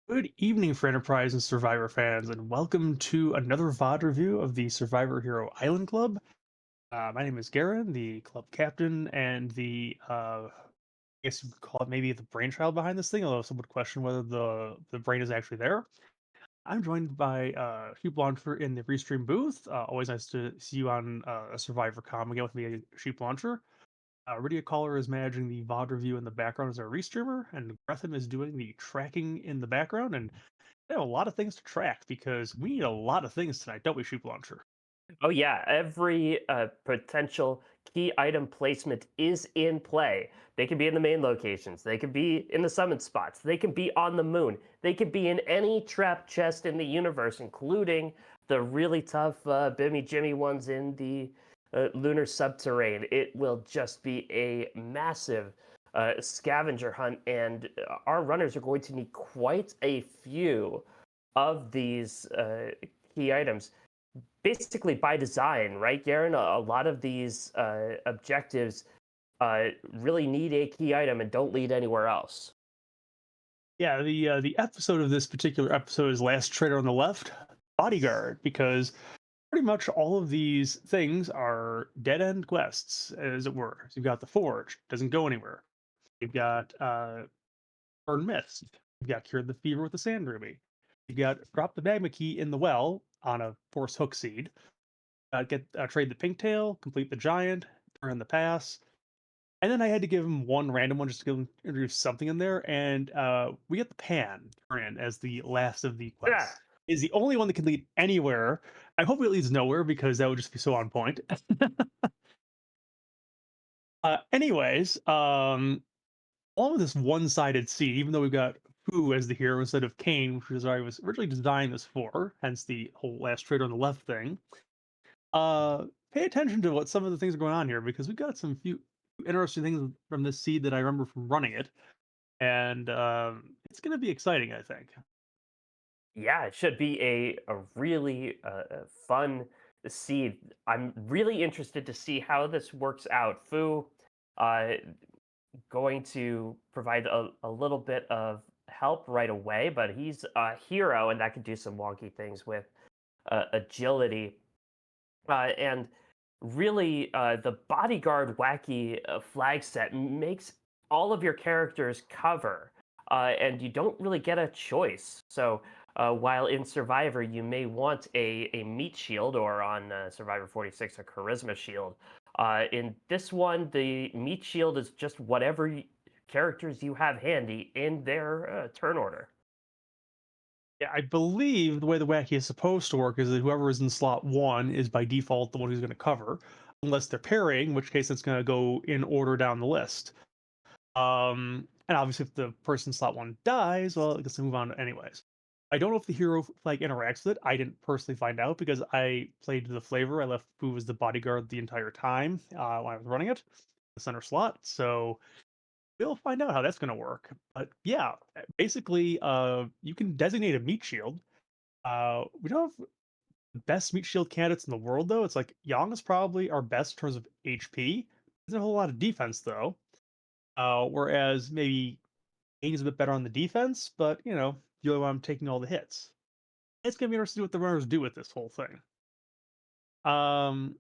Good evening, for Enterprise and Survivor fans, and welcome to another VOD review of the Survivor Hero Island Club. My name is Garen, the club captain, and I guess you could call it maybe the brainchild behind this thing, although some would question whether the brain is actually there. I'm joined by Hugh Launcher in the Restream booth. Always nice to see you on a Survivor com again with me, Sheep Launcher. Rydia Caller is managing the VOD review in the background as our restreamer, and Gretham is doing the tracking in the background. And we have a lot of things to track because we need a lot of things tonight, don't we, Sheep Launcher? Oh yeah, every potential key item placement is in play. They can be in the main locations. They can be in the summon spots. They can be on the moon. They could be in any trap chest in the universe, including the really tough Bimmy Jimmy ones in the lunar subterrane. It will just be a massive scavenger hunt, and our runners are going to need quite a few of these key items basically by design, right, Garen? A lot of these objectives really need a key item and don't lead anywhere else. Yeah, the episode of this particular episode is Last Traitor on the Left, Bodyguard, because pretty much all of these things are dead end quests, as it were. So you've got the Forge, doesn't go anywhere. You've got Burn Mist. You've got Cure the Fever with the Sand Ruby. You've got Drop the Magma Key in the Well on a Force Hook Seed. Get Trade the Pinktail, complete the Giant, turn in the Pass. And then I had to give him one random one just to give him, introduce something in there. And we get the Pan turn in as the last of the Yeah, quests. Is the only one that can lead anywhere. I hope it leads nowhere because that would just be so on point. Anyways, all of this one-sided seed, even though we've got Fu as the hero instead of Kane, which is what I was originally designed this for, hence the whole last traitor on the left thing. Pay attention to what some of the things are going on here because we've got some few interesting things from this seed that I remember from running it, and it's going to be exciting, I think. yeah, it should be a really fun seed. I'm really interested to see how this works out. Fu, uh, going to provide a little bit of help right away, but he's a hero, and that could do some wonky things with agility. And really, the bodyguard wacky flag set makes all of your characters cover, and you don't really get a choice. So while in Survivor you may want a meat shield, or on Survivor 46 a charisma shield, in this one the meat shield is just whatever characters you have handy in their turn order. Yeah, I believe the way the wacky is supposed to work is that whoever is in slot one is by default the one who's going to cover, unless they're parrying, in which case it's going to go in order down the list. And obviously, if the person in slot one dies, well, it gets to move on anyways. I don't know if the hero flag interacts with it. I didn't personally find out because I played to the flavor. I left Boo as the bodyguard the entire time when I was running it, the center slot. So we'll find out how that's going to work. But yeah, basically, you can designate a meat shield. We don't have the best meat shield candidates in the world, though. It's like Yang is probably our best in terms of HP. There's a whole lot of defense, though. Whereas maybe Kane is a bit better on the defense, but the other one I'm taking all the hits. It's gonna be interesting what the runners do with this whole thing. Um,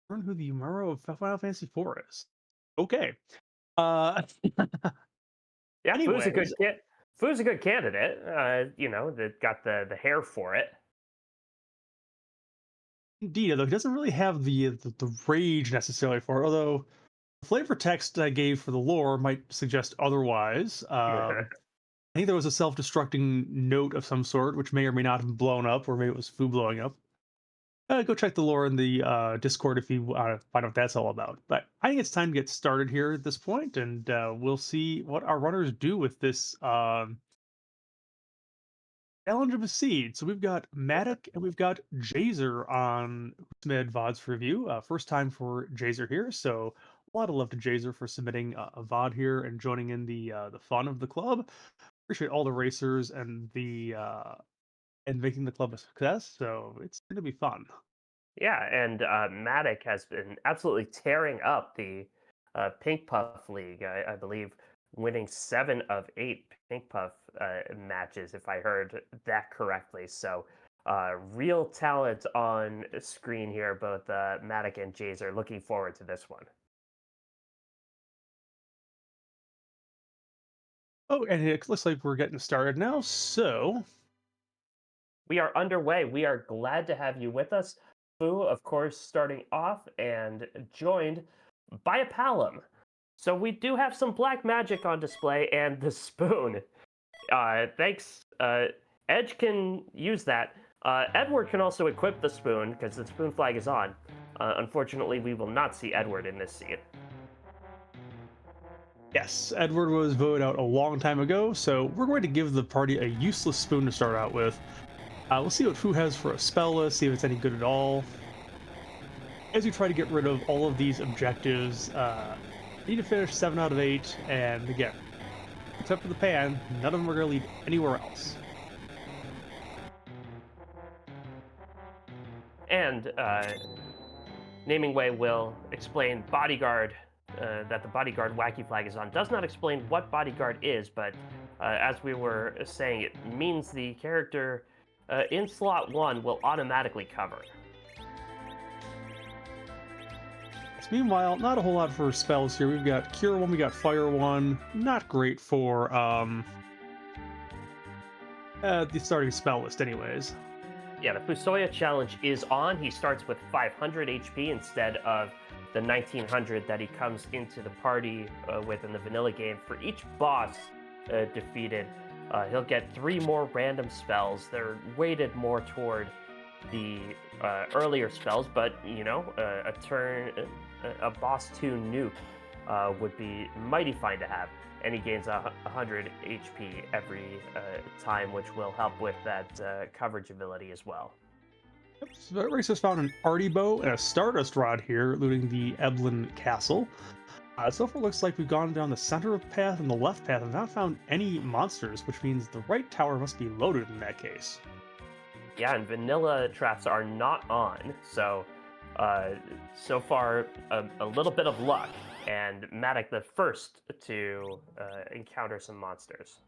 learn who the Muro of Final Fantasy IV is. Okay. Uh, Yeah, anyways, Fu's a good candidate. That got the hair for it. indeed, though he doesn't really have the rage necessarily for it, although the flavor text I gave for the lore might suggest otherwise. I think there was a self-destructing note of some sort, which may or may not have been blown up, or maybe it was Fu blowing up. Go check the lore in the Discord if you want to find out what that's all about. But I think it's time to get started here at this point, and we'll see what our runners do with this challenge of a seed. So we've got Matic and we've got Jazer on submitted VODs for review. First time for Jazer here, so a lot of love to Jazer for submitting a VOD here and joining in the fun of the club. Appreciate all the racers and making the club a success. So it's going to be fun. Yeah, and Matic has been absolutely tearing up the Pink Puff League. I believe winning 7 of 8 Pink Puff matches, if I heard that correctly. So, real talent on screen here. Both Matic and Jays are looking forward to this one. Oh, and it looks like we're getting started now. So, We are underway. We are glad to have you with us. Fu, of course, starting off and joined by a Palom. So we do have some black magic on display and the spoon. Thanks. Edge can use that. Edward can also equip the spoon because the spoon flag is on. Unfortunately, we will not see Edward in this scene. yes, Edward was voted out a long time ago, so we're going to give the party a useless spoon to start out with. We'll see what Fu has for a spell list, see if it's any good at all. As we try to get rid of all of these objectives, need to finish 7 out of 8, and again, except for the pan, none of them are going to lead anywhere else. And Naming Way will explain Bodyguard, that the Bodyguard wacky flag is on. Does not explain what Bodyguard is, but as we were saying, it means the character in slot 1 will automatically cover. Meanwhile, not a whole lot for spells here. We've got Cure 1, we got Fire 1. Not great for the starting spell list anyways. Yeah, the Fusoya challenge is on. He starts with 500 HP instead of the 1900 that he comes into the party with in the vanilla game. For each boss defeated, he'll get 3 more random spells. They're weighted more toward the earlier spells, but a boss 2 nuke would be mighty fine to have. And he gains 100 HP every time, which will help with that coverage ability as well. So Race has found an Arty Bow and a Stardust Rod here, looting the Eblin Castle. So far looks like we've gone down the center of the path and the left path and not found any monsters, which means the right tower must be loaded in that case. Yeah, and vanilla traps are not on, so so far a little bit of luck, and Matic the first to encounter some monsters.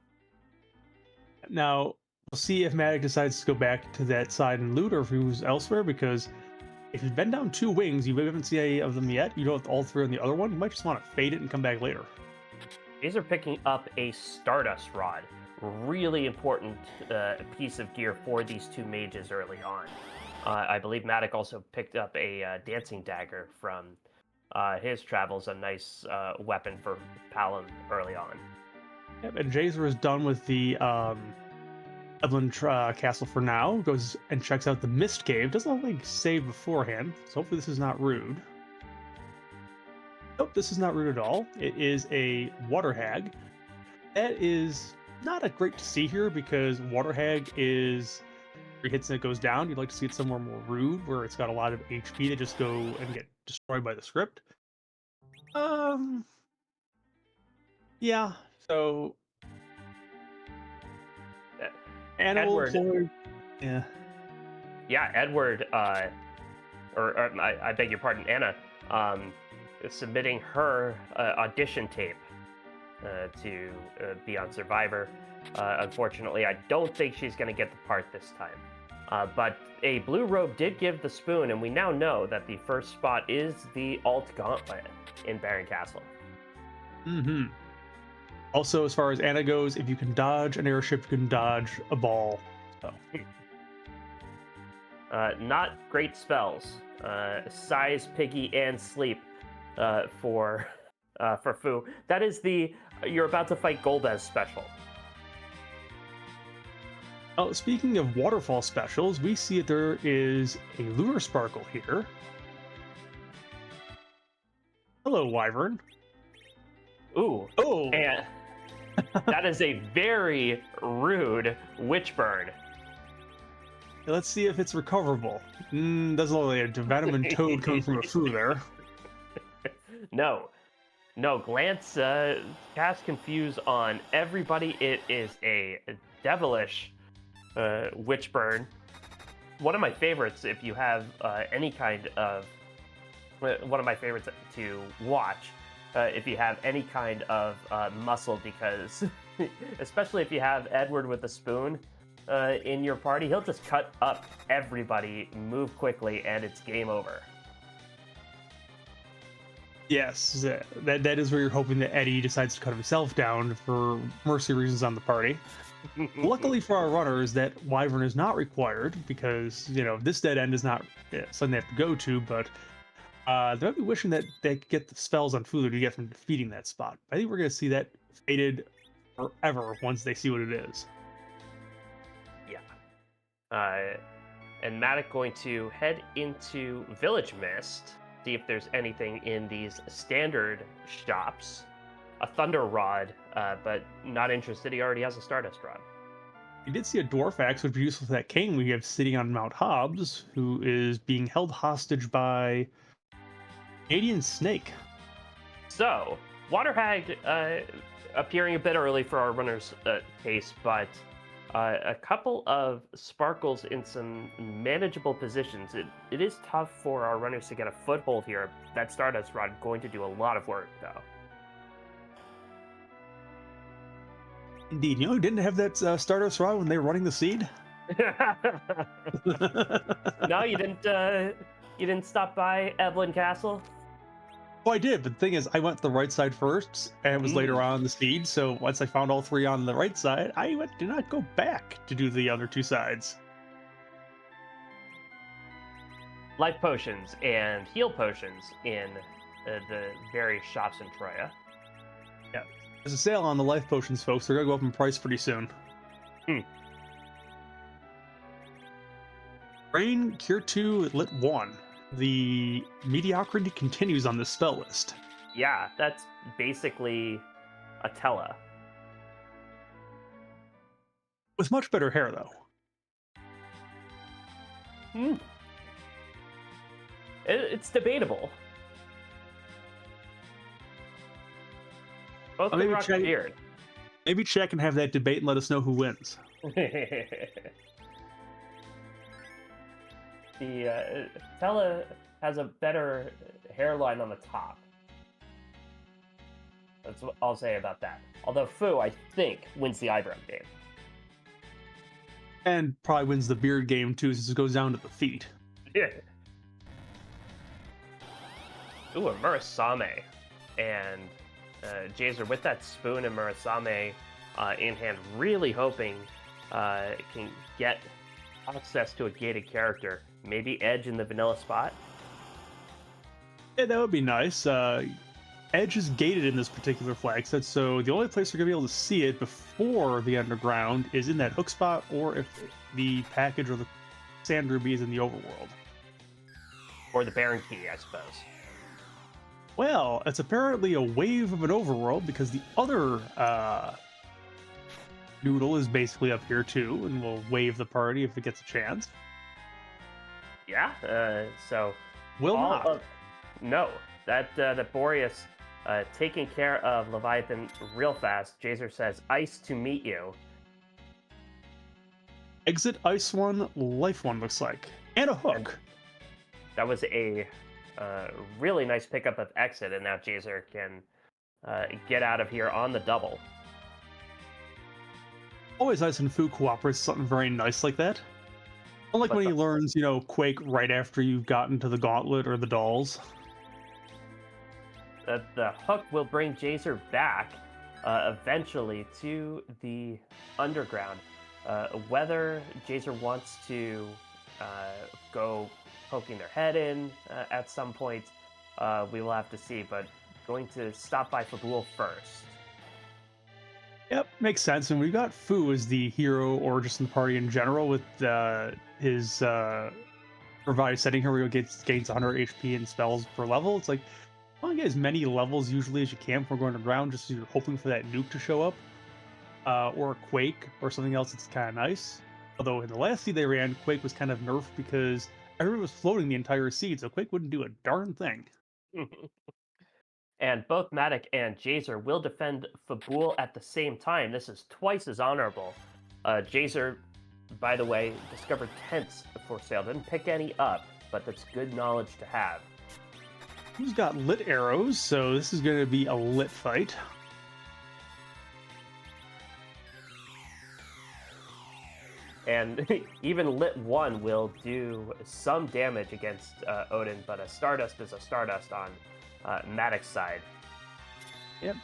Now, we'll see if Matic decides to go back to that side and loot or if he moves elsewhere, because if you've been down 2 wings, you haven't seen any of them yet, you don't have all 3 on the other one, you might just want to fade it and come back later. These are picking up a Stardust Rod. Really important piece of gear for these 2 mages early on. I believe Matic also picked up a Dancing Dagger from his travels, a nice weapon for Palom early on. Yep, and Jazer is done with the Evelyn Castle for now. Goes and checks out the Mist Cave. Doesn't look like save beforehand, so hopefully this is not rude. Nope, this is not rude at all. It is a Water Hag. That is not a great to see here because Water Hag is 3 hits and it goes down. You'd like to see it somewhere more rude where it's got a lot of HP that just go and get destroyed by the script. Yeah, so Edward. Yeah. Yeah, Edward, or I beg your pardon, Anna, is submitting her audition tape to be on Survivor. Unfortunately, I don't think she's going to get the part this time. But a blue robe did give the spoon, and we now know that the first spot is the alt gauntlet in Baron Castle. Mm-hmm. Also, as far as Anna goes, if you can dodge an airship, you can dodge a ball. So. Not great spells. Size, Piggy, and Sleep for Fu. That is the You're About to Fight Golbez special. Oh, speaking of waterfall specials, we see that there is a Lunar Sparkle here. Hello, Wyvern. Ooh. Oh! And that is a very rude witch burn. Let's see if it's recoverable. Doesn't look like a venom and toad coming from a Fu there. No, Glance cast Confuse on everybody. It is a devilish witch burn. One of my favorites if you have any kind of... one of my favorites to watch. if you have any kind of muscle, because especially if you have Edward with a spoon in your party, he'll just cut up everybody, move quickly, and it's game over. Yes, that is where you're hoping that Eddie decides to cut himself down for mercy reasons on the party. Luckily for our runners, that Wyvern is not required because, this dead end is not something they have to go to, but they might be wishing that they could get the spells on Fulu to get from defeating that spot. I think we're going to see that faded forever once they see what it is. Yeah. And Matic going to head into Village Mist, see if there's anything in these standard shops. A Thunder Rod, but not interested. He already has a Stardust Rod. We did see a Dwarf Axe, which would be useful for that king we have sitting on Mount Hobbs, who is being held hostage by Canadian Snake. So, Water Hag appearing a bit early for our runner's case, but a couple of sparkles in some manageable positions. It is tough for our runners to get a foothold here. That Stardust Rod going to do a lot of work, though. Indeed. You didn't have that Stardust Rod when they were running the seed? No, you didn't. You didn't stop by Evelyn Castle. Oh, I did, but the thing is, I went to the right side first, and it was later on the seed. So once I found all three on the right side, did not go back to do the other two sides. Life potions and heal potions in the various shops in Troya. Yeah, there's a sale on the life potions, folks. They're gonna go up in price pretty soon. Rain, Cure 2, Lit 1. The mediocrity continues on this spell list. Yeah, that's basically a Tella. With much better hair, though. It's debatable. Both can rock the beard. Maybe check and have that debate and let us know who wins. The Tella has a better hairline on the top. That's what I'll say about that. Although Fu, I think, wins the eyebrow game. And probably wins the beard game, too, since it goes down to the feet. Yeah. Ooh, a Murasame. And Jazer with that spoon and Murasame in hand, really hoping can get access to a gated character. Maybe Edge in the vanilla spot? Yeah, that would be nice. Edge is gated in this particular flag set, so the only place you're going to be able to see it before the underground is in that hook spot, or if the package or the sand ruby is in the overworld. Or the Baron Key, I suppose. Well, it's apparently a wave of an overworld, because the other noodle is basically up here too, and will wave the party if it gets a chance. Yeah, so... Will not. No, that Boreas taking care of Leviathan real fast. Jazer says, ice to meet you. Exit ice one, life one looks like. And a hook. And that was a really nice pickup of exit, and now Jazer can get out of here on the double. Always nice when Fu cooperates something very nice like that. Unlike when he learns, Quake right after you've gotten to the gauntlet or the dolls. The hook will bring Jazer back eventually to the underground. Whether Jazer wants to go poking their head in at some point, we will have to see, but going to stop by Fabul first. Yep, makes sense. And we've got Fu as the hero, or just in the party in general, with his revised setting here where he gains 100 HP and spells per level. It's like, I want to get as many levels usually as you can before going underground, just so you're hoping for that nuke to show up. Or a Quake, or something else that's kind of nice. Although in the last seed they ran, Quake was kind of nerfed because everyone was floating the entire seed, so Quake wouldn't do a darn thing. And both Matic and Jazer will defend Fabul at the same time. This is twice as honorable. Jazer, by the way, discovered tents for sale. Didn't pick any up, but that's good knowledge to have. Who's got lit arrows? So this is going to be a lit fight. And even Lit 1 will do some damage against Odin, but a Stardust is a Stardust on Maddox's side. Yep.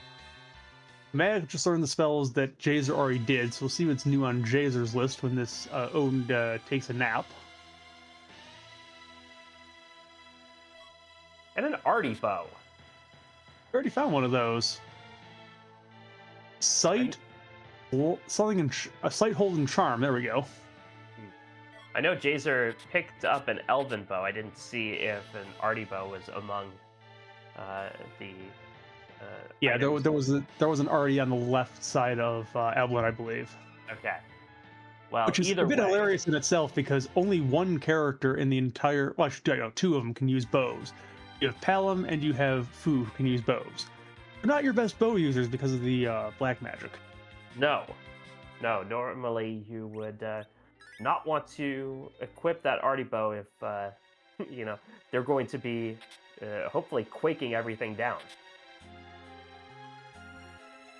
Matt just learned the spells that Jazer already did, so we'll see what's new on Jazer's list when this Odin takes a nap. And an Artie bow. I already found one of those. Sight, something in a sight, hold, and charm. There we go. I know Jazer picked up an Elven bow. I didn't see if an Artie bow was among the. Yeah, there was an Artie on the left side of Evelyn, I believe. Okay. Well, which is either a bit way, hilarious in itself because only one character in the entire, well, two of them can use bows. You have Palom and you have Fu who can use bows. They're not your best bow users because of the black magic. No. Normally you would not want to equip that Artie bow if they're going to be hopefully quaking everything down.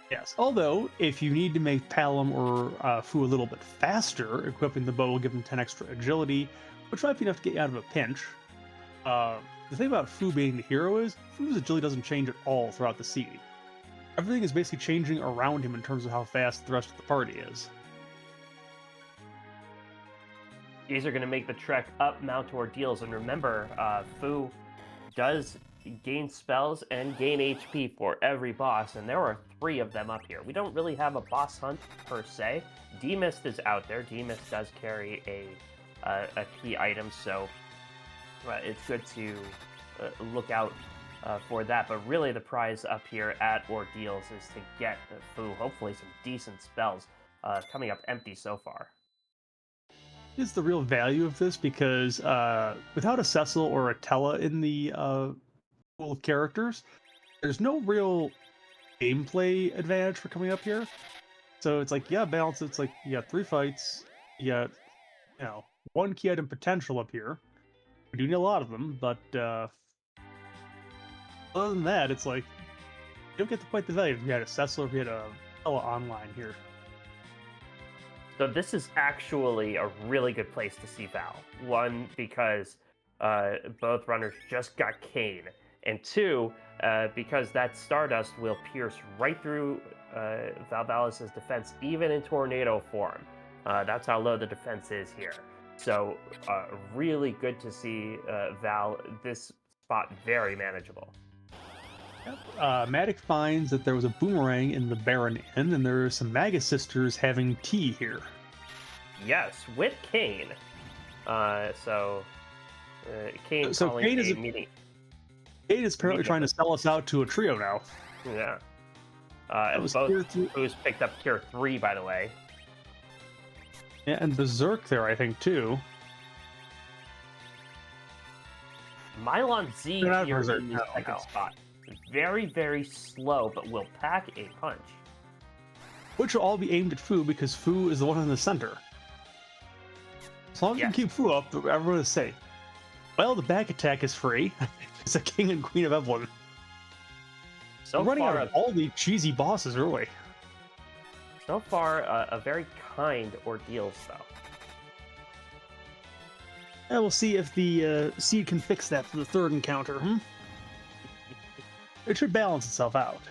Yes. Although, if you need to make Palom or Fu a little bit faster, equipping the bow will give them 10 extra agility, which might be enough to get you out of a pinch. The thing about Fu being the hero is, Fu's agility doesn't change at all throughout the seed. Everything is basically changing around him in terms of how fast the rest of the party is. These are going to make the trek up Mount Ordeals, and remember, Fu does gain spells and gain HP for every boss, and there are 3 of them up here. We don't really have a boss hunt per se. D-Mist is out there. D-Mist does carry a key item, so it's good to look out for that. But really the prize up here at Ordeals is to get Fu hopefully some decent spells, coming up empty so far. Is the real value of this because without a Cecil or a Tella in the pool of characters, there's no real gameplay advantage for coming up here. So it's like, yeah, balance. It's like you got 3 fights, you got 1 key item potential up here. We do need a lot of them, but other than that, it's like you don't get to quite the value if you had a Cecil or if you had a Tella online here. So this is actually a really good place to see Val. 1, because both runners just got Kane, and 2, because that Stardust will pierce right through Valvalis' defense, even in Tornado form. That's how low the defense is here. So really good to see Val, this spot very manageable. Matic finds that there was a boomerang in the Baron Inn, and there are some Magus sisters having tea here. Yes, with Kane. Kane So calling Kane a is meeting. Kane is apparently trying to sell us out to a trio now. Yeah. And both who's picked up tier 3, by the way. Yeah, and Berserk there, I think, too. Mylon Z They're not here Berserk. in the No, second no. spot. Very, very slow, but will pack a punch. Which will all be aimed at Fu because Fu is the one in the center. As long as you can keep Fu up, everyone is safe. Well, the back attack is free. It's a King and Queen of Evelyn. So I'm running far, out of all the cheesy bosses early. So far, a very kind Ordeals, though. And we'll see if the seed can fix that for the 3rd encounter. It should balance itself out.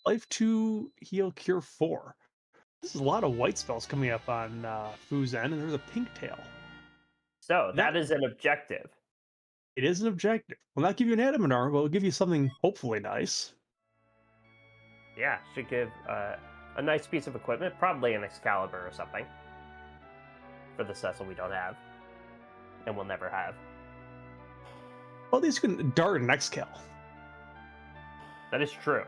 Life 2, heal, cure 4. This is a lot of white spells coming up on Fu's end, and there's a pink tail. So that is an objective. It is an objective. Will not give you an adamant armor, but will give you something hopefully nice. Yeah, should give a nice piece of equipment, probably an Excalibur or something. For the Cecil we don't have. And will never have. Well, at least you can dart an Excal. That is true.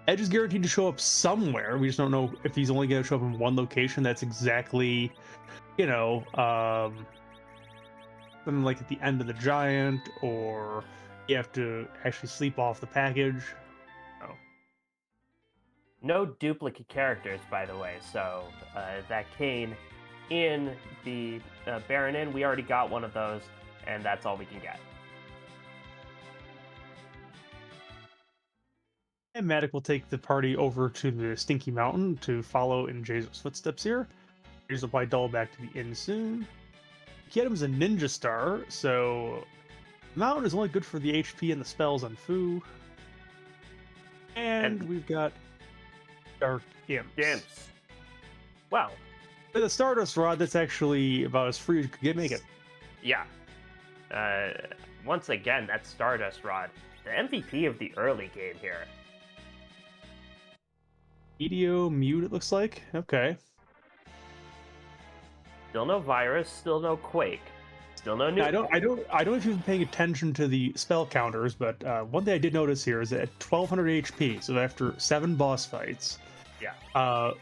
Edge is guaranteed to show up somewhere. We just don't know if he's only going to show up in one location. That's exactly, something like at the end of the giant, or you have to actually sleep off the package. Oh. No duplicate characters, by the way, so that Kane in the Baron Inn. We already got one of those, and that's all we can get. And Matic will take the party over to the Stinky Mountain to follow in Jaser's footsteps here. Jaser will probably double back to the inn soon. Get him as a ninja star, so the mountain is only good for the HP and the spells on Fu. And we've got Dark Imps. Imps. Wow. With a Stardust Rod, that's actually about as free as you could make it. Yeah. Once again, that Stardust Rod, the MVP of the early game here. Meteor Mute, it looks like. Okay. Still no virus, still no quake, still no nuke. I don't know if you've been paying attention to the spell counters, but one thing I did notice here is that at 1200 HP, so after 7 boss fights,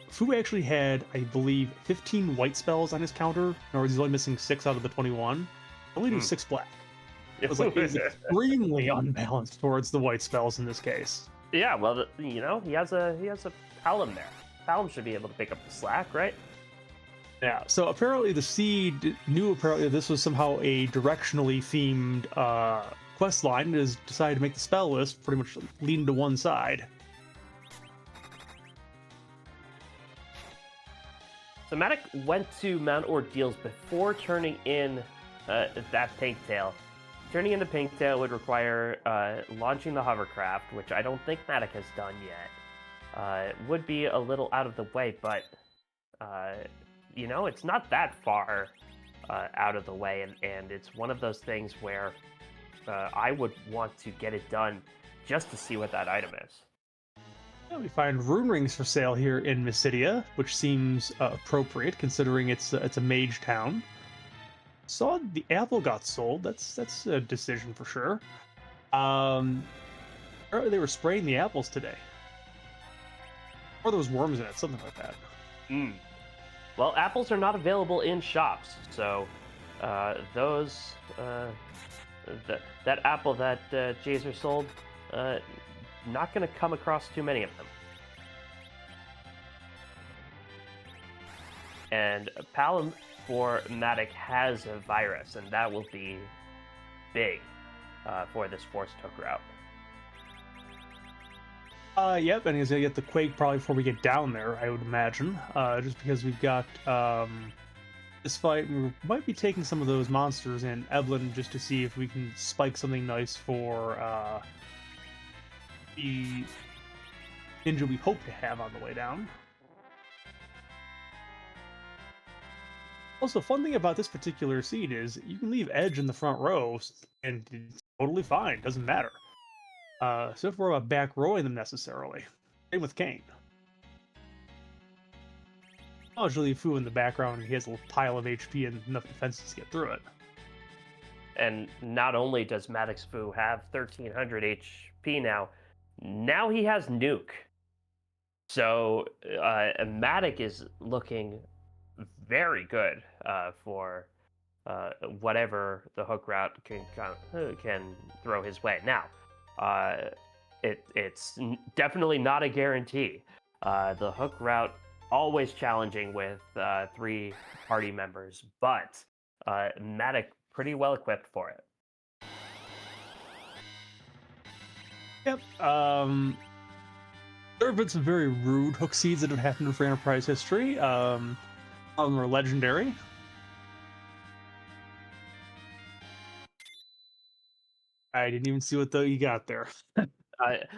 Fu actually had, I believe, 15 white spells on his counter. In other words, he's only missing 6 out of the 21. Only do 6 black. It was like he's extremely unbalanced towards the white spells in this case. Yeah, well, he has a Palom there. Palom should be able to pick up the slack, right? Yeah, so apparently the Seed knew this was somehow a directionally themed quest line and has decided to make the spell list pretty much lean to one side. So Matic went to Mount Ordeals before turning in that Pinktail. Turning in the Pinktail would require launching the hovercraft, which I don't think Matic has done yet. It would be a little out of the way, but it's not that far out of the way, and it's one of those things where I would want to get it done just to see what that item is. Yeah, we find rune rings for sale here in Mysidia, which seems appropriate considering it's a mage town. Saw the apple got sold. That's a decision for sure. Apparently they were spraying the apples today, or there was worms in it, something like that. Well, apples are not available in shops, so that apple that Jaser sold, not going to come across too many of them. And Palom for Matic has a virus, and that will be big for this forced hook route. Yep, and he's gonna get the Quake probably before we get down there, I would imagine. Just because we've got this fight, and we might be taking some of those monsters in Evelyn just to see if we can spike something nice for the ninja we hope to have on the way down. Also, fun thing about this particular seed is you can leave Edge in the front row, and it's totally fine. Doesn't matter. So if we're back rowing them necessarily. Same with Kane. I'll just leave Fu in the background, and he has a little pile of HP and enough defenses to get through it. And not only does Maddox Fu have 1300 HP now he has Nuke. So Matic is looking very good for whatever the hook route can throw his way. Now, it's definitely not a guarantee. The hook route always challenging with 3 party members, but Matic pretty well equipped for it. Yep. There have been some very rude hook seeds that have happened in free Enterprise history. Some of them are legendary. I didn't even see what you got there.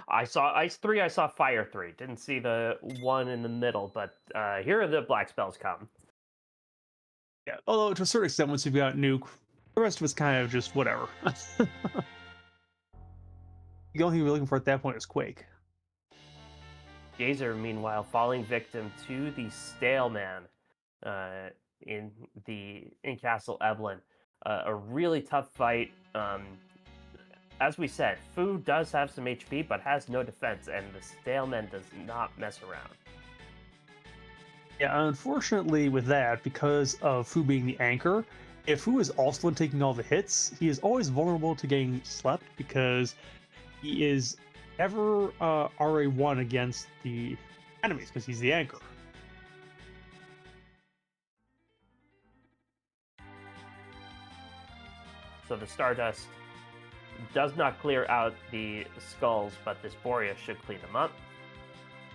I saw Ice 3, I saw Fire 3. Didn't see the one in the middle, but here are the black spells come. Yeah, although to a certain extent, once you've got Nuke, the rest of it's kind of just whatever. The only thing we're looking for at that point is Quake. Jaser, meanwhile, falling victim to the Stale Man in Castle Evelyn. A really tough fight. As we said, Fu does have some HP, but has no defense, and the Stale Man does not mess around. Yeah, unfortunately with that, because of Fu being the anchor, if Fu is also taking all the hits, he is always vulnerable to getting slept because he is ever RA1 against the enemies because he's the anchor. So the Stardust does not clear out the skulls, but this Boreas should clean them up.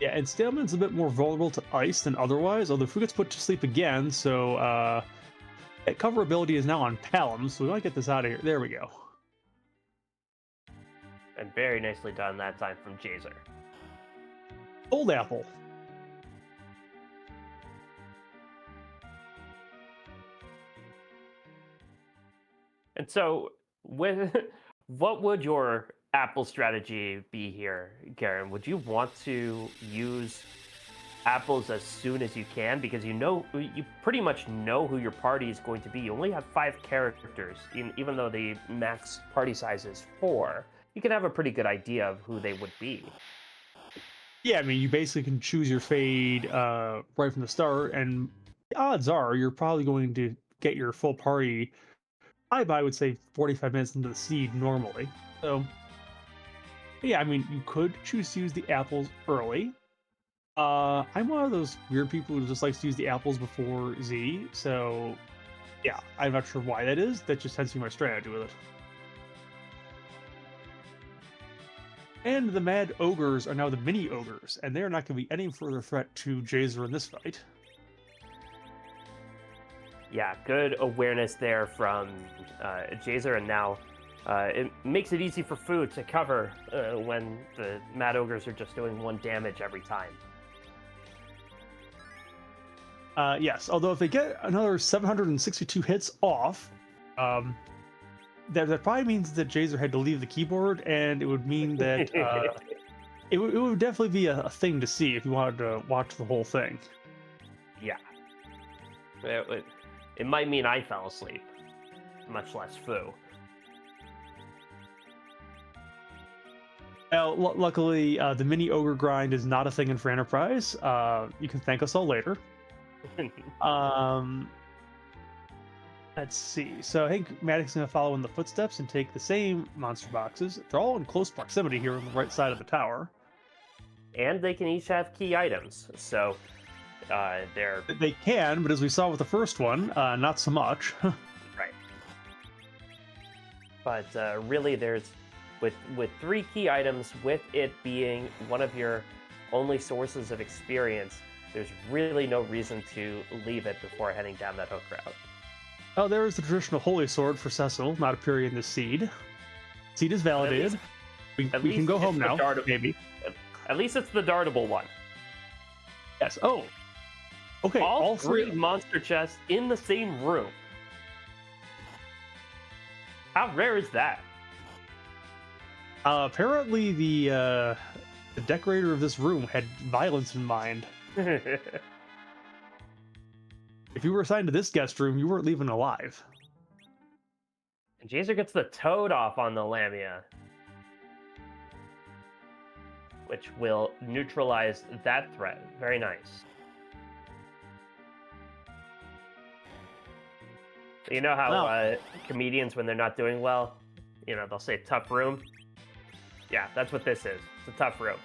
Yeah, and Staleman's a bit more vulnerable to ice than otherwise, although Fu gets put to sleep again, so cover ability is now on Palom, so we might get this out of here. There we go. And very nicely done that time from Jazer. Old Apple. And so, what would your Apple strategy be here, Garen? Would you want to use apples as soon as you can, because you pretty much know who your party is going to be. You only have 5 characters, even though the max party size is 4. You can have a pretty good idea of who they would be. Yeah, I mean, you basically can choose your fade right from the start, and the odds are you're probably going to get your full party, I would say 45 minutes into the seed normally. So, yeah, I mean, you could choose to use the apples early. I'm one of those weird people who just likes to use the apples before Z, so yeah, I'm not sure why that is. That just tends to be my strategy with it. And the Mad Ogres are now the Mini Ogres, and they're not going to be any further threat to Jazer in this fight. Yeah, good awareness there from Jazer, and now it makes it easy for Fu to cover when the Mad Ogres are just doing 1 damage every time. Yes, although if they get another 762 hits off, that probably means that Jazer had to leave the keyboard, and it would mean that it would definitely be a thing to see if you wanted to watch the whole thing. Yeah. It might mean I fell asleep, much less Fu. Well, luckily, the Mini Ogre grind is not a thing in for Enterprise. You can thank us all later. Let's see. So I think Maddox is going to follow in the footsteps and take the same monster boxes. They're all in close proximity here on the right side of the tower. And they can each have key items. So They can, but as we saw with the first one, not so much. Right. But really, there's with 3 key items, with it being one of your only sources of experience, there's really no reason to leave it before heading down that hook route. Oh, there is the traditional Holy Sword for Cecil, not appearing in the seed. Seed is validated. We can go home now, maybe. At least it's the dartable one. Yes. Oh. Okay. All 3 monster chests in the same room. How rare is that? Apparently, the decorator of this room had violence in mind. If you were assigned to this guest room, you weren't leaving alive. And Jazer gets the toad off on the Lamia, which will neutralize that threat. Very nice. You know how comedians, when they're not doing well, they'll say tough room? Yeah, that's what this is. It's a tough room.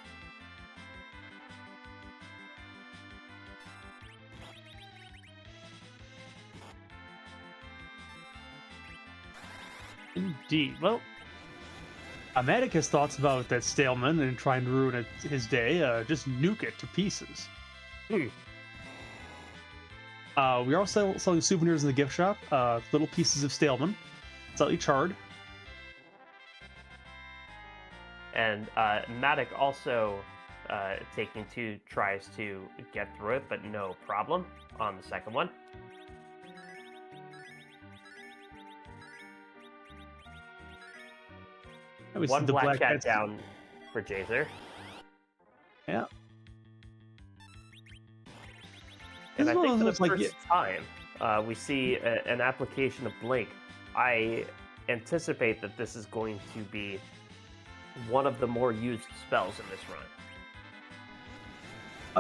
Indeed. Well, Matic has thoughts about that Staleman and trying to ruin his day. Just nuke it to pieces. We are also selling souvenirs in the gift shop. Little pieces of Staleman, slightly charred. And Matic also taking 2 tries to get through it, but no problem on the second one. One black cat down for Jazer. Yeah. And I think for the first time, we see an application of Blink. I anticipate that this is going to be one of the more used spells in this run.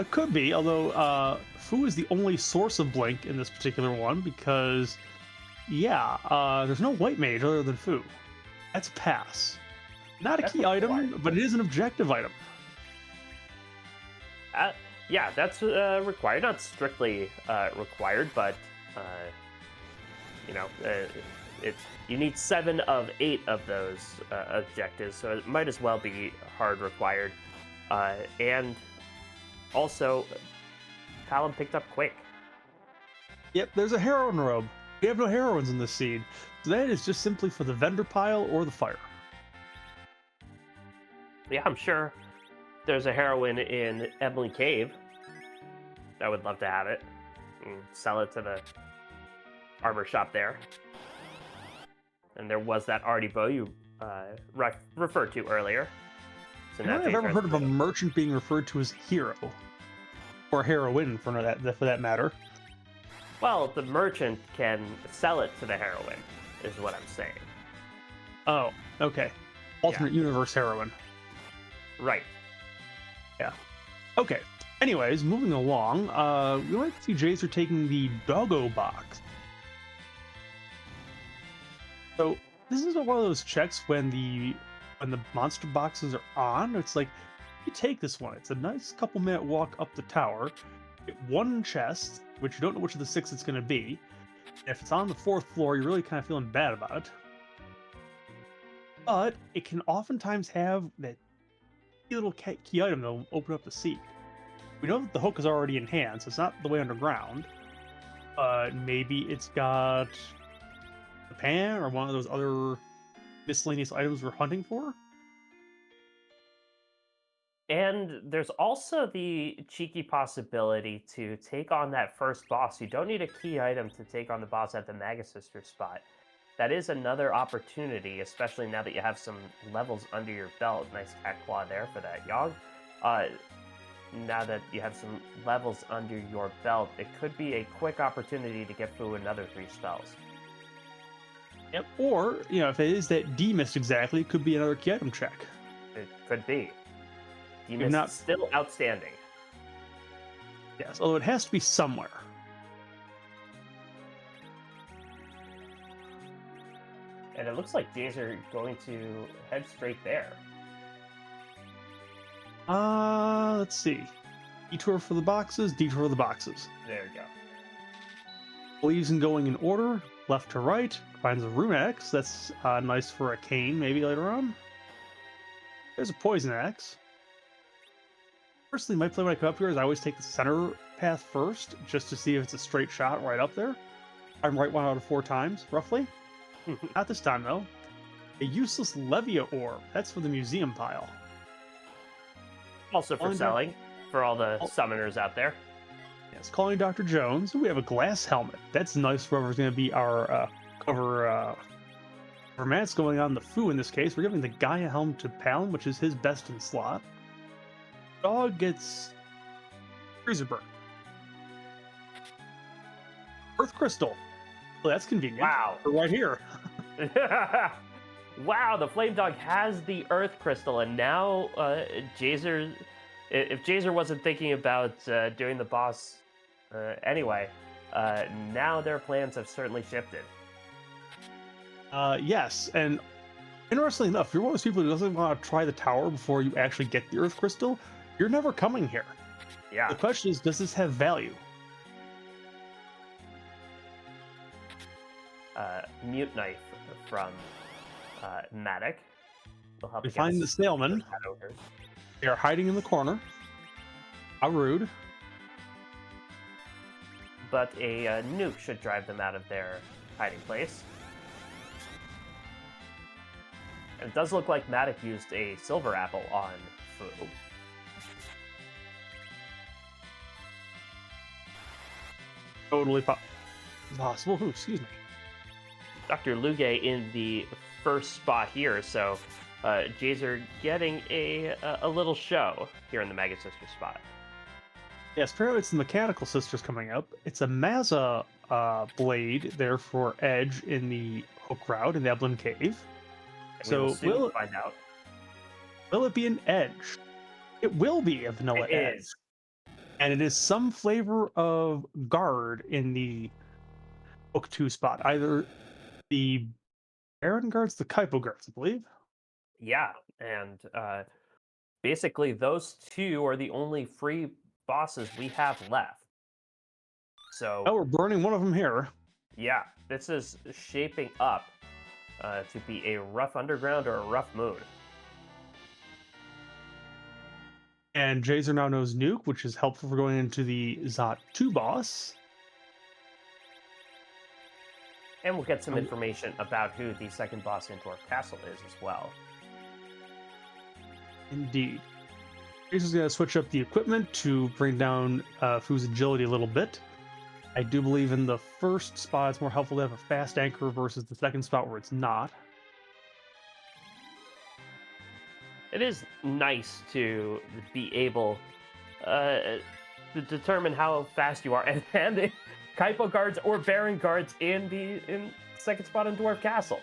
It could be, although Fu is the only source of Blink in this particular one because, there's no white mage other than Fu. That's a pass. Not a key item, but it is an objective item. Yeah, that's required. Not strictly required, but it you need 7 of 8 of those objectives, so it might as well be hard required. And also, Talon picked up quick. Yep, there's a heroin robe. We have no heroines in this seed, so that is just simply for the vendor pile or the fire. Yeah, I'm sure there's a heroine in Emily Cave. I would love to have it. And sell it to the armor shop there. And there was that arty bow you referred to earlier. So I don't now think I've ever Jason heard of a has to- merchant being referred to as hero or heroine for that matter. Well, the merchant can sell it to the heroine, is what I'm saying. Oh, okay. Alternate universe heroine. Right. Yeah. Okay. Anyways, moving along, we might see Jace are taking the doggo box. So this is one of those checks when the monster boxes are on. It's like you take this one. It's a nice couple minute walk up the tower. Get one chest, which you don't know which of the 6 it's going to be. And if it's on the 4th floor, you're really kind of feeling bad about it. But it can oftentimes have that little key item that'll open up the seat. We know that the hook is already in hand, so it's not the way underground. Maybe it's got the pan or one of those other miscellaneous items we're hunting for. And there's also the cheeky possibility to take on that first boss. You don't need a key item to take on the boss at the Maga Sister spot. That is another opportunity, especially now that you have some levels under your belt. Nice cat claw there for that, Yogg. Now that you have some levels under your belt, it could be a quick opportunity to get through another 3 spells. Yep. Or, if it is that D missed exactly, it could be another key item check. It could be. If Demus not- still outstanding. Yes, although it has to be somewhere. And it looks like Jays are going to head straight there. Let's see. Detour for the boxes, detour for the boxes. There you go. Believes in going in order, left to right. Finds a rune axe. That's nice for a cane, maybe later on. There's a poison axe. Personally, my play when I come up here is I always take the center path first, just to see if it's a straight shot right up there. I'm right 1 out of 4 times, roughly. Not this time, though. A useless Levia orb. That's for the museum pile. Also for selling, for all the summoners out there. Yes, calling Dr. Jones. We have a glass helmet. That's nice for whoever's going to be our cover mats going on the Foo in this case. We're giving the Gaia helm to Palin, which is his best in slot. Dog gets freezer burn. Earth crystal. Well, that's convenient. Wow. We're right here. Wow, the Flame Dog has the Earth Crystal, and now Jazer, if Jazer wasn't thinking about doing the boss anyway, now their plans have certainly shifted. Yes, and interestingly enough, if you're one of those people who doesn't want to try the tower before you actually get the Earth Crystal, you're never coming here. Yeah. The question is, does this have value? Mute Knife from Matic. Will help We against find the Snailmen. cat ogres. They are hiding in the corner. How rude. But a nuke should drive them out of their hiding place. And it does look like Matic used a silver apple on Fu. Totally possible. Ooh, excuse me. Dr. Luge in the first spot here, so Jazer getting a little show here in the Mega Sister spot. Yes, apparently it's the Mechanical Sisters coming up. It's a Mazza blade there for Edge in the Hook Route in the Eblin Cave. And So we will soon find out. Will it be an Edge? It will be a vanilla It Edge. is. And it is some flavor of Guard in the Book 2 spot. Either the Baron Guards, the Kaipo Guards, I believe. Yeah, and basically those 2 are the only free bosses we have left. So Oh, we're burning one of them here. Yeah, this is shaping up to be a rough underground or a rough moon. And Jazer now knows Nuke, which is helpful for going into the Zot 2 boss. And we'll get some Um, information about who the second boss in Dwarf Castle is as well. Indeed. Jazer's going to switch up the equipment to bring down Fu's agility a little bit. I do believe in the first spot it's more helpful to have a fast anchor versus the second spot where it's not. It is nice to be able to determine how fast you are, and the Kaipo guards or Baron guards in second spot in Dwarf Castle.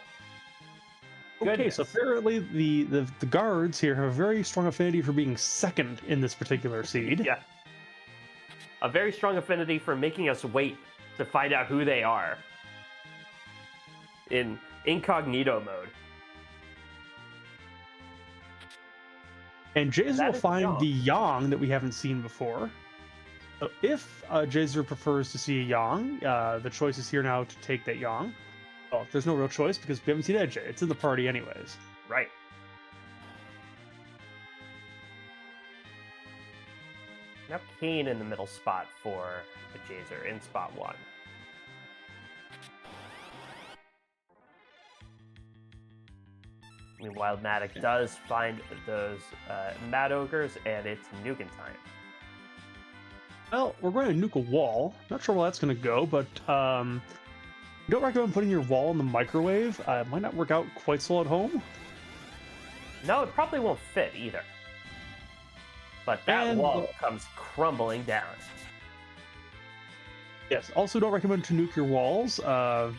Okay, Goodness. so apparently the guards here have a very strong affinity for being second in this particular seed. Yeah. A very strong affinity for making us wait to find out who they are in incognito mode. And Jazer That will is find Yang. the Yang that we haven't seen before. So if Jazer prefers to see a Yang, the choice is here now to take that Yang. Well, there's no real choice because we haven't seen Edge yet. It's in the party anyways. Right. Now Kane in the middle spot for the Jazer in spot 1. Meanwhile, Matic does find those Mad Ogres, and it's Nukin time. Well, we're going to nuke a wall. Not sure where that's going to go, but don't recommend putting your wall in the microwave. It might not work out quite so at home. No, it probably won't fit either. But that And- wall comes crumbling down. Yes, also don't recommend to nuke your walls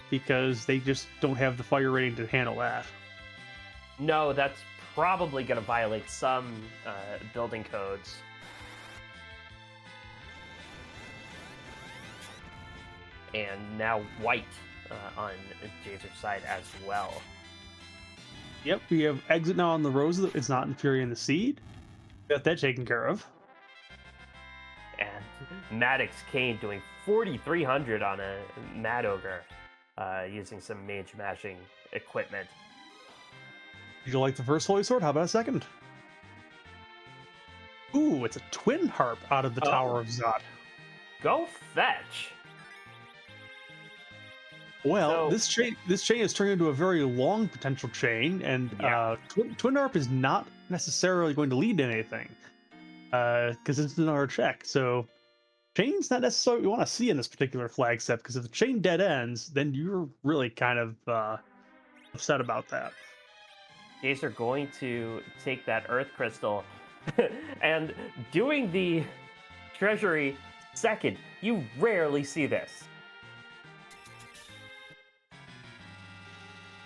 because they just don't have the fire rating to handle that. No, that's probably going to violate some building codes. And now white on Jazer's side as well. Yep, we have exit now on the rose. It's not in Fury in the Seed. Got that taken care of. And Maddox Kane doing 4,300 on a Mad Ogre using some mage mashing equipment. Did you like the first Holy Sword? How about a second? Ooh, it's a twin harp out of the Oh. Tower of Zot. Go fetch! Well, So- this chain is turning into a very long potential chain, and Yeah. twin harp is not necessarily going to lead to anything because it's another check. So chain's not necessarily what you want to see in this particular flag set because if the chain dead ends, then you're really kind of upset about that. Jazer going to take that Earth Crystal and doing the treasury second. You rarely see this.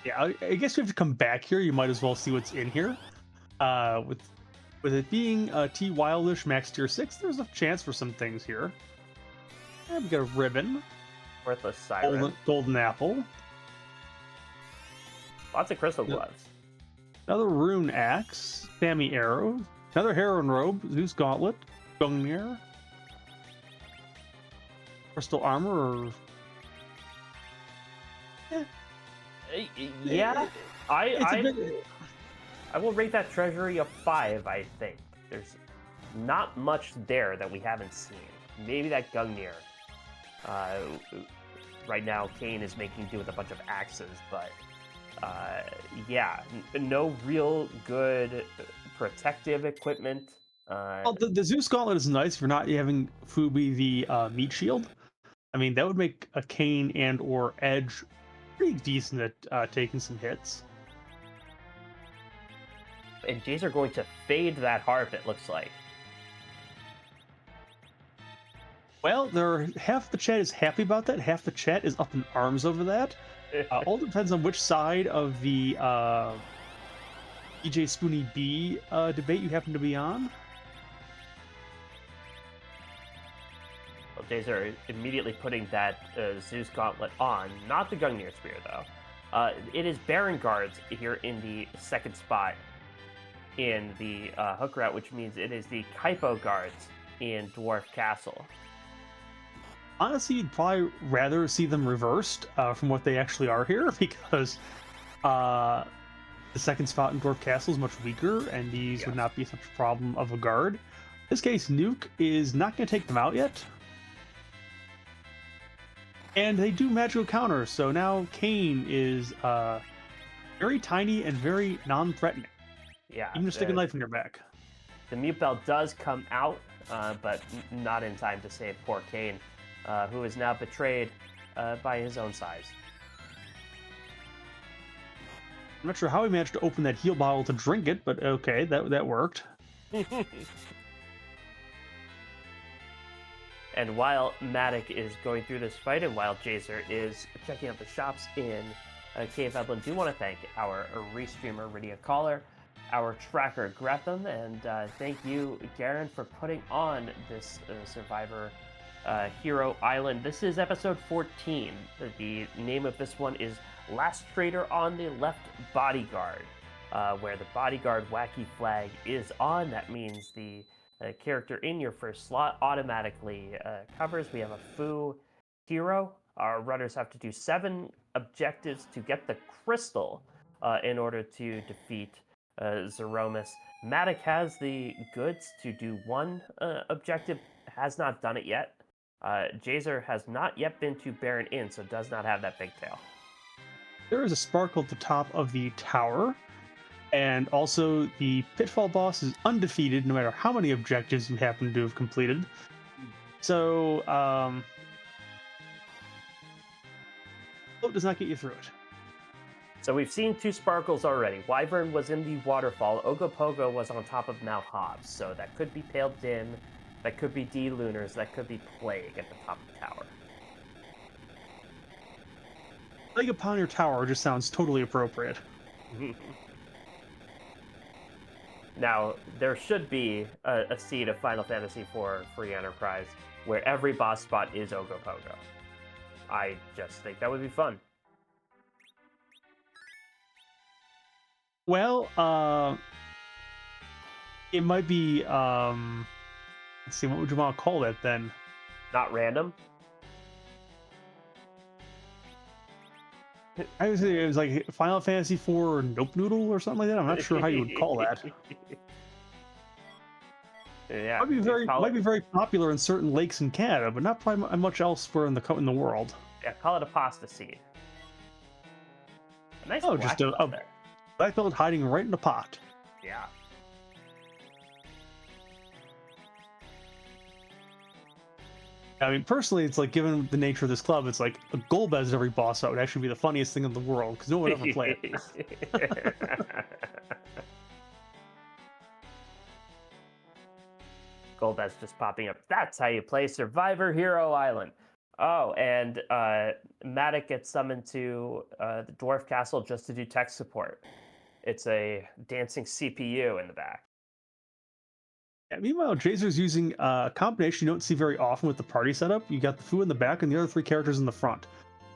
Yeah, I guess we have to come back here. You might as well see what's in here. With it being T Wildish Max Tier 6, there's a chance for some things here. Yeah, we got a ribbon, Worthless Siren. golden apple, Lots of crystal Yeah. gloves. another rune axe, Sammy arrow, another heroine robe, Zeus gauntlet, Gungnir, crystal armor, or Yeah, it's a I bit, I will rate that treasury a 5, I think. There's not much there that we haven't seen. Maybe that Gungnir. Right now, Kane is making do with a bunch of axes, but yeah, no real good protective equipment. well, the Zeus gauntlet is nice if you're not having Fubi the meat shield. I mean, that would make a Kane and or Edge pretty decent at taking some hits. And Jays are going to fade that harp, it looks like. Well, half the chat is happy about that, half the chat is up in arms over that. All depends on which side of the EJ Spoonie B debate you happen to be on. Well, Jays are immediately putting that Zeus gauntlet on. Not the Gungnir Spear, though. It is Baron Guards here in the second spot in the hook route, which means it is the Kaipo Guards in Dwarf Castle. Honestly, you'd probably rather see them reversed from what they actually are here because uh, the second spot in Dwarf Castle is much weaker, and these would Yes. not be such a problem of a guard. In this case, Nuke is not going to take them out yet, and they do magical counters, so now Kane is very tiny and very non-threatening. Yeah, You can just stick a knife in your back. the mute bell does come out, but not in time to save poor Kane, who is now betrayed by his own size. I'm not sure how he managed to open that heal bottle to drink it, but okay, that worked. And while Matic is going through this fight, and while Jazer is checking out the shops in Cave Evelyn, do want to thank our restreamer, Rydia Caller, our tracker, Gretham, and thank you, Garen, for putting on this Survivor Hero Island. This is episode 14. The name of this one is Last Traitor on the Left Bodyguard, where the Bodyguard wacky flag is on. That means the character in your first slot automatically covers. We have a Fu hero. Our runners have to do 7 objectives to get the crystal in order to defeat Zeromus. Matic has the goods to do 1 objective, has not done it yet. Jazer has not yet been to Baron Inn, so does not have that big tail. There is a sparkle at the top of the tower, and also the Pitfall boss is undefeated no matter how many objectives you happen to have completed. So, float does not get you through it. So we've seen 2 sparkles already. Wyvern was in the waterfall. Ogopogo was on top of Mount Hobbs. So that could be Pale Dim, that could be D-Lunars, that could be Plague at the top of the tower. Plague upon your tower just sounds totally appropriate. Now, there should be a seed of Final Fantasy IV Free Enterprise where every boss spot is Ogopogo. I just think that would be fun. Well, it might be, let's see, what would you want to call that then? Not random. I would say it was like Final Fantasy IV Nope Noodle or something like that. I'm not sure how you would call that. Yeah, Might be very popular in certain lakes in Canada, but not probably much elsewhere in the world. Yeah, call it a pasta seed. A nice Oh, just black a belt there. black belt hiding right in the pot. Yeah. I mean, personally, it's like, given the nature of this club, it's like a Golbez every boss out would actually be the funniest thing in the world because no one would ever play it. Golbez just popping up. That's how you play Survivor Hero Island. Oh, and Matic gets summoned to the Dwarf Castle just to do tech support. It's a dancing CPU in the back. Yeah, meanwhile, Jazer's using a combination you don't see very often with the party setup. You got the Fu in the back and the other 3 characters in the front,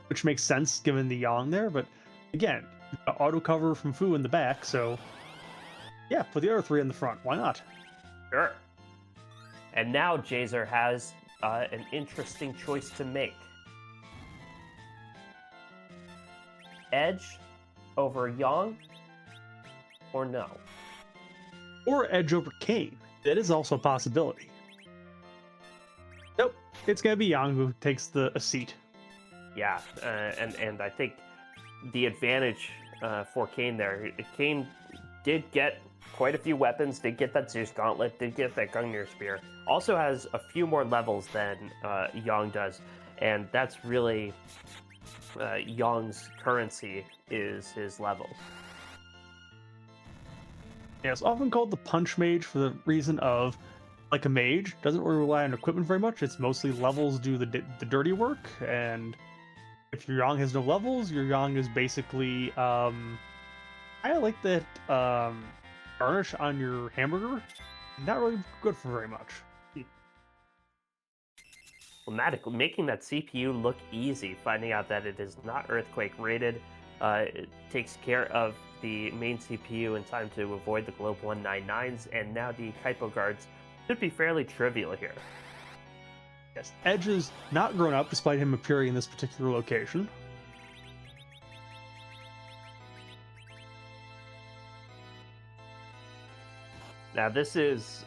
which makes sense given the Yang there. But again, you've got auto cover from Fu in the back, so yeah, put the other 3 in the front. Why not? Sure. And now Jazer has an interesting choice to make. Edge over Yang, or no? Or Edge over Kane. That is also a possibility. Nope, it's gonna be Yang who takes a seat. Yeah, and I think the advantage for Kane there, Kane did get quite a few weapons, did get that Zeus Gauntlet, did get that Gungnir Spear, also has a few more levels than Yang does, and that's really Yang's currency is his levels. Yeah, it's often called the Punch Mage for the reason of, like a mage, doesn't really rely on equipment very much. It's mostly levels do the dirty work, and if your Yang has no levels, your Yang is basically I like that garnish on your hamburger. Not really good for very much. Well, making that CPU look easy, finding out that it is not Earthquake rated, it takes care of the main CPU in time to avoid the Globe 199s, and now the Kaipo guards should be fairly trivial here. Yes, Edge is not grown up despite him appearing in this particular location. Now this is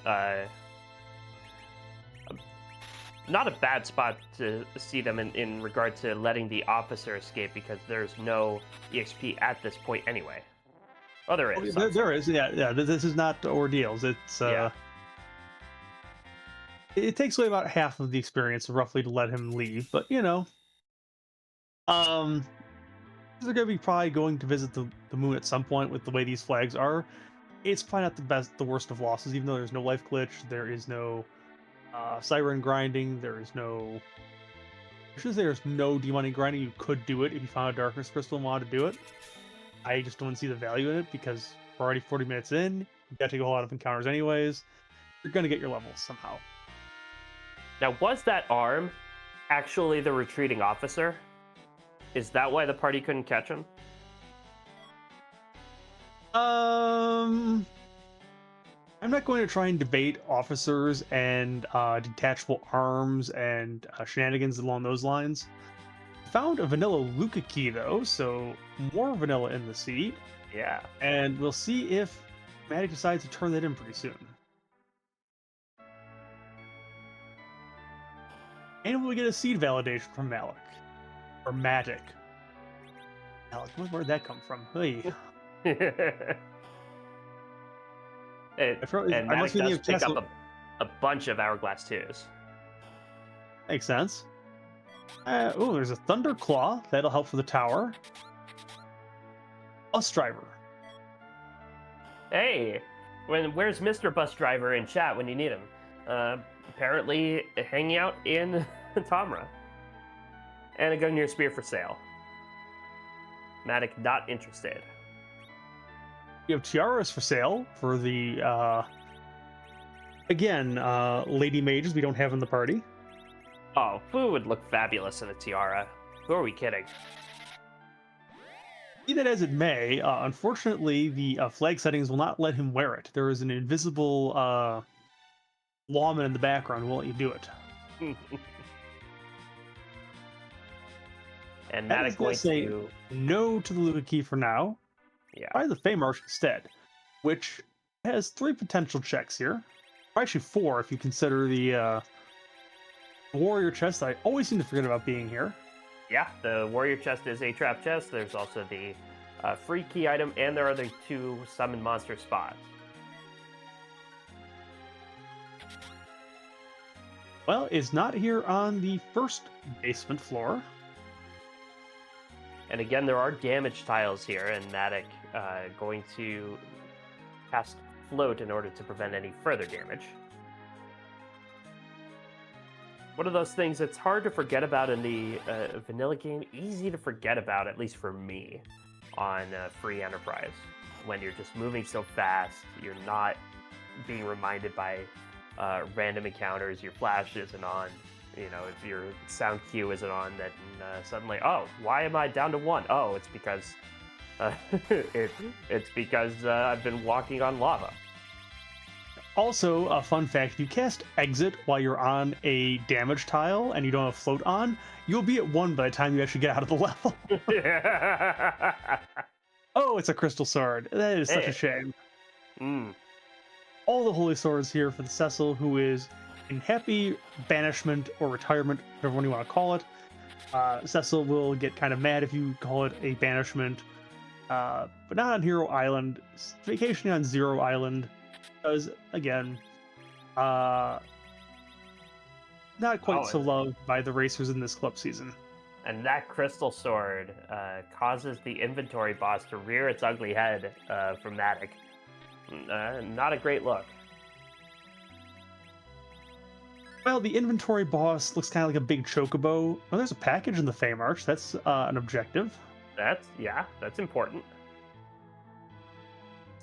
not a bad spot to see them in regard to letting the officer escape because there's no EXP at this point anyway. Oh, there is. There is, yeah. This is not ordeals. It's Yeah. it takes away about half of the experience roughly to let him leave, but they're gonna be probably going to visit the moon at some point with the way these flags are. It's probably not the worst of losses, even though there's no life glitch, there is no siren grinding, there is no. I should say there's no demoney grinding. You could do it if you found a darkness crystal and wanted to do it. I just don't see the value in it because we're already 40 minutes in. You got to take a whole lot of encounters anyways. You're gonna get your levels somehow. Now, was that arm actually the retreating officer? Is that why the party couldn't catch him? I'm not going to try and debate officers and detachable arms and shenanigans along those lines. Found a vanilla Luca key though, so more vanilla in the seed. Yeah. And we'll see if Matic decides to turn that in pretty soon. And we'll get a seed validation from Malik. Or Matic. Malik, where'd that come from? Hey. And Matic does pick up a bunch of Hourglass 2s. Makes sense. Oh, there's a Thunder Claw. That'll help for the tower. Bus Driver. Hey, where's Mr. Bus Driver in chat when you need him? Apparently hanging out in Tamra. And a Gungnir Spear for sale. Matic not interested. You have tiaras for sale for the lady mages we don't have in the party. Oh, Fu would look fabulous in a tiara. Who are we kidding? Be that as it may, unfortunately, the flag settings will not let him wear it. There is an invisible lawman in the background who won't let you do it. And Matic going say to no to the Luca key for now. Yeah. Try the Fey March instead, which has 3 potential checks here. Or actually 4 if you consider the warrior chest that I always seem to forget about being here. Yeah, the warrior chest is a trap chest. There's also the free key item, and there are the 2 summon monster spots. Well, it's not here on the first basement floor. And again, there are damage tiles here, and Matic going to cast Float in order to prevent any further damage. One of those things that's hard to forget about in the vanilla game, easy to forget about, at least for me, on free Enterprise. When you're just moving so fast, you're not being reminded by random encounters, your flash isn't on, if your sound cue isn't on, then suddenly, oh, why am I down to 1? Oh, it's because I've been walking on lava. Also, a fun fact, if you cast Exit while you're on a damage tile and you don't have Float on, you'll be at 1 by the time you actually get out of the level. Oh, it's a Crystal Sword. That is such a shame. All the Holy Swords here for the Cecil, who is in happy banishment or retirement, whatever one you want to call it. Cecil will get kind of mad if you call it a banishment, but not on Hero Island. Vacationing on Zero Island. Because, again, not quite so loved by the racers in this club season. And that Crystal Sword causes the inventory boss to rear its ugly head from Matic. Not a great look. Well, the inventory boss looks kind of like a big chocobo. Oh, there's a package in the Fey March. That's an objective. That's important.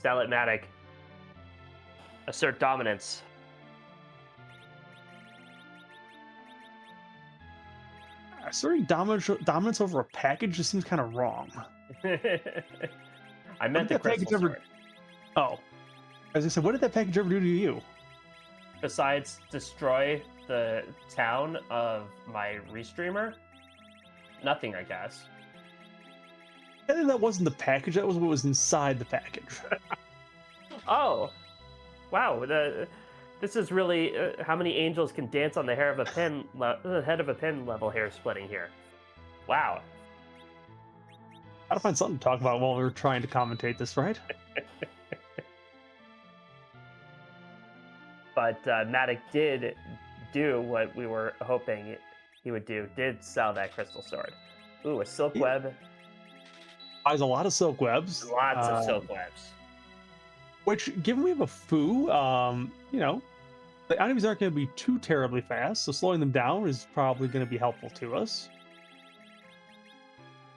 Sell it, Matic. Assert dominance. Asserting dominance over a package just seems kind of wrong. I meant the Crystal Sword. Oh. As I said, what did that package ever do to you? besides destroy the town of my restreamer? Nothing, I guess. I think that wasn't the package. That was what was inside the package. Oh, wow! This is really how many angels can dance on the hair of a pin, head of a pin level hair splitting here. Wow. Gotta find something to talk about while we're trying to commentate this, right? But Matic did do what we were hoping he would do. Did sell that crystal sword. Ooh, a silk web. Buys a lot of silk webs. Lots of silk webs. Which, given we have a Fu, the items aren't going to be too terribly fast, so slowing them down is probably going to be helpful to us.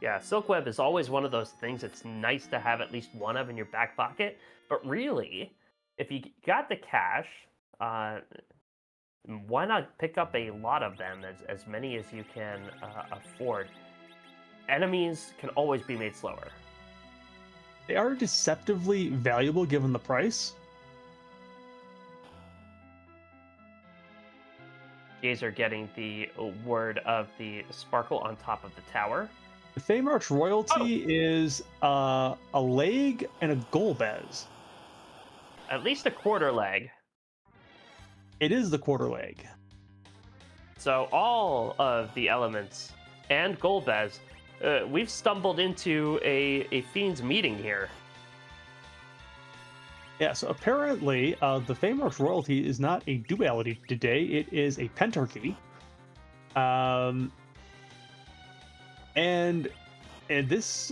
Yeah, silk web is always one of those things that's nice to have at least one of in your back pocket. But really, if you got the cash, why not pick up a lot of them, as many as you can afford? Enemies can always be made slower. They are deceptively valuable given the price. Jazer getting the word of the sparkle on top of the tower. The Feymarch royalty is a leg and a golbez. At least a quarter leg. It is the quarter leg. So all of the elements and golbez, we've stumbled into a fiend's meeting here. Yeah, so apparently the Feymarch royalty is not a duality today, it is a pentarchy. And this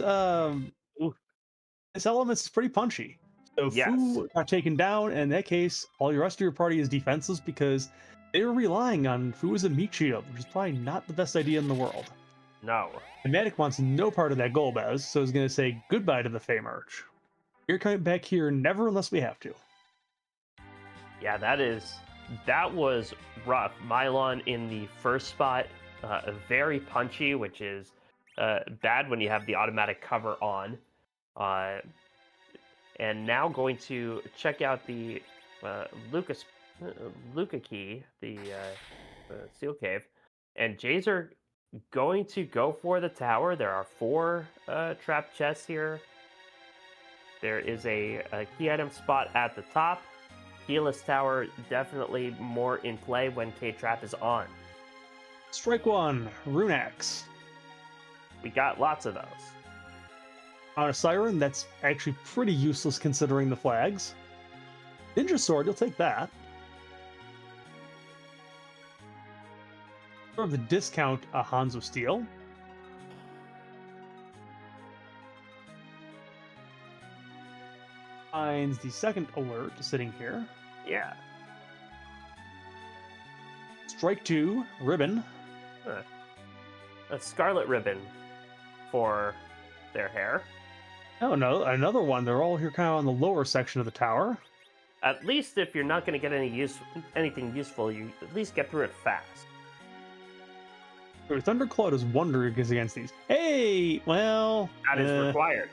this element is pretty punchy. So Yes. Fu got taken down, and in that case, all the rest of your party is defenseless because they were relying on Fu as a meat shield, which is probably not the best idea in the world. No. And Matic wants no part of that Golbez, so he's going to say goodbye to the Feymarch. You're coming back here never unless we have to. Yeah, that was rough. Mylon in the first spot, very punchy, which is bad when you have the automatic cover on. And now going to check out the Luca key, the seal cave, and Jazer going to go for the tower. There are 4 trap chests here. There is a key item spot at the top. Keyless tower definitely more in play when K-Trap is on. Strike 1, Rune Axe. We got lots of those. On a Siren, that's actually pretty useless considering the flags. Ninja Sword, you'll take that. Or the discount Hanzo Steel. Finds the second alert sitting here. Yeah. Strike 2, Ribbon. A scarlet ribbon for their hair. Oh no, another one. They're all here kind of on the lower section of the tower. At least if you're not going to get anything useful, you at least get through it fast. Thundercloud is wondering against these. Hey, well... That is required.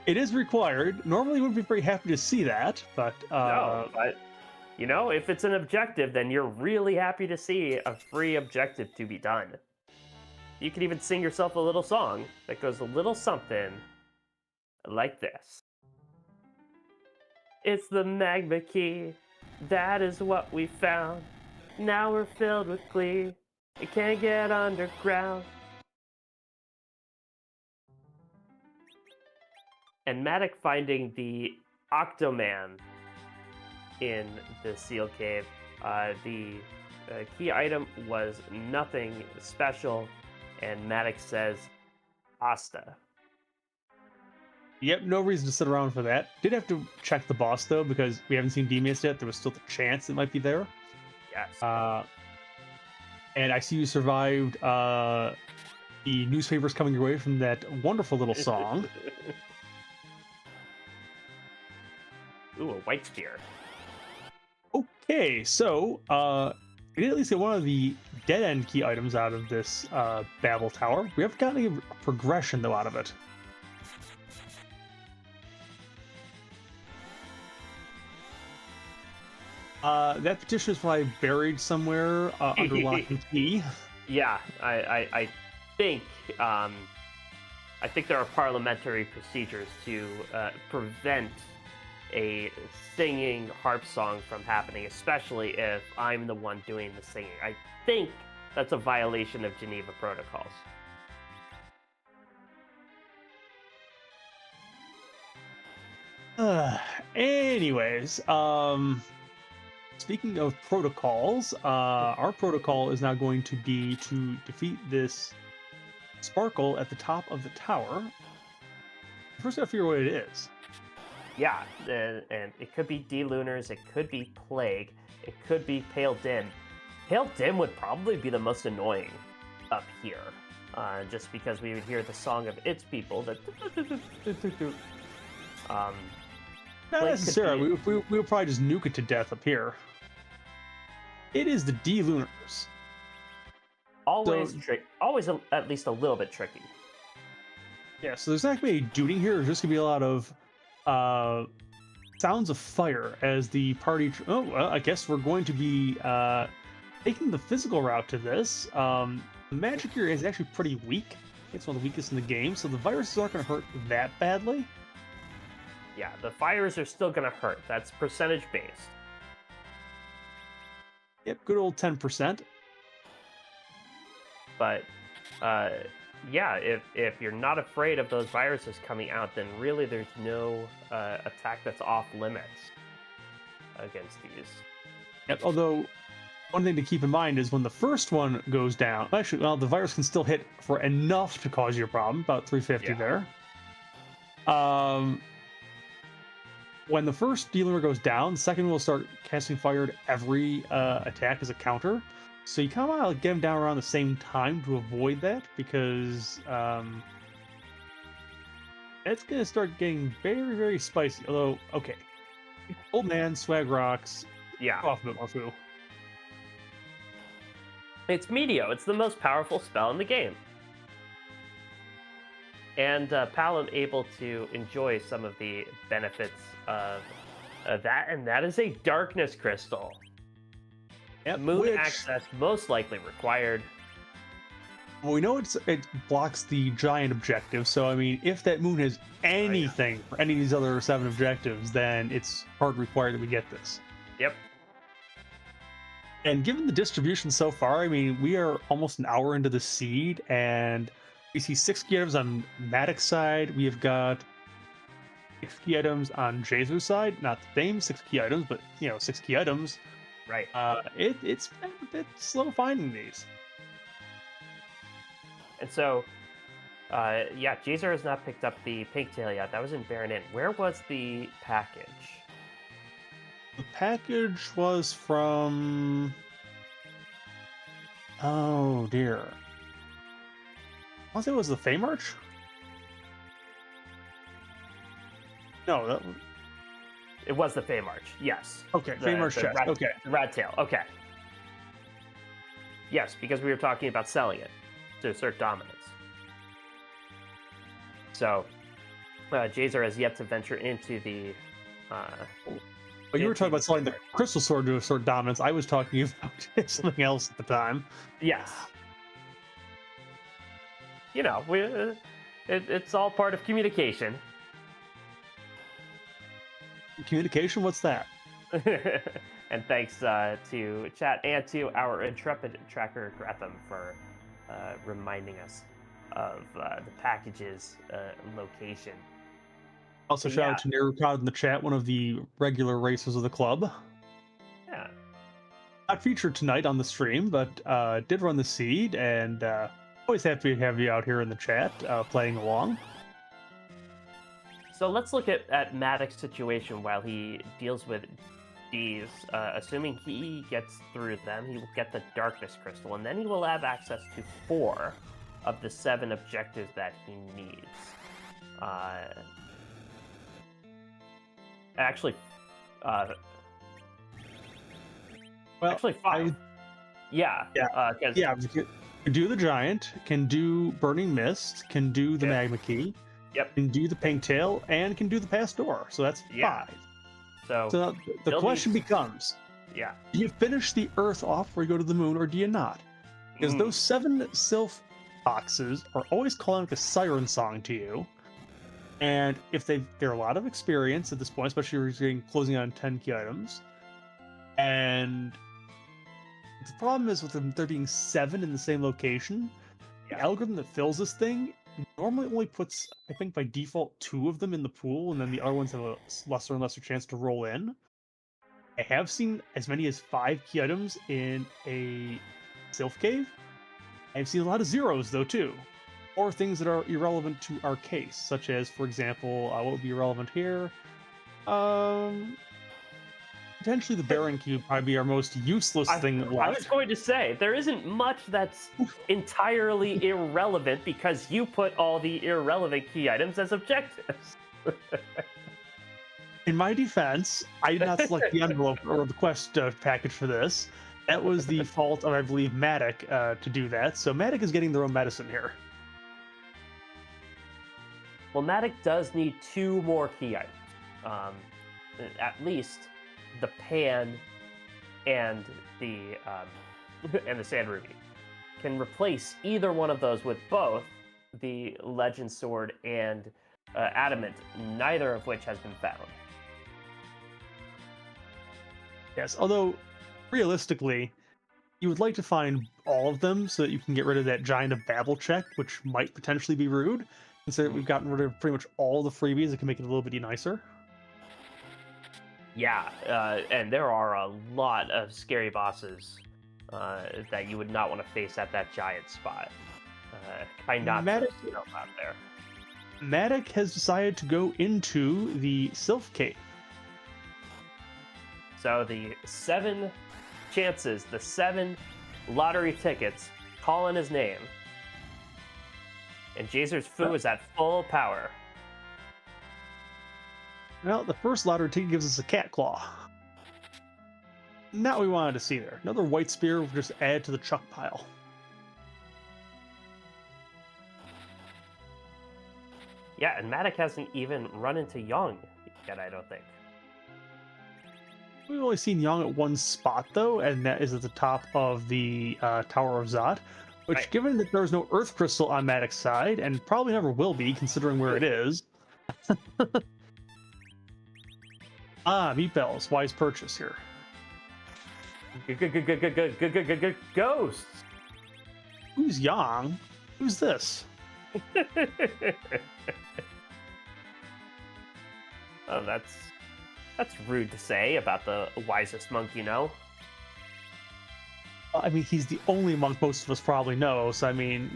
It is required. Normally, wouldn't be very happy to see that, but... No, but, if it's an objective, then you're really happy to see a free objective to be done. You can even sing yourself a little song that goes a little something like this. It's the magma key. That is what we found. Now we're filled with glee. It can't get underground. And Matic finding the Octoman in the seal cave. The key item was nothing special, and Matic says, Asta. Yep, no reason to sit around for that. Did have to check the boss, though, because we haven't seen Demeus yet. There was still the chance it might be there. Yes. And I see you survived the newspapers coming your way from that wonderful little song. Ooh, a white spear. Okay, so we did at least get one of the dead end key items out of this Babel Tower. We haven't gotten any progression, though, out of it. That petition is probably buried somewhere under lock and key. Yeah, I think I think there are parliamentary procedures to prevent a singing harp song from happening, especially if I'm the one doing the singing. I think that's a violation of Geneva Protocols. Anyways, speaking of protocols, our protocol is now going to be to defeat this sparkle at the top of the tower. First, gotta figure out what it is. Yeah, and it could be D-Lunars, it could be Plague, it could be Pale Dim. Pale Dim would probably be the most annoying up here, just because we would hear the song of its people that. Not Plague could necessarily. be- We would probably just nuke it to death up here. It is the D-Lunars. Always, So- always at least a little bit tricky. Yeah, so there's not going to be any dooting here. There's just going to be a lot of sounds of fire as the party. Oh, well, I guess we're going to be taking the physical route to this. The magic here is actually pretty weak. It's one of the weakest in the game, so the viruses aren't going to hurt that badly. Yeah, the fires are still gonna hurt. That's percentage based. Yep, good old 10%. But yeah, if you're not afraid of those viruses coming out, then really there's no attack that's off limits against these. Yep, although one thing to keep in mind is when the first one goes down, actually, well, the virus can still hit for enough to cause you a problem, about 350 Yeah. there. When the first dealer goes down, the second will start casting fire to every attack as a counter. So you kind of want to get them down around the same time to avoid that, because it's going to start getting very, very spicy. Although, okay, old man, swag rocks, Yeah, off a bit more foo. it's Meteo. It's the most powerful spell in the game. And Palom able to enjoy some of the benefits of that, and that is a darkness crystal. Yep, Moon which, access most likely required. well, we know it blocks the giant objective, so I mean, if that moon has anything for any of these other 7 objectives, then it's hard required that we get this. Yep. And given the distribution so far, I mean, we are almost an hour into the seed, and we see 6 key items on Maddox's side. We have got 6 key items on Jesu's side. Not the same 6 key items, but 6 key items. Right. It's been a bit slow finding these. And so, yeah, Jazer has not picked up the pigtail yet. That was in Baronet. Where was the package? The package was from. Oh dear. I want to say it was the Fey March? No, that was. It was the Fey March. Yes. Okay, Fey March chest. Okay. The rat tail. Okay. Yes, because we were talking about selling it to assert dominance. So, Jazer has yet to venture into the. But you were talking about selling the crystal sword to assert dominance. I was talking about something else at the time. Yes. You know, it's all part of communication. Communication? What's that? And thanks to chat and to our intrepid tracker Gratham for reminding us of the package's location. Also, shout out to Nerukad in the chat, one of the regular racers of the club. Yeah. Not featured tonight on the stream, but did run the seed, and always happy to have you out here in the chat playing along. So let's look at Maddox's situation while he deals with these. Assuming he gets through them, he will get the Darkness Crystal, and then he will have access to 4 of the 7 objectives that he needs. Actually, Well, actually 5. Yeah. Yeah, can do the giant, can do Burning Mist, can do the Magma Key, Yep. can do the Pink Tail, and can do the Pastor. So that's Yeah. 5. So So the still question needs- becomes, Yeah. Do you finish the Earth off before you go to the Moon, or do you not? Because Mm. those 7 Sylph boxes are always calling like a siren song to you. And if they're a lot of experience at this point, especially if you're closing on 10 key items. And the problem is with them there being 7 in the same location, the Yeah. algorithm that fills this thing normally only puts, I think by default, 2 of them in the pool, and then the other ones have a lesser and lesser chance to roll in. I have seen as many as 5 key items in a Sylph Cave. I've seen a lot of zeros though too, or things that are irrelevant to our case, such as, for example, what would be irrelevant here? Um, Potentially the Baron Key would probably be our most useless thing I was left. going to say there isn't much that's entirely irrelevant because you put all the irrelevant key items as objectives. In my defense, I did not select the envelope or the quest package for this. That was the fault of, I believe, Matic to do that. So Matic is getting their own medicine here. Well, Matic does need 2 more key items. At least the pan and the and the sand ruby can replace either one of those with both the legend sword and adamant, neither of which has been found. Yes, although realistically, you would like to find all of them so that you can get rid of that giant of Babel check, which might potentially be rude. Considering we've gotten rid of pretty much all the freebies that can make it a little bit nicer. Yeah, and there are a lot of scary bosses that you would not want to face at that giant spot. Kind of Matic, out there. Matic has decided to go into the Sylph Cave. So the 7 chances, the 7 lottery tickets, call in his name. And Jazer's Fu is at full power. Well, the first lottery ticket gives us a cat claw. Not what we wanted to see there. Another white spear will just add to the chuck pile. Yeah, and Matic hasn't even run into Young yet, I don't think. We've only seen Yang at one spot, though, and that is at the top of the Tower of Zot. Which, Right. given that there's no Earth Crystal on Matic's side, and probably never will be, considering where it is. Meatballs. Wise purchase here. Ghosts! Who's Yang? Who's this? Oh, that's rude to say about the wisest monk you know. I mean, he's the only monk most of us probably know, so I mean...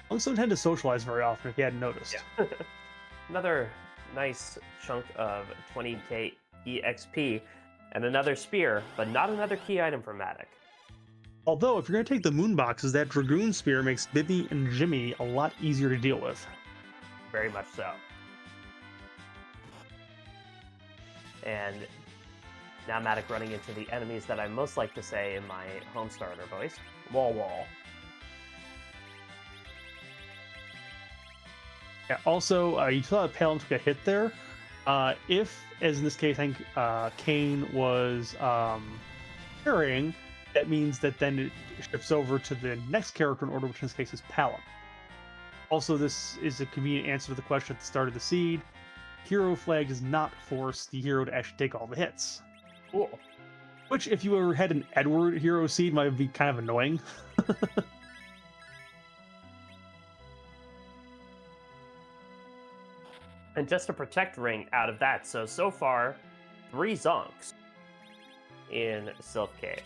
Monks don't tend to socialize very often, if you hadn't noticed. Yeah. Another nice chunk of 20k EXP, and another spear, but not another key item for Matic. Although, if you're going to take the moon boxes, that Dragoon Spear makes Bibby and Jimmy a lot easier to deal with. Very much so. And now Matic running into the enemies that I most like to say in my home starter voice. Wall. Yeah, also, you saw that Palin took a hit there. If, as in this case, I think Kane was carrying, that means that then it shifts over to the next character in order, which in this case is Palin. Also, this is a convenient answer to the question at the start of the seed. Hero flag does not force the hero to actually take all the hits. Cool. Which, if you ever had an Edward hero seed, might be kind of annoying. And just a protect ring out of that. So far, 3 Zonks in Sylph Cave.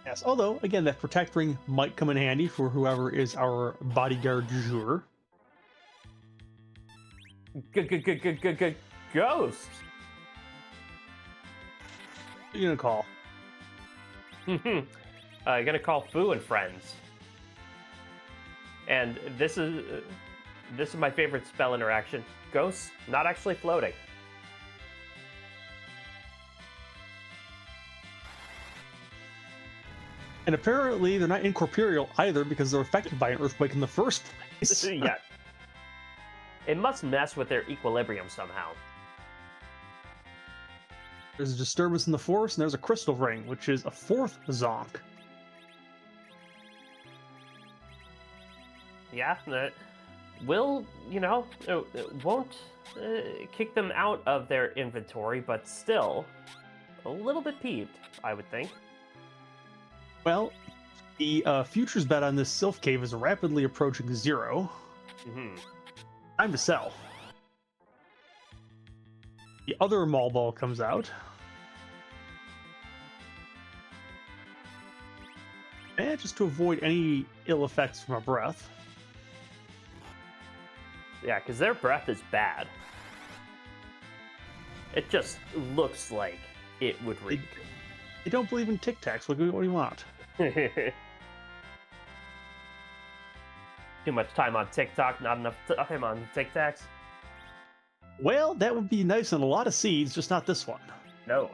Yes, although, again, that protect ring might come in handy for whoever is our bodyguard du jour. Ghosts! Who are you gonna call? You're gonna call Fu and friends. And this is my favorite spell interaction. Ghosts not actually floating. And apparently they're not incorporeal either because they're affected by an earthquake in the first place. Yeah. It must mess with their equilibrium somehow. There's a disturbance in the force, and there's a crystal ring, which is a fourth zonk. Yeah, that will, it won't kick them out of their inventory, but still a little bit peeved, I would think. Well, the futures bet on this Sylph Cave is rapidly approaching 0. Hmm. Time to sell. The other Maul Ball comes out. And just to avoid any ill effects from a breath. Yeah, because their breath is bad. It just looks like it would reek. I don't believe in Tic Tacs. What do you want? Too much time on TikTok, not enough time on Tic Tacs. Well, that would be nice on a lot of seeds, just not this one. No,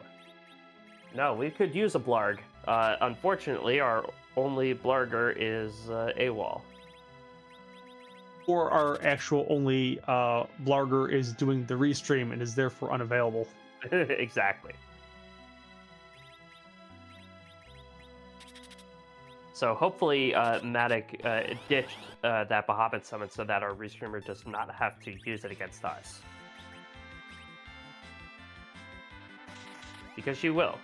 we could use a blarg. Unfortunately, our only blarger is AWOL. Or our actual only blarger is doing the restream and is therefore unavailable. Exactly. So hopefully Matic ditched that Bahamut summon so that our restreamer does not have to use it against us. Because she will.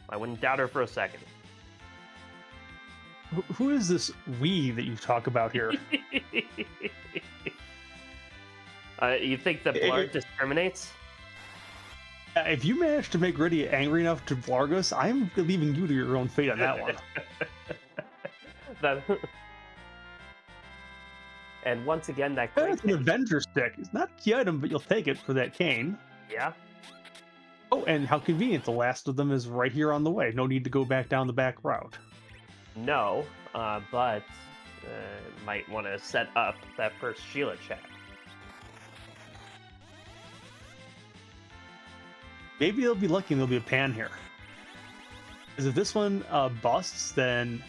I wouldn't doubt her for a second. Who is this we that you talk about here? You think that Blarg discriminates? If you manage to make Riddy angry enough to blarg us, I'm leaving you to your own fate on that one. And once again, that That's an Avenger stick. It's not a key item, but you'll take it for that cane. Yeah. Oh, and how convenient. The last of them is right here on the way. No need to go back down the back route. No, but might want to set up that first Sheila check. Maybe they'll be lucky and there'll be a pan here. Because if this one busts, then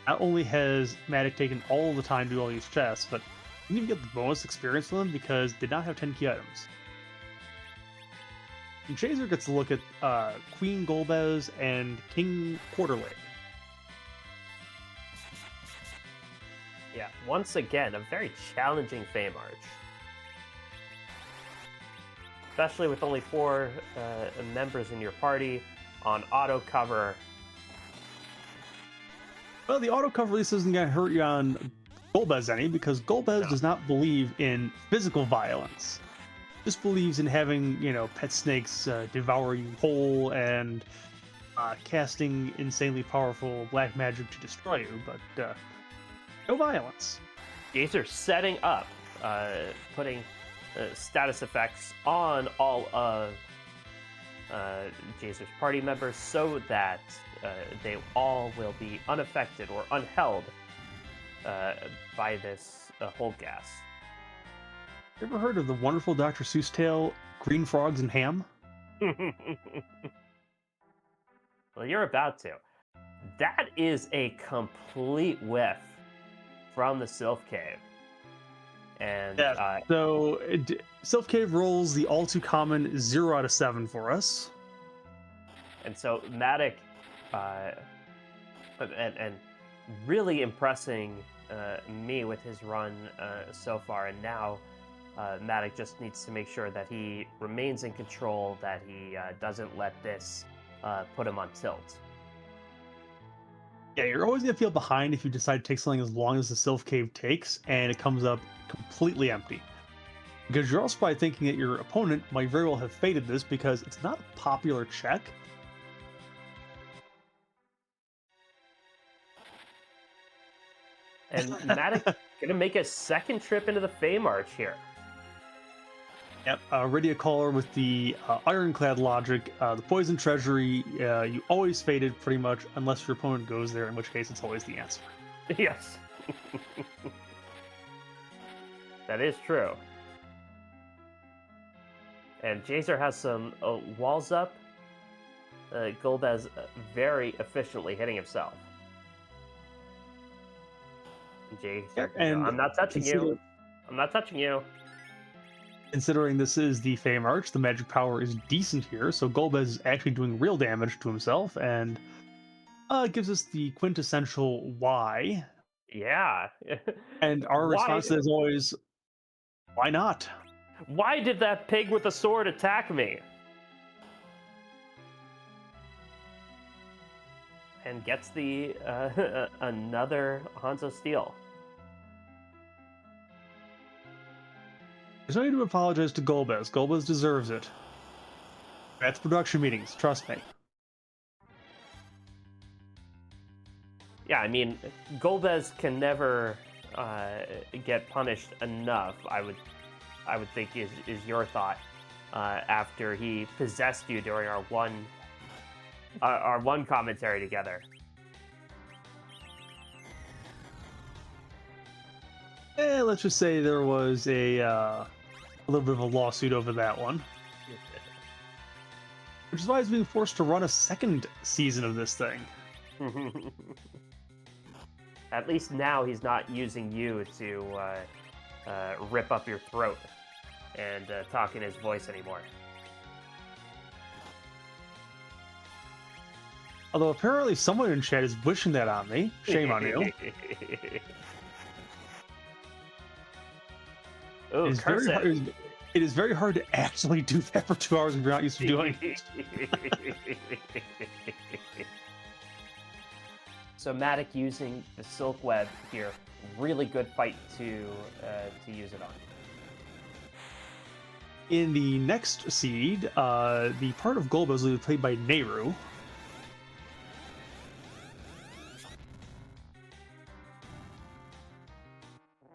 not only has Matic taken all the time to do all these chests, but you can even get the bonus experience from them because they did not have 10 key items. And Chaser gets to look at Queen Golbez and King Quarterlake. Yeah, once again, a very challenging Fey March. Especially with only 4 members in your party on auto cover. Well, the auto cover release isn't going to hurt you on Golbez any because Golbez does not believe in physical violence. Just believes in having, pet snakes devour you whole and casting insanely powerful black magic to destroy you, but no violence. These are setting up, putting status effects on all of Jazer's party members so that they all will be unaffected or unheld by this whole gas. You ever heard of the wonderful Dr. Seuss tale, Green Frogs and Ham? Well, you're about to. That is a complete whiff from the Sylph Cave. And yeah, so Sylph Cave rolls the all too common 0 out of 7 for us. And so Matic, and really impressing me with his run so far, and now Matic just needs to make sure that he remains in control, that he doesn't let this put him on tilt. Yeah, you're always going to feel behind if you decide to take something as long as the Sylph Cave takes, and it comes up completely empty. Because you're also probably thinking that your opponent might very well have faded this because it's not a popular check. And Matic going to make a second trip into the Fey March here. Yep, Rydia Caller with the Ironclad logic, the Poison Treasury, you always faded pretty much unless your opponent goes there, in which case it's always the answer. Yes. That is true. And Jazer has some walls up. Golbez very efficiently hitting himself. Jazer, and I'm not touching you. I'm not touching you. Considering this is the Fey March, the magic power is decent here, so Golbez is actually doing real damage to himself, and gives us the quintessential why. Yeah. And our Why? response is always, why not? Why did that pig with a sword attack me? And gets the another Hanzo Steel. There's no need to apologize to Golbez. Golbez deserves it. That's production meetings, trust me. Yeah, I mean, Golbez can never get punished enough. I would think is your thought after he possessed you during our one commentary together. Let's just say there was a little bit of a lawsuit over that one. Which is why he's being forced to run a second season of this thing. At least now he's not using you to rip up your throat and talk in his voice anymore. Although apparently someone in chat is wishing that on me. Shame on you. Ooh, it is very hard to actually do that for 2 hours if you're not used to doing it. So Matic using the Silk Web here, really good fight to use it on. In the next seed, the part of Golbez will be played by Nehru.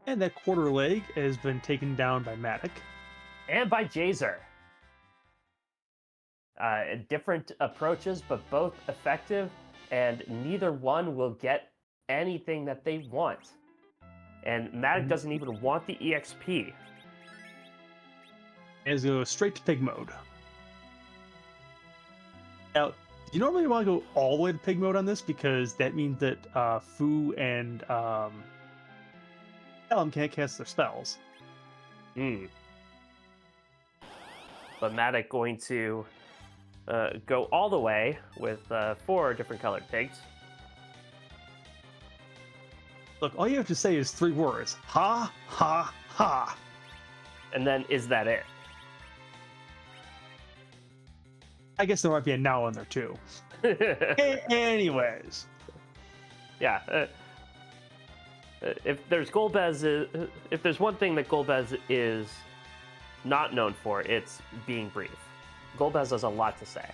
And that quarter leg has been taken down by Matic. And by Jazer. Different approaches, but both effective, and neither one will get anything that they want. And Matic doesn't even want the EXP. And is going to go straight to pig mode. Now, do you normally want to go all the way to pig mode on this? Because that means that Fu and Elm can't cast their spells. But Matic going to go all the way with 4 different colored pigs. Look, all you have to say is 3 words. Ha, ha, ha. And then is that it? I guess there might be a now in there too. Anyways. Yeah. If there's Golbez, if there's one thing that Golbez is not known for, it's being brief. Golbez has a lot to say.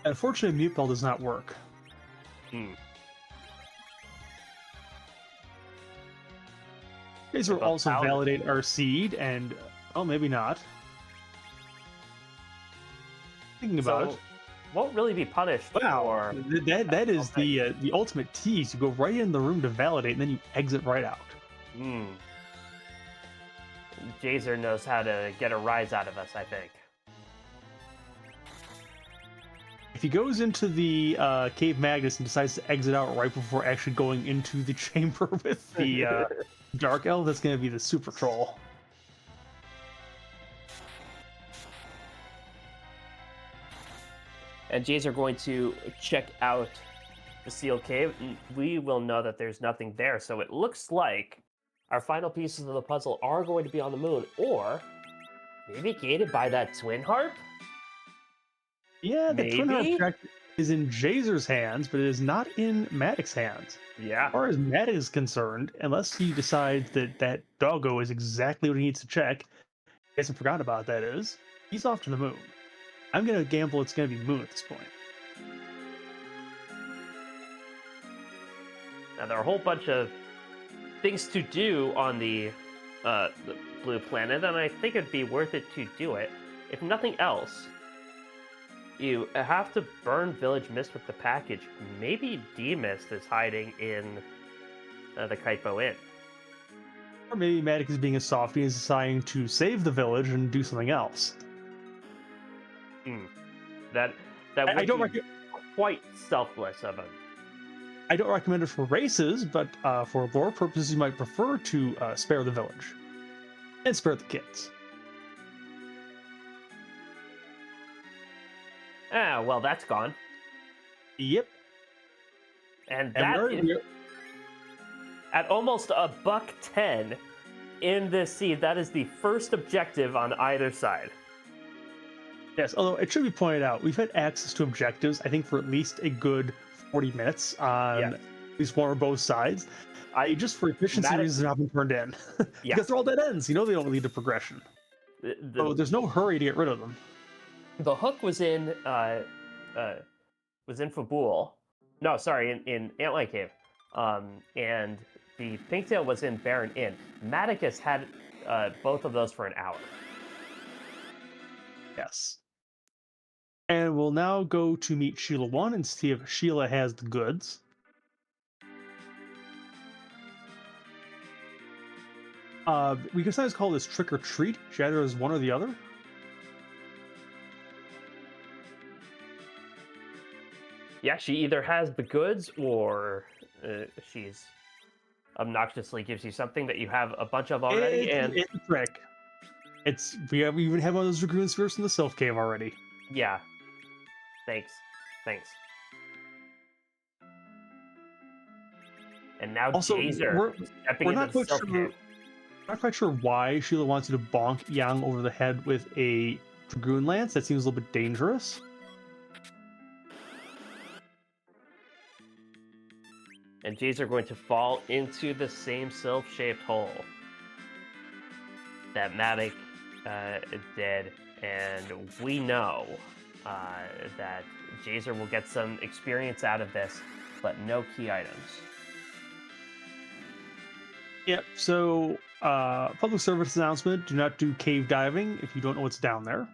Unfortunately, Mute Bell does not work. These will also validate our seed, and oh, maybe not. Thinking about it, won't really be punished. Wow, that is the ultimate tease. You go right in the room to validate, and then you exit right out. Jazer knows how to get a rise out of us, I think. If he goes into the Cave Magnus and decides to exit out right before actually going into the chamber with the Dark Elf, that's going to be the super troll. And Jays are going to check out the sealed cave. We will know that there's nothing there. So it looks like our final pieces of the puzzle are going to be on the moon, or maybe gated by that twin harp? Yeah, the twin harp track is in Jazer's hands, but it is not in Matic's hands. Yeah. As far as Matic is concerned, unless he decides that that doggo is exactly what he needs to check, he hasn't forgotten about that is, he's off to the moon. I'm going to gamble it's going to be moon at this point. Now, there are a whole bunch of things to do on the blue planet, and I think it'd be worth it to do it. If nothing else, you have to burn Village Mist with the package. Maybe D-Mist is hiding in the Kaipo Inn. Or maybe Matic is being a softie and is deciding to save the village and do something else. That would I don't be quite selfless of him. I don't recommend it for races, but for lore purposes, you might prefer to spare the village and spare the kids. Ah, well, that's gone. Yep, And and that is, at almost a buck 10 in this seed, that is the first objective on either side. yes. Although it should be pointed out, we've had access to objectives, I think, for at least a good 40 minutes on Yes. at least one or both sides. I just for efficiency Matic, reasons have been turned in yeah. because they're all dead ends. You know they don't lead to progression. The, So the there's no hurry to get rid of them. the hook was in Fabul. No, sorry, in Antlion Cave. And the Pinktail was in Baron Inn. Maticus had both of those for an hour. Yes. And we'll now go to meet Sheila 1 and see if Sheila has the goods. We can sometimes call this trick or treat. She either is one or the other. Yeah, she either has the goods or she's obnoxiously gives you something that you have a bunch of already. It's a trick. We even have one of those Dragoon Spirits in the Sylph Cave already. Yeah, thanks. And now Also, Jazer stepping we're into not the quite self sure. Not quite sure why Sheila wants you to bonk Yang over the head with a Dragoon Lance. That seems a little bit dangerous. And Jays are going to fall into the same self-shaped hole that Matic did, and we know that Jazer will get some experience out of this, but no key items. Yep. So, public service announcement: do not do cave diving if you don't know what's down there.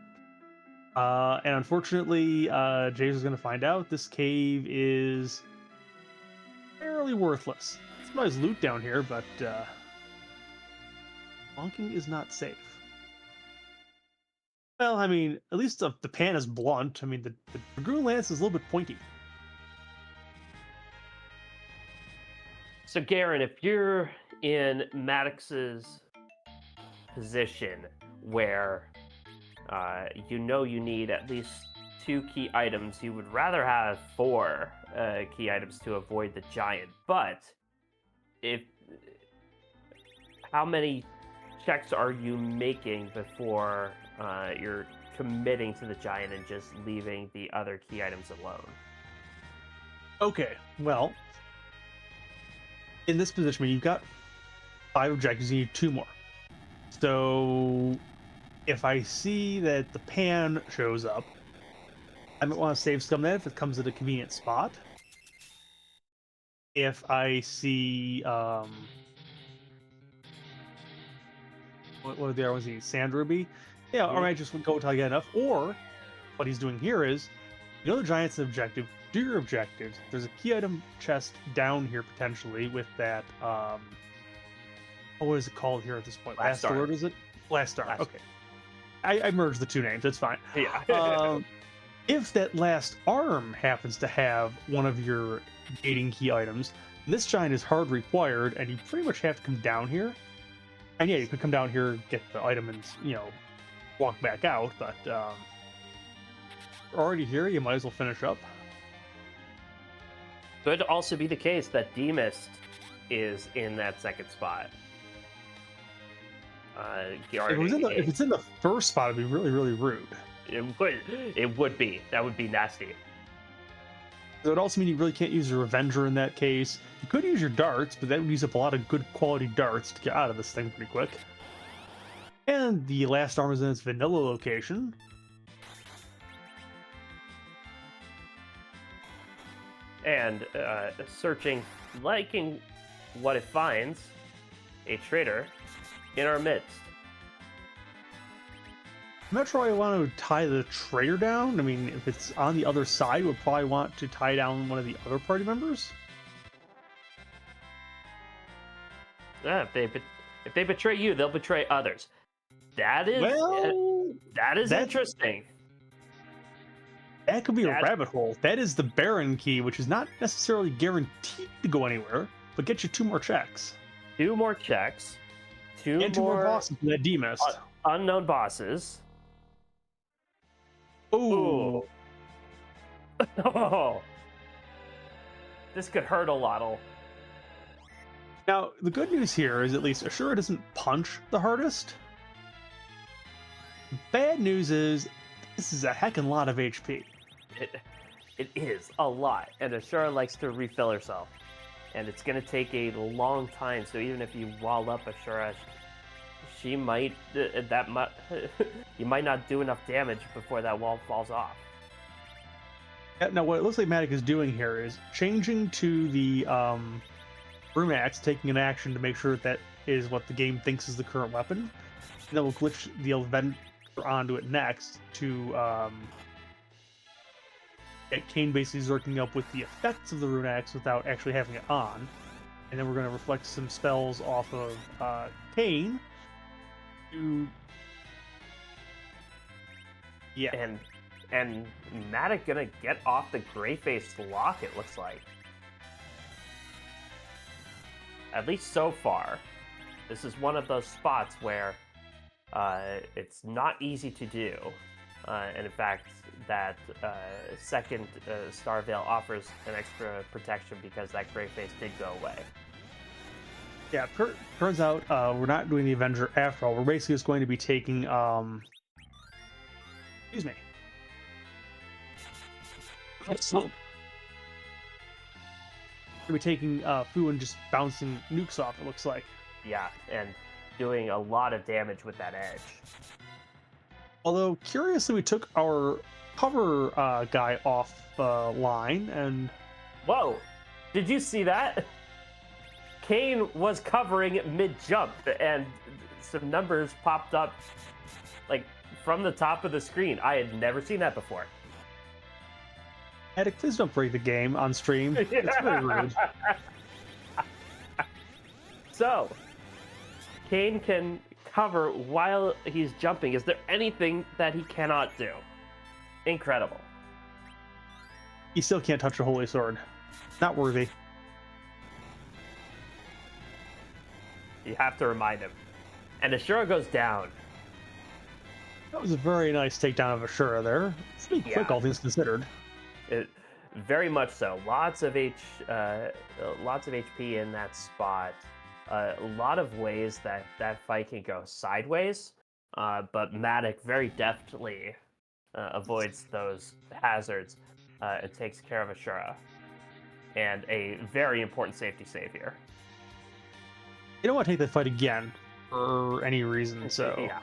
And unfortunately, Jays is going to find out this cave is fairly worthless. Some nice loot down here, but bonking is not safe. Well, I mean, at least the pan is blunt. I mean, the Dragoon Lance is a little bit pointy. So, Garen, if you're in Maddox's position where you know you need at least 2 key items, you would rather have 4 key items to avoid the giant. But how many checks are you making before you're committing to the giant and just leaving the other key items alone? Okay, well, in this position, you've got 5 objectives, you need 2 more. So, if I see that the pan shows up, I might want to save some of that if it comes at a convenient spot. If I see, what are the other ones? Sand ruby? Yeah, or I might just go until I get enough. Or, what he's doing here is, you know the giant's an objective, do your objectives. There's a key item chest down here potentially with that, what is it called here at this point? Last Star. Lord, is it? Last Star, okay. I merged the 2 names, that's fine. Yeah. If that last arm happens to have one of your gating key items, this giant is hard required, and you pretty much have to come down here. And yeah, you could come down here, get the item, and walk back out. But you're already here, you might as well finish up. Could also be the case that Demist is in that second spot. If it's in the first spot, it'd be really, really rude. It would be. That would be nasty. It would also mean you really can't use your Revenger in that case. You could use your darts, but that would use up a lot of good quality darts to get out of this thing pretty quick. And the last arm is in its vanilla location. And searching, liking what it finds, a traitor in our midst. I'm not sure I want to tie the traitor down. I mean, if it's on the other side, we'll probably want to tie down one of the other party members. Yeah, if they betray you, they'll betray others. That is Well, that is interesting. That could be a That rabbit hole. That is the Baron key, which is not necessarily guaranteed to go anywhere, but get you 2 more checks. 2 more checks, 2 And 2 more more bosses for that D-Mist. unknown bosses. Oh, Ooh. Oh, this could hurt a lot. now the good news here is at least Ashura doesn't punch the hardest. Bad news is this is a heckin' lot of HP. It is a lot, and Ashura likes to refill herself, and it's going to take a long time. So even if you wall up Ashura, she might you might not do enough damage before that wall falls off. Now what it looks like Matic is doing here is changing to the Broom Axe, taking an action to make sure that is what the game thinks is the current weapon, and then we'll glitch the event onto it next to get Kane basically zerking up with the effects of the Rune Axe without actually having it on. And then we're going to reflect some spells off of Kane to... Yeah. And Matic gonna get off the gray-faced lock, it looks like. At least so far. This is one of those spots where it's not easy to do. And in fact, that second Star Veil offers an extra protection because that gray face did go away. Yeah, turns out we're not doing the Avenger after all. We're basically just going to be taking... excuse me. We're be taking Fu and just bouncing nukes off, it looks like. Yeah, and doing a lot of damage with that edge. Although, curiously, we took our cover guy off line, and... Whoa! Did you see that? Kane was covering mid-jump, and some numbers popped up, like, from the top of the screen. I had never seen that before. Attic, please don't break the game on stream. It's really rude. So, Kane can cover while he's jumping. Is there anything that he cannot do? Incredible. He still can't touch a holy sword. Not worthy. You have to remind him. And Ashura goes down. That was a very nice takedown of Ashura there. It's pretty quick, all things considered. Very much so. Lots of HP in that spot. A lot of ways that fight can go sideways, but Matic very deftly avoids those hazards. It takes care of Ashura, and a very important safety save here. You don't want to take that fight again for any reason, so... Yeah.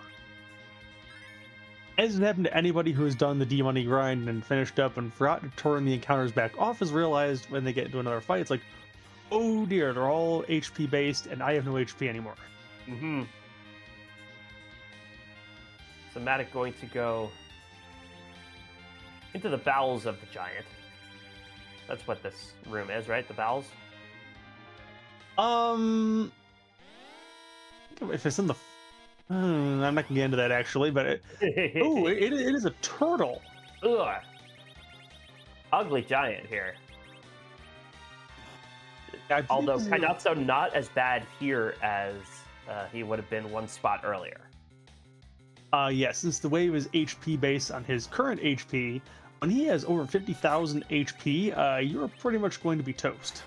As it happened to anybody who has done the D-Money grind and finished up and forgot to turn the encounters back off, is realized when they get into another fight, it's like, oh dear, they're all HP based and I have no HP anymore. Mm-hmm. So Matic going to go into the bowels of the giant. That's what this room is, right? The bowels? If it's in the... I'm not going to get into that, actually, but... it is a turtle! Ugh. Ugly giant here. Although Kainatsu not as bad here as he would have been one spot earlier. Yeah, since the wave is HP based on his current HP, when he has over 50,000 HP, you're pretty much going to be toast.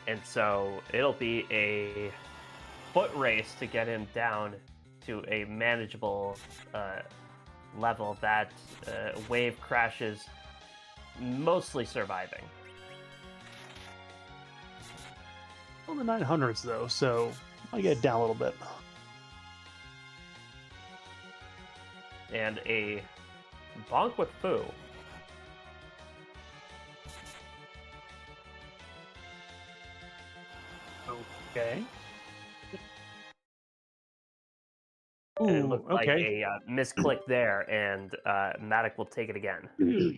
And so it'll be a foot race to get him down to a manageable level. That wave crashes, mostly surviving. Well, the 900s, though, so I get down a little bit. And a bonk with Fu. Okay. Ooh, and it Ooh, looked okay. like a misclick there, and Matic will take it again. This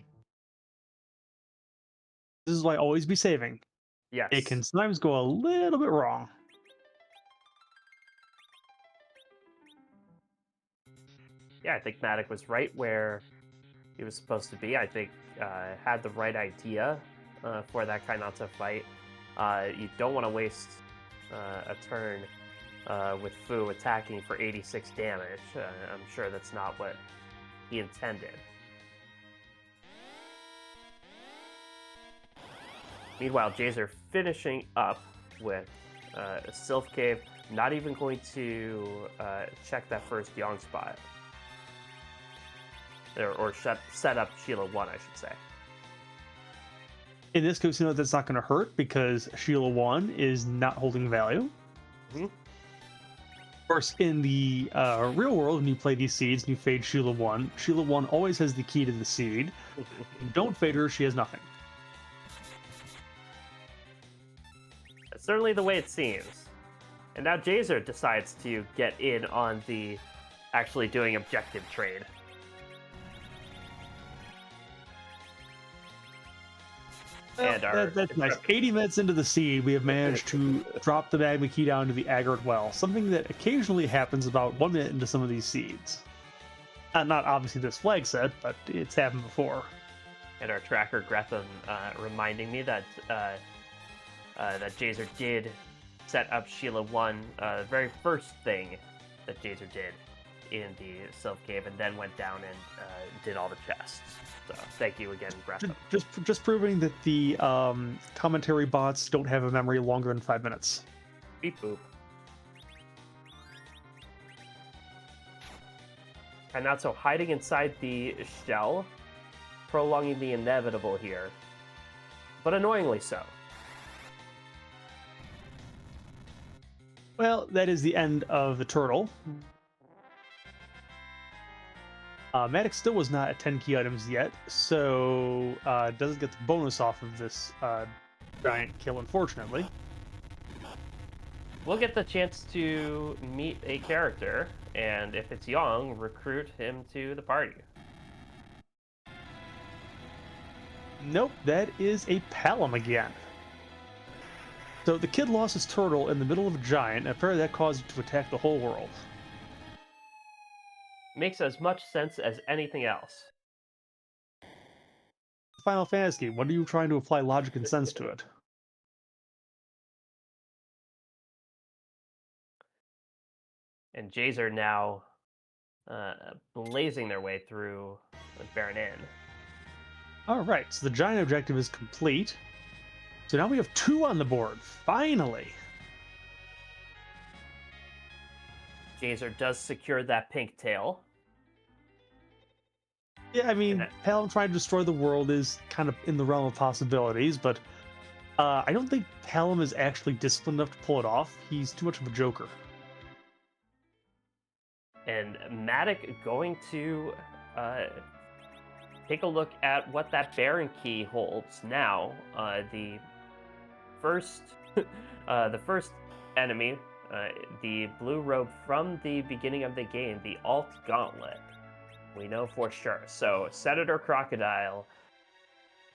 is why always be saving. Yes. It can sometimes go a little bit wrong. Yeah, I think Matic was right where he was supposed to be. I think had the right idea for that Kainata fight. You don't want to waste a turn with Fu attacking for 86 damage. I'm sure that's not what he intended. Meanwhile, Jazer finishing up with a Sylph Cave, not even going to check that first Yang spot. Or set up Sheila 1, I should say. In this case, you know that's not going to hurt because Sheila 1 is not holding value. Mm-hmm. Of course, in the real world, when you play these seeds and you fade Sheila 1 always has the key to the seed. You don't fade her, she has nothing. That's certainly the way it seems. And now Jazer decides to get in on the actually doing objective trade. Well, that's nice. 80 minutes into the seed, we have managed to drop the magma key down to the aggregate well, something that occasionally happens about 1 minute into some of these seeds. Not obviously this flag set, but it's happened before. And our tracker Gretham reminding me that that Jazer did set up Sheila 1, the very first thing that Jazer did in the Sylph Cave, and then went down and did all the chests. So thank you again, Gretham. Just proving that the commentary bots don't have a memory longer than 5 minutes. Beep boop. And not so hiding inside the shell, prolonging the inevitable here, but annoyingly so. Well, that is the end of the turtle. Maddox still was not at 10 key items yet, so doesn't get the bonus off of this giant kill, unfortunately. We'll get the chance to meet a character, and if it's Yang, recruit him to the party. Nope, that is a Palom again. So the kid lost his turtle in the middle of a giant, and apparently that caused him to attack the whole world. Makes as much sense as anything else. Final Fantasy, what are you trying to apply logic and sense to it? And Jazer now blazing their way through Baron Inn. Alright, so the giant objective is complete. So now we have 2 on the board, finally! Jazer does secure that pink tail. Yeah, I mean, Palom trying to destroy the world is kind of in the realm of possibilities, but I don't think Palom is actually disciplined enough to pull it off. He's too much of a joker. And Matic going to take a look at what that Baron key holds now. The first enemy, the blue robe from the beginning of the game, the Alt Gauntlet. We know for sure. So Senator Crocodile,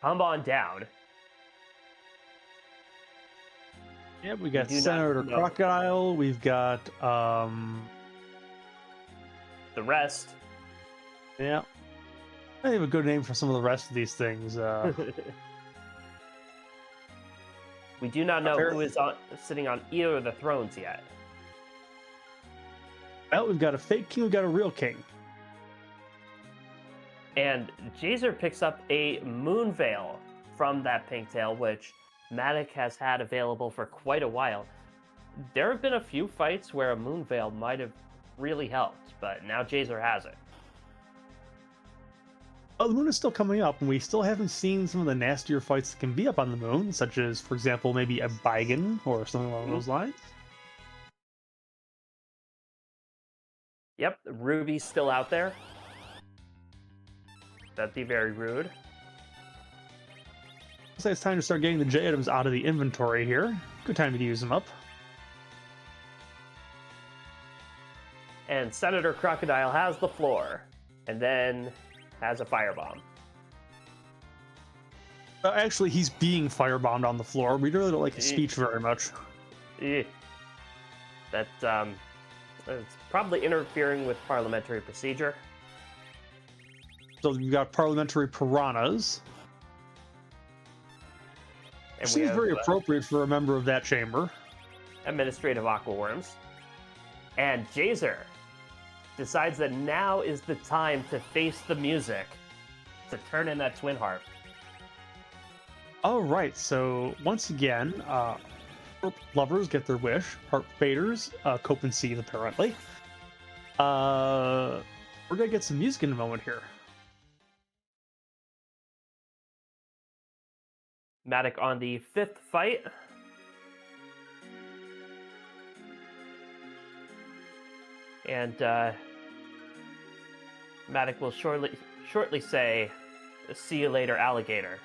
come on down. Yeah, we got Senator Crocodile. We've got the rest. Yeah, I have a good name for some of the rest of these things. We do not know who is sitting on either of the thrones yet. Well, we've got a fake king. We've got a real king. And Jazer picks up a Moon Veil from that pink tail, which Matic has had available for quite a while. There have been a few fights where a Moon Veil might have really helped, but now Jazer has it. Well, the moon is still coming up, and we still haven't seen some of the nastier fights that can be up on the moon, such as, for example, maybe a Baigan or something along those lines. Yep, Ruby's still out there. That'd be very rude. Looks like it's time to start getting the J items out of the inventory here. Good time to use them up. And Senator Crocodile has the floor, and then has a firebomb. Actually, he's being firebombed on the floor. We really don't like his speech very much. That it's probably interfering with parliamentary procedure. So you've got parliamentary piranhas, which And we seems have very appropriate for a member of that chamber. administrative aquaworms. And Jazer decides that now is the time to face the music, to turn in that twin harp. All right, so once again, harp lovers get their wish. Harp faders cope and seethe, apparently. We're gonna get some music in a moment here. Matic on the fifth fight. And Matic will shortly say, "See you later, alligator."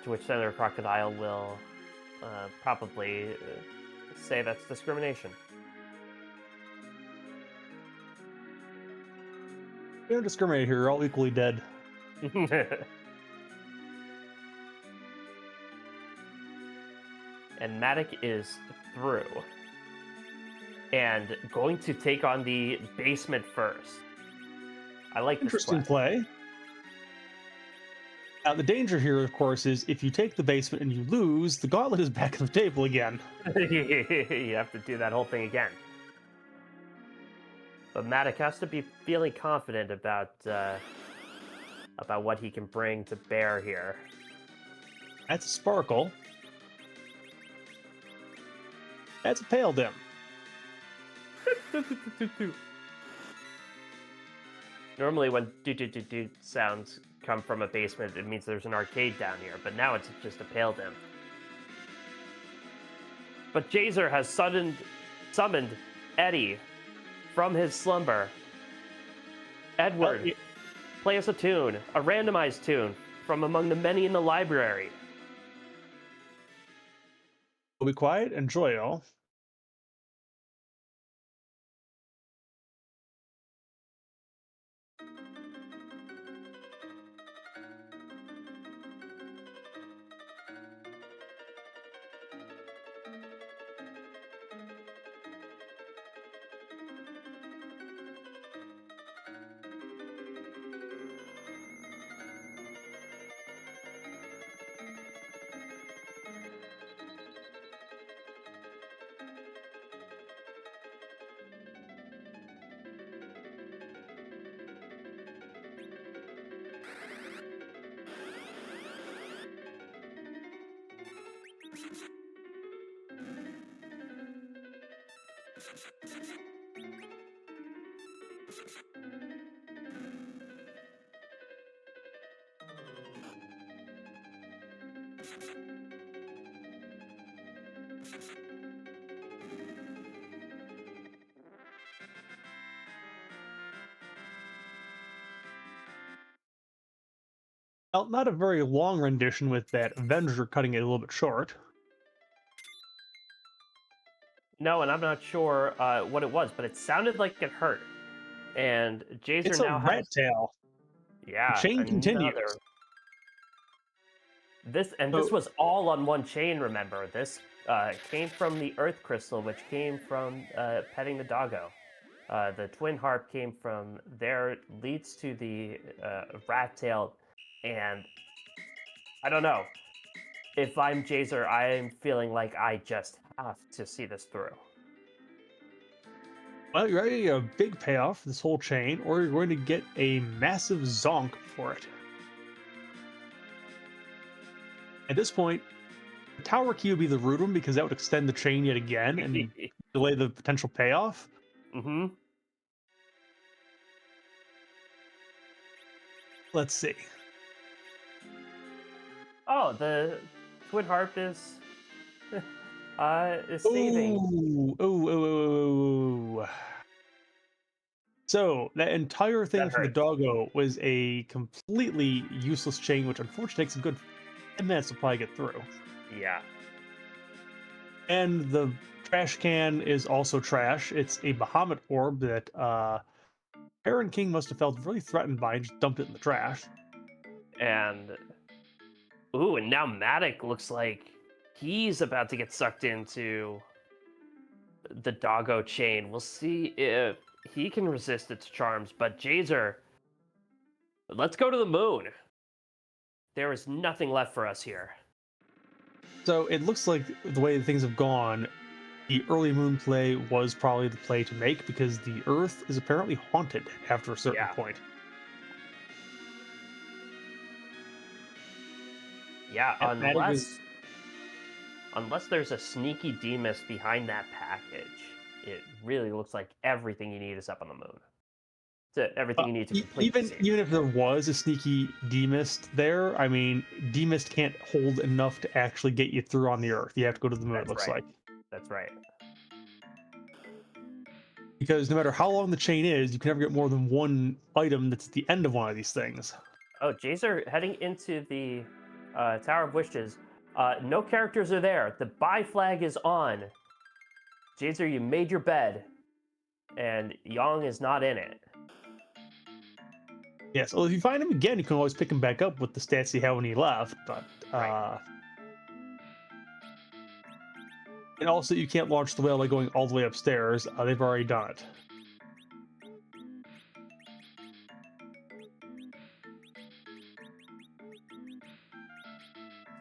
To which Senator Crocodile will probably say that's discrimination. We don't discriminate here. You're all equally dead. And Matic is through. And going to take on the basement first. I like this Interesting quest. play. Now, the danger here, of course, is if you take the basement and you lose, the gauntlet is back on the table again. You have to do that whole thing again. But Matic has to be feeling confident about what he can bring to bear here. That's a sparkle. That's a pale dim. Normally, when do sounds come from a basement, it means there's an arcade down here. But now it's just a pale dim. But Jazer has summoned Eddie from his slumber. Edward, play us a tune, a randomized tune from among the many in the library. Be quiet. Enjoy, y'all. Well, not a very long rendition with that Avenger cutting it a little bit short. No, and I'm not sure what it was, but it sounded like it hurt. And Jazer It's a now rat has, tail. The yeah, chain another. continues. This So, was all on one chain. Remember, this came from the Earth Crystal, which came from petting the doggo. The twin harp came from there, leads to the rat tail, and I don't know. If I'm Jazer, I'm feeling like I just have to see this through. well, you're either getting a big payoff for this whole chain, or you're going to get a massive zonk for it. At this point, the tower key would be the root one because that would extend the chain yet again and delay the potential payoff. Mm-hmm. Let's see. Oh, the twin harp is saving. Ooh, ooh, ooh, ooh, ooh. So that entire thing That from the hurts. doggo was a completely useless chain, which unfortunately takes a good 10 minutes to probably get through. Yeah. And the trash can is also trash. It's a Bahamut orb that Aaron King must have felt really threatened by and just dumped it in the trash. And and now Matic looks like he's about to get sucked into the doggo chain. We'll see if he can resist its charms, but Jazer Let's go to the moon. There is nothing left for us here. So it looks like the way things have gone, the early moon play was probably the play to make because the Earth is apparently haunted after a certain Yeah. point. Yeah, And Matic is unless there's a sneaky Demas behind that package, it really looks like everything you need is up on the moon. Everything you need to complete the even scene. even if there was a sneaky demist there, I mean, demist can't hold enough to actually get you through on the Earth. You have to go to the moon. It That's looks right. like That's right. because no matter how long the chain is, you can never get more than one item that's at the end of one of these things. Oh, Jazer heading into the Tower of Wishes. No characters are there. The buy flag is on. Jazer, you made your bed, and Yang is not in it. Yes. Well, if you find him again, you can always pick him back up with the stats you had when he left. But Right. and also you can't launch the whale by going all the way upstairs. They've already done it.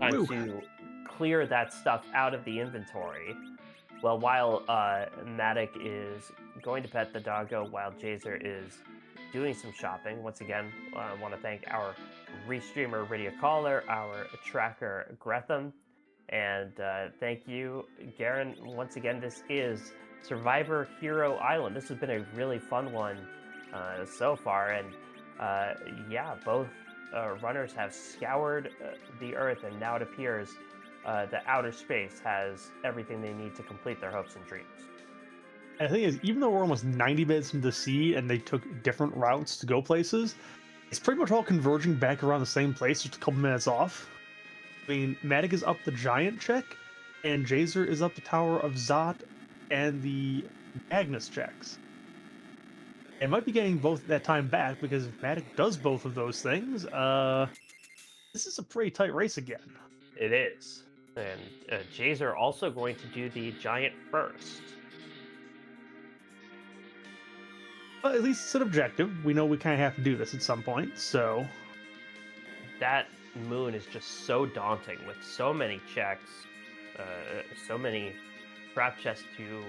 Time Woo. to clear that stuff out of the inventory. Well, while Matic is going to pet the doggo, while Jazer is doing some shopping. Once again, I want to thank our restreamer Rydia Caller, our tracker Gretham, and thank you, Garen. Once again, this is Survivor Hero Island. This has been a really fun one so far, and yeah, both runners have scoured the Earth, and now it appears the outer space has everything they need to complete their hopes and dreams. And the thing is, even though we're almost 90 minutes into the sea and they took different routes to go places, it's pretty much all converging back around the same place, just a couple minutes off. I mean, Matic is up the giant check, and Jazer is up the Tower of Zot and the Magnus checks. It might be getting both that time back because if Matic does both of those things, this is a pretty tight race again. It is. And Jazer also going to do the giant first. But at least it's an objective. We know we kind of have to do this at some point, so That moon is just so daunting with so many checks, so many trap chests to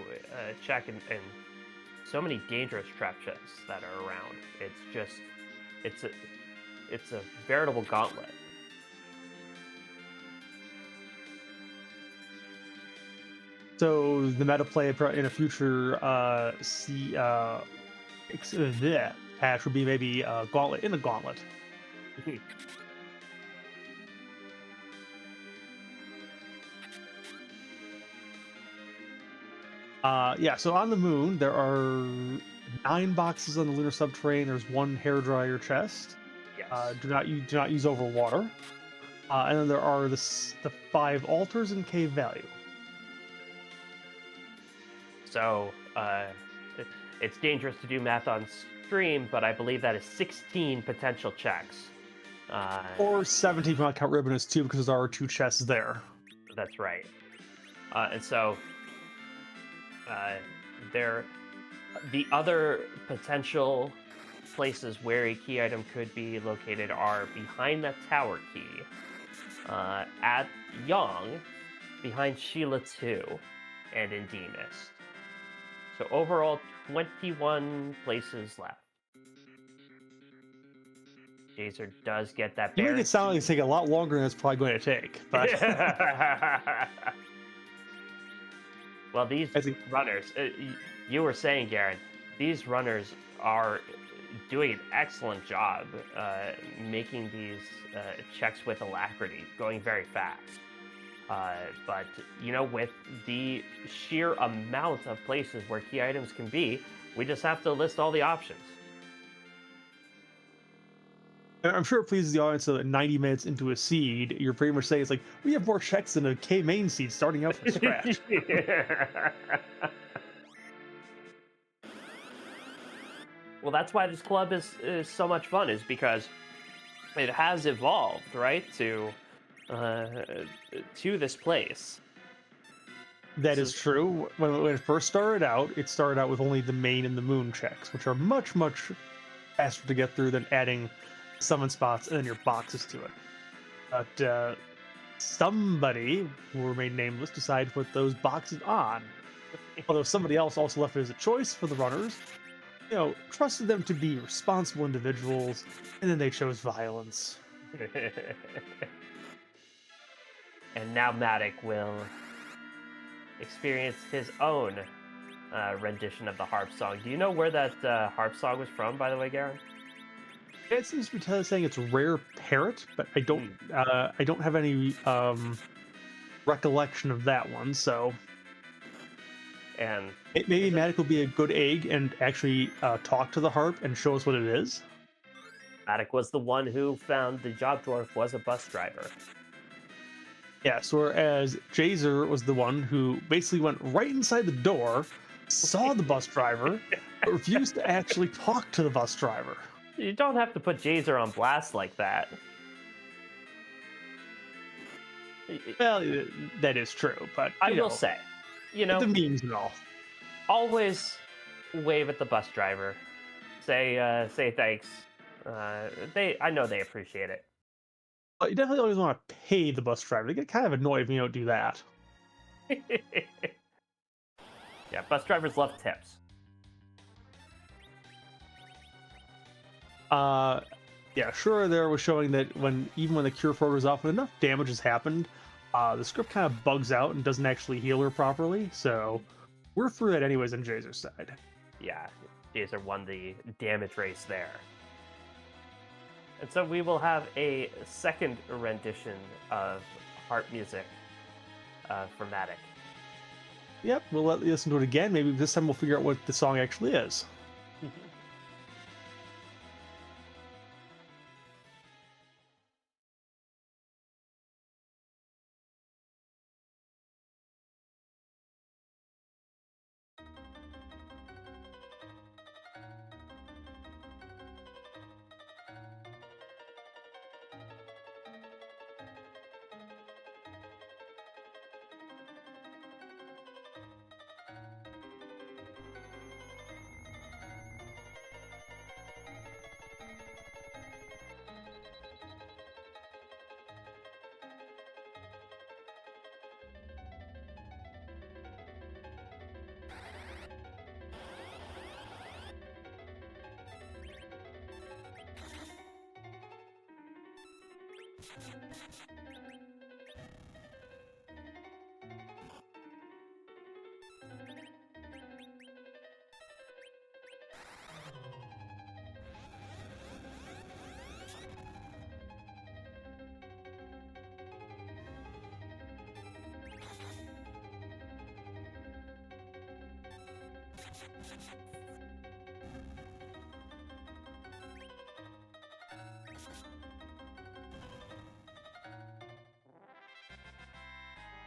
check, and so many dangerous trap chests that are around. It's a veritable gauntlet. So the meta play in a future patch would be maybe a gauntlet in a gauntlet. Yeah, so on the moon there are 9 boxes on the lunar subterranean. There's 1 hairdryer chest. Yes. Do not use over water. And then there are the 5 altars in Cave Value. So it's dangerous to do math on stream, but I believe that is 16 potential checks. Or 17 if you want to count Ribbonus too, because there are 2 chests there. That's right. And so the other potential places where a key item could be located are behind that tower key, at Yang, behind Sheila 2, and in Demas. So overall, 21 places left. Jazer does get that. You make it sound like it's taking a lot longer than it's probably going to take, but well, these runners, you were saying, Garen, these runners are doing an excellent job making these checks with alacrity, going very fast. But, you know, with the sheer amount of places where key items can be, we just have to list all the options. I'm sure it pleases the audience that 90 minutes into a seed, you're pretty much saying it's like, we have more checks than a K main seed starting out from scratch. Well, that's why this club is so much fun, is because it has evolved, right, to this place. That is true. When it first started out, it started out with only the main and the moon checks, which are much, much faster to get through than adding summon spots, and then your boxes to it. But somebody who will remain nameless decided to put those boxes on. Although somebody else also left it as a choice for the runners, trusted them to be responsible individuals, and then they chose violence. And now Matic will experience his own rendition of the harp song. Do you know where that harp song was from, by the way, Garen? It seems to be saying it's rare parrot, but I don't have any recollection of that one. So, and maybe Matic will be a good egg and actually talk to the harp and show us what it is. Matic was the one who found the job dwarf was a bus driver. Yes, whereas Jazer was the one who basically went right inside the door, saw the bus driver, but refused to actually talk to the bus driver. You don't have to put Jazer on blast like that. Well, that is true, but I will say, the memes and all. Always wave at the bus driver. Say thanks. I know they appreciate it. But you definitely always want to pay the bus driver. They get kind of annoyed if you don't do that. Yeah, bus drivers love tips. Yeah, sure. There was showing that even when the cure frog goes off, when enough damage has happened, the script kind of bugs out and doesn't actually heal her properly. So we're through that anyways on Jazer's side. Yeah, Jazer won the damage race there. And so we will have a second rendition of harp music for Matic. Yep, we'll let you listen to it again. Maybe this time we'll figure out what the song actually is.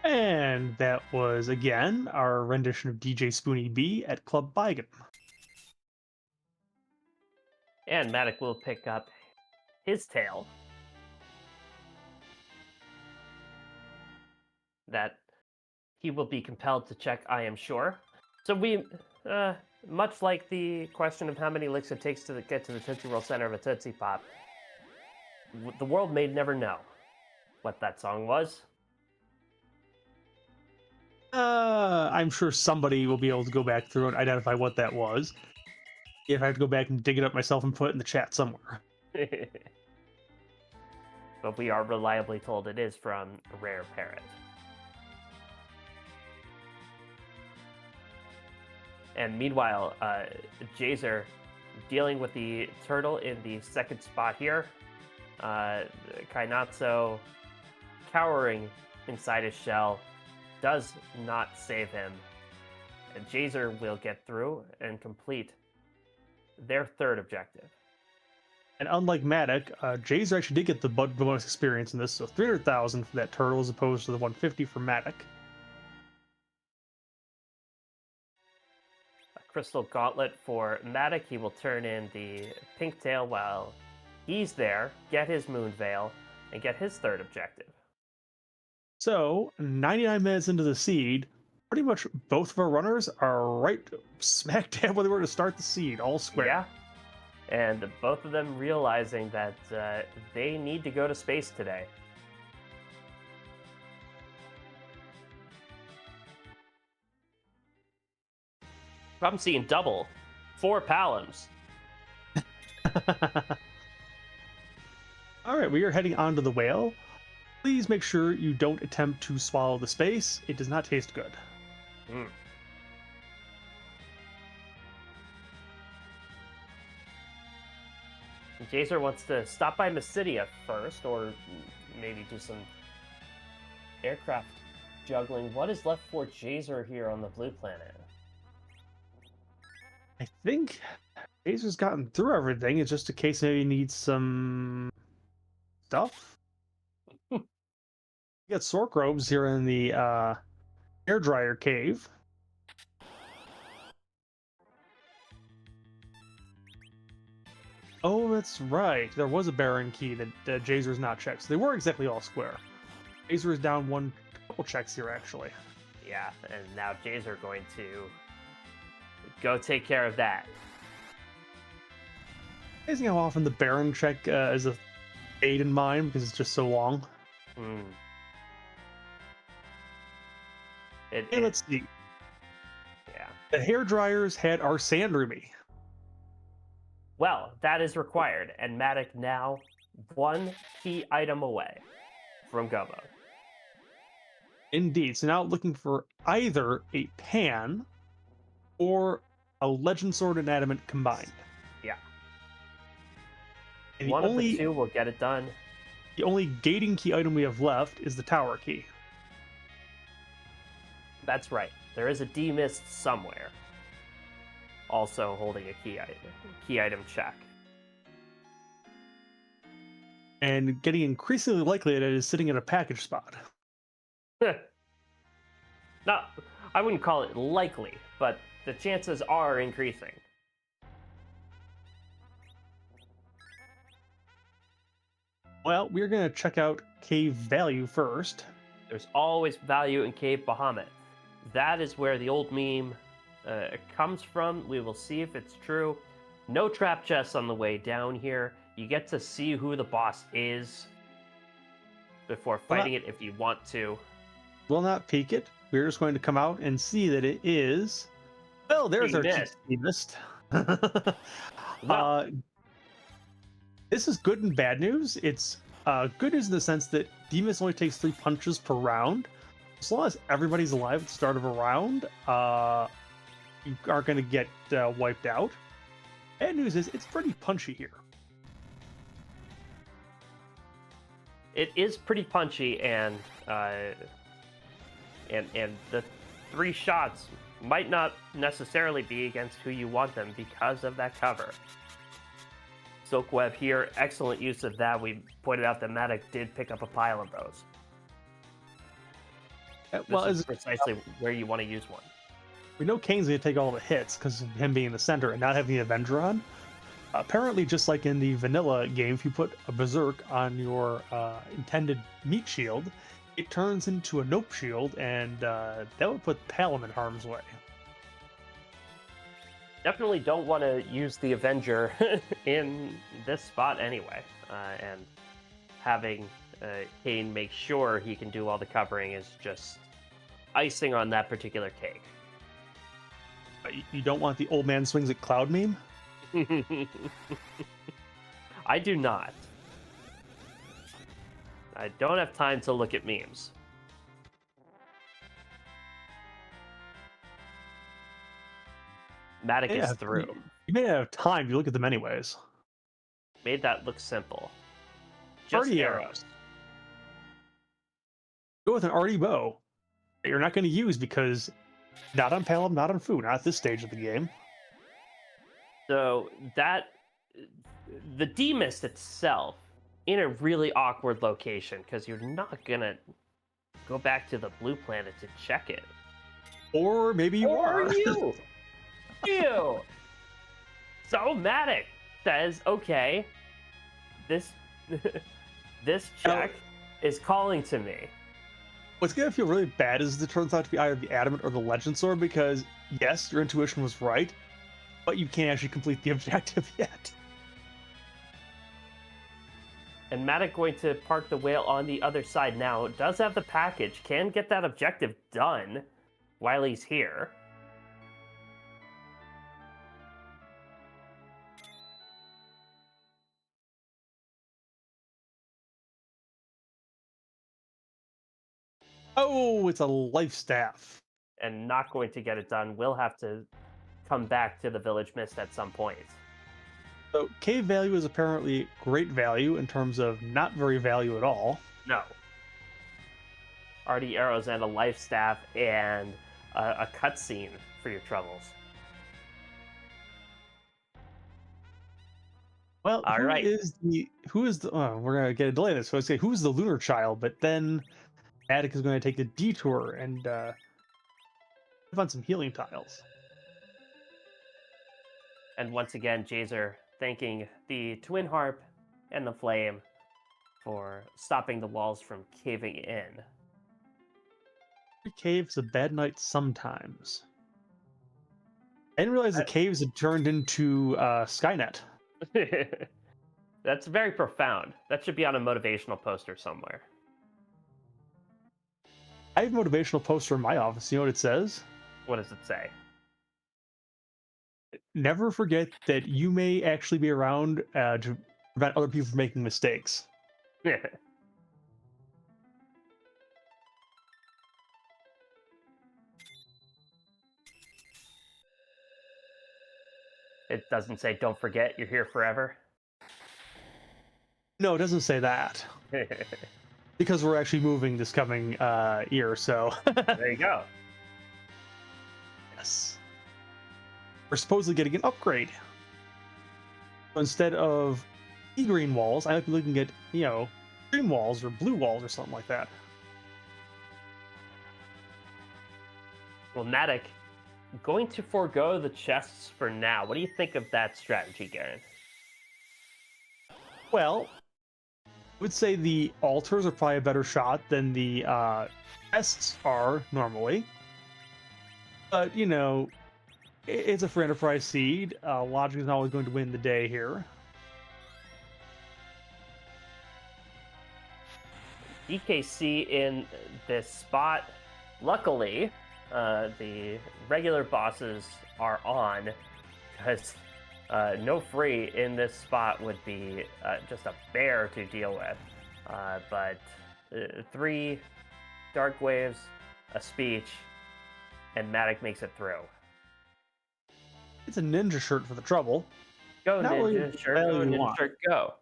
And that was, again, our rendition of DJ Spoonie B at Club Bygone. And Matic will pick up his tail. That he will be compelled to check, I am sure. So we, much like the question of how many licks it takes to get to the Tootsie Roll center of a Tootsie Pop, the world may never know what that song was. I'm sure somebody will be able to go back through and identify what that was. If I have to go back and dig it up myself and put it in the chat somewhere. But we are reliably told it is from Rare Parrot. And meanwhile, Jazer dealing with the turtle in the second spot here. Kainatsu cowering inside his shell does not save him. And Jazer will get through and complete their third objective. And unlike Matic, Jazer actually did get the bonus experience in this, so 300,000 for that turtle as opposed to the 150 for Matic. A crystal gauntlet for Matic. He will turn in the pink tail while he's there, get his moon veil, and get his third objective. So, 99 minutes into the seed, pretty much both of our runners are right smack dab where they were to start the seed, all square. Yeah. and both of them realizing that they need to go to space today. I'm seeing double, 4 palums. All right, we are heading onto the whale. Please make sure you don't attempt to swallow the space. It does not taste good. Mm. Jazer wants to stop by Mysidia first, or maybe do some aircraft juggling. What is left for Jazer here on the blue planet? I think Acer's gotten through everything. It's just a case maybe he needs some stuff. You got Sork robes here in the air dryer cave. Oh, that's right. There was a Baron key that Jazer's not checked. So they were exactly all square. Jazer is down couple checks here, actually. Yeah, and now Jazer going to go take care of that. Amazing how often the Baron check is a fade in mine because it's just so long. Mm. Let's see. Yeah. The hair dryers had our sand ruby. Well, that is required, and Matic now 1 key item away from Go mode. Indeed. So now looking for either a pan or a legend sword and adamant combined. Yeah. And One of the two will get it done. The only gating key item we have left is the tower key. That's right. There is a demist somewhere. Also holding a key item check. And getting increasingly likely that it is sitting in a package spot. No, I wouldn't call it likely, but the chances are increasing. Well, we're going to check out cave value first. There's always value in Cave Bahamut. That is where the old meme comes from. We will see if it's true. No trap chests on the way down here. You get to see who the boss is before fighting it if you want to. We'll not peek it. We're just going to come out and see that it is... Well, there's our demist. Well, this is good and bad news. It's good news in the sense that demist only takes 3 punches per round. As long as everybody's alive at the start of a round, you aren't going to get wiped out. Bad news is it's pretty punchy here. it is pretty punchy, and the 3 shots might not necessarily be against who you want them because of that cover. Silk Web here, excellent use of that. We pointed out that Matic did pick up a pile of those. Well, this is precisely where you want to use one. We know Kane's going to take all the hits because of him being in the center and not having the Avenger on. Apparently, just like in the vanilla game, if you put a Berserk on your intended meat shield, it turns into a Nope shield, and that would put Palom in harm's way. Definitely don't want to use the Avenger in this spot anyway. And having Kane make sure he can do all the covering is just icing on that particular cake. You don't want the old man swings at cloud meme? I do not. I don't have time to look at memes. Matic is through. You may have time to look at them anyways. Made that look simple. Just Arty arrows. Go with an Arty bow that you're not going to use because not on Palom, not on Fu, not at this stage of the game. So the demist itself in a really awkward location because you're not gonna go back to the blue planet to check it. Or maybe you are. You. Ew. So Matic says, okay, this this check is calling to me. What's going to feel really bad is it turns out to be either the Adamant or the Legend Sword because, yes, your intuition was right, but you can't actually complete the objective yet. And Matic going to park the whale on the other side now. Does have the package. Can get that objective done while he's here. Oh, it's a life staff. And not going to get it done. Will have to come back to the Village Mist at some point. So cave value is apparently great value in terms of not very value at all. No. Already arrows and a life staff and a cutscene for your troubles. Well, All right. who is the we're gonna get a delay in this, so I say who's the lunar child, but then Attic is going to take the detour and find some healing tiles. And once again, Jazer thanking the Twin Harp and the Flame for stopping the walls from caving in. Every cave's a bad night sometimes. I didn't realize the caves had turned into Skynet. That's very profound. That should be on a motivational poster somewhere. I have a motivational poster in my office. You know what it says? What does it say? Never forget that you may actually be around to prevent other people from making mistakes. It doesn't say, don't forget, you're here forever. No, it doesn't say that. Because we're actually moving this coming year, so. There you go. Yes. We're supposedly getting an upgrade. So instead of green walls, I might be looking at, green walls or blue walls or something like that. Well, Matic, going to forego the chests for now. What do you think of that strategy, Garen? Well, I would say the altars are probably a better shot than the chests are normally. But, it's a free enterprise seed. Logic is always going to win the day here. DKC in this spot. Luckily, the regular bosses are on, because no free in this spot would be just a bear to deal with. But 3 dark waves, a speech, and Matic makes it through. It's a ninja shirt for the trouble. Go, Not Ninja really Shirt, value go, you Ninja want. Shirt, go.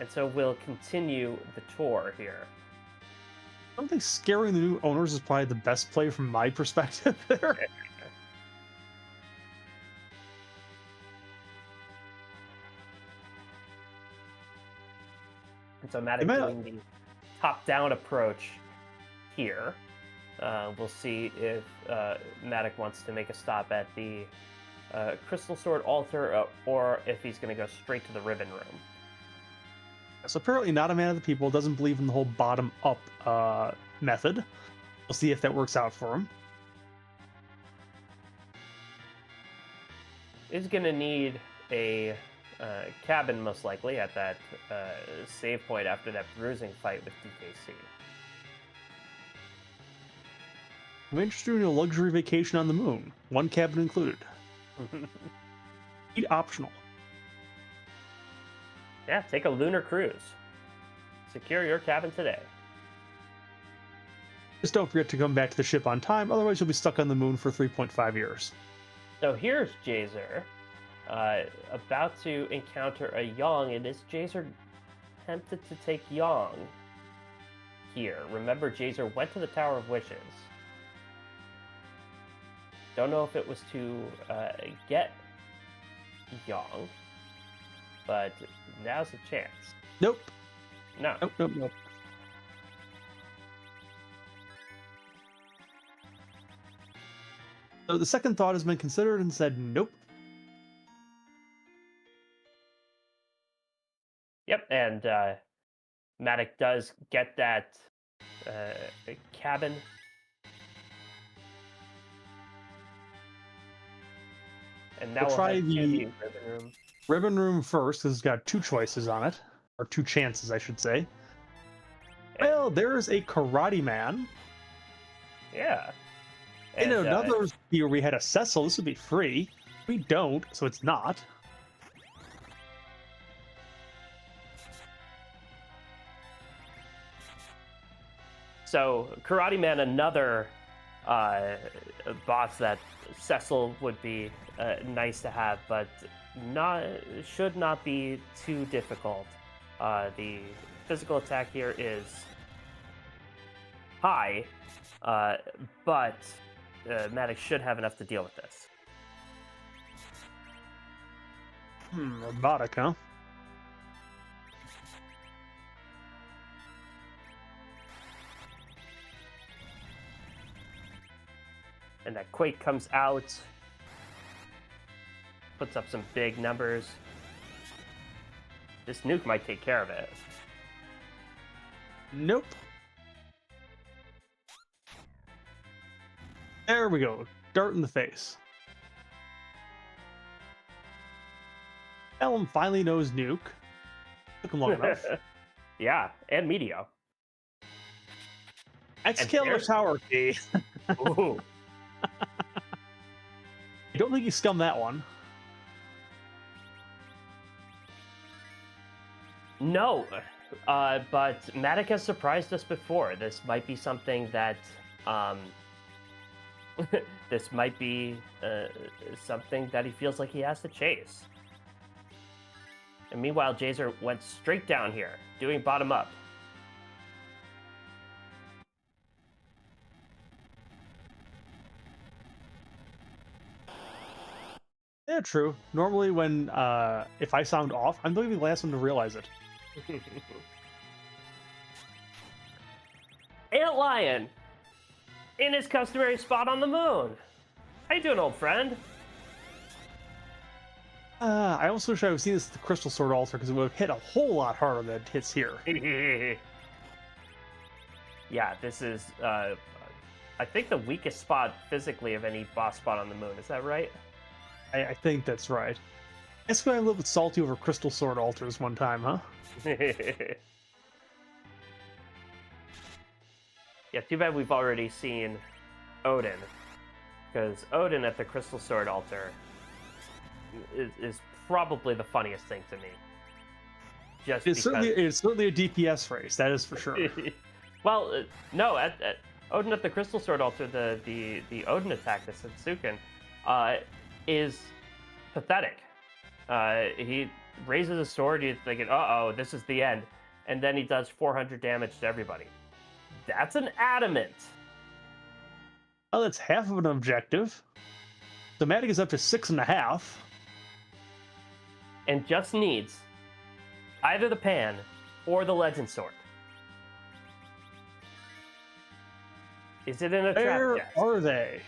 And so we'll continue the tour here. I don't think scaring the new owners is probably the best play from my perspective there. And so Matic doing the top-down approach here. We'll see if Matic wants to make a stop at the Crystal Sword altar, or if he's going to go straight to the Ribbon Room. So apparently not a man of the people, doesn't believe in the whole bottom-up method. We'll see if that works out for him. Is going to need a cabin, most likely, at that save point after that bruising fight with DKC. I'm interested in a luxury vacation on the moon. 1 cabin included. Eat optional. Yeah, take a lunar cruise. Secure your cabin today. Just don't forget to come back to the ship on time, otherwise you'll be stuck on the moon for 3.5 years. So here's Jazer, about to encounter a Yang, and is Jazer tempted to take Yang here? Remember, Jazer went to the Tower of Wishes. Don't know if it was to get Yang, but now's a chance. Nope. No. Nope. So the second thought has been considered and said nope. Yep, and Matic does get that cabin. And now We'll we'll try head to the the ribbon room. ribbon room first, because it's got two choices on it. Or two chances, I should say. Eh, Well, there's a karate man. Yeah. In And another here, we had a Cecil. This would be free. We don't, so it's not. so Karate Man, another uh, boss that Cecil would be nice to have, but not should not be too difficult. The physical attack here is high, uh, but Maddox should have enough to deal with this. Robotic, huh? And that Quake comes out, puts up some big numbers. This nuke might take care of it. Nope. There we go. Dart in the face. Ellen finally knows nuke. Took him long enough. Yeah, and Meteo. Excalibur there's- Tower Key. Ooh. I don't think he scummed that one. No, but Matic has surprised us before. This might be something that, this might be something that he feels like he has to chase. And meanwhile, Jazer went straight down here, doing bottom up. Yeah, true. Normally when, if I sound off, I'm going to be the last one to realize it. Ant Lion, in his customary spot on the moon. How you doing, old friend? I also wish I would seen this at the Crystal Sword Altar, because it would have hit a whole lot harder than it hits here. Yeah, this is, I think the weakest spot physically of any boss spot on the moon. Is that right? I think that's right. That's why I'm a little bit salty over Crystal Sword Altars one time, huh? Yeah, too bad we've already seen Odin, because Odin at the Crystal Sword Altar is probably the funniest thing to me. Just It's certainly a DPS race, that is for sure. Well, no, at Odin at the Crystal Sword Altar, the Odin attack, the Setsuken, is pathetic. He raises a sword, he's thinking, uh-oh, this is the end. And then he does 400 damage to everybody. That's an adamant. Oh, that's half of an objective. The Matic is up to 6.5. And just needs either the Pan or the Legend Sword. Is it in a trap Where chest? are they?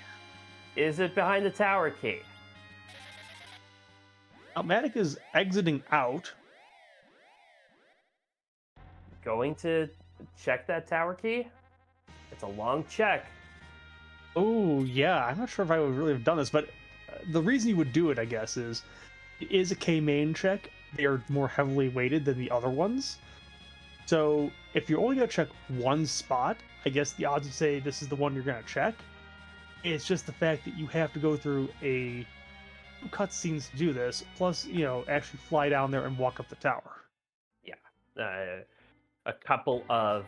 Is it behind the tower key? Now, Matic is exiting out. Going to check that tower key? It's a long check. Oh, yeah. I'm not sure if I would really have done this, but the reason you would do it, I guess, is it is a K-main check. They are more heavily weighted than the other ones. So if you're only going to check one spot, I guess the odds would say this is the one you're going to check. It's just the fact that you have to go through a few cutscenes to do this, plus, actually fly down there and walk up the tower. Yeah. A couple of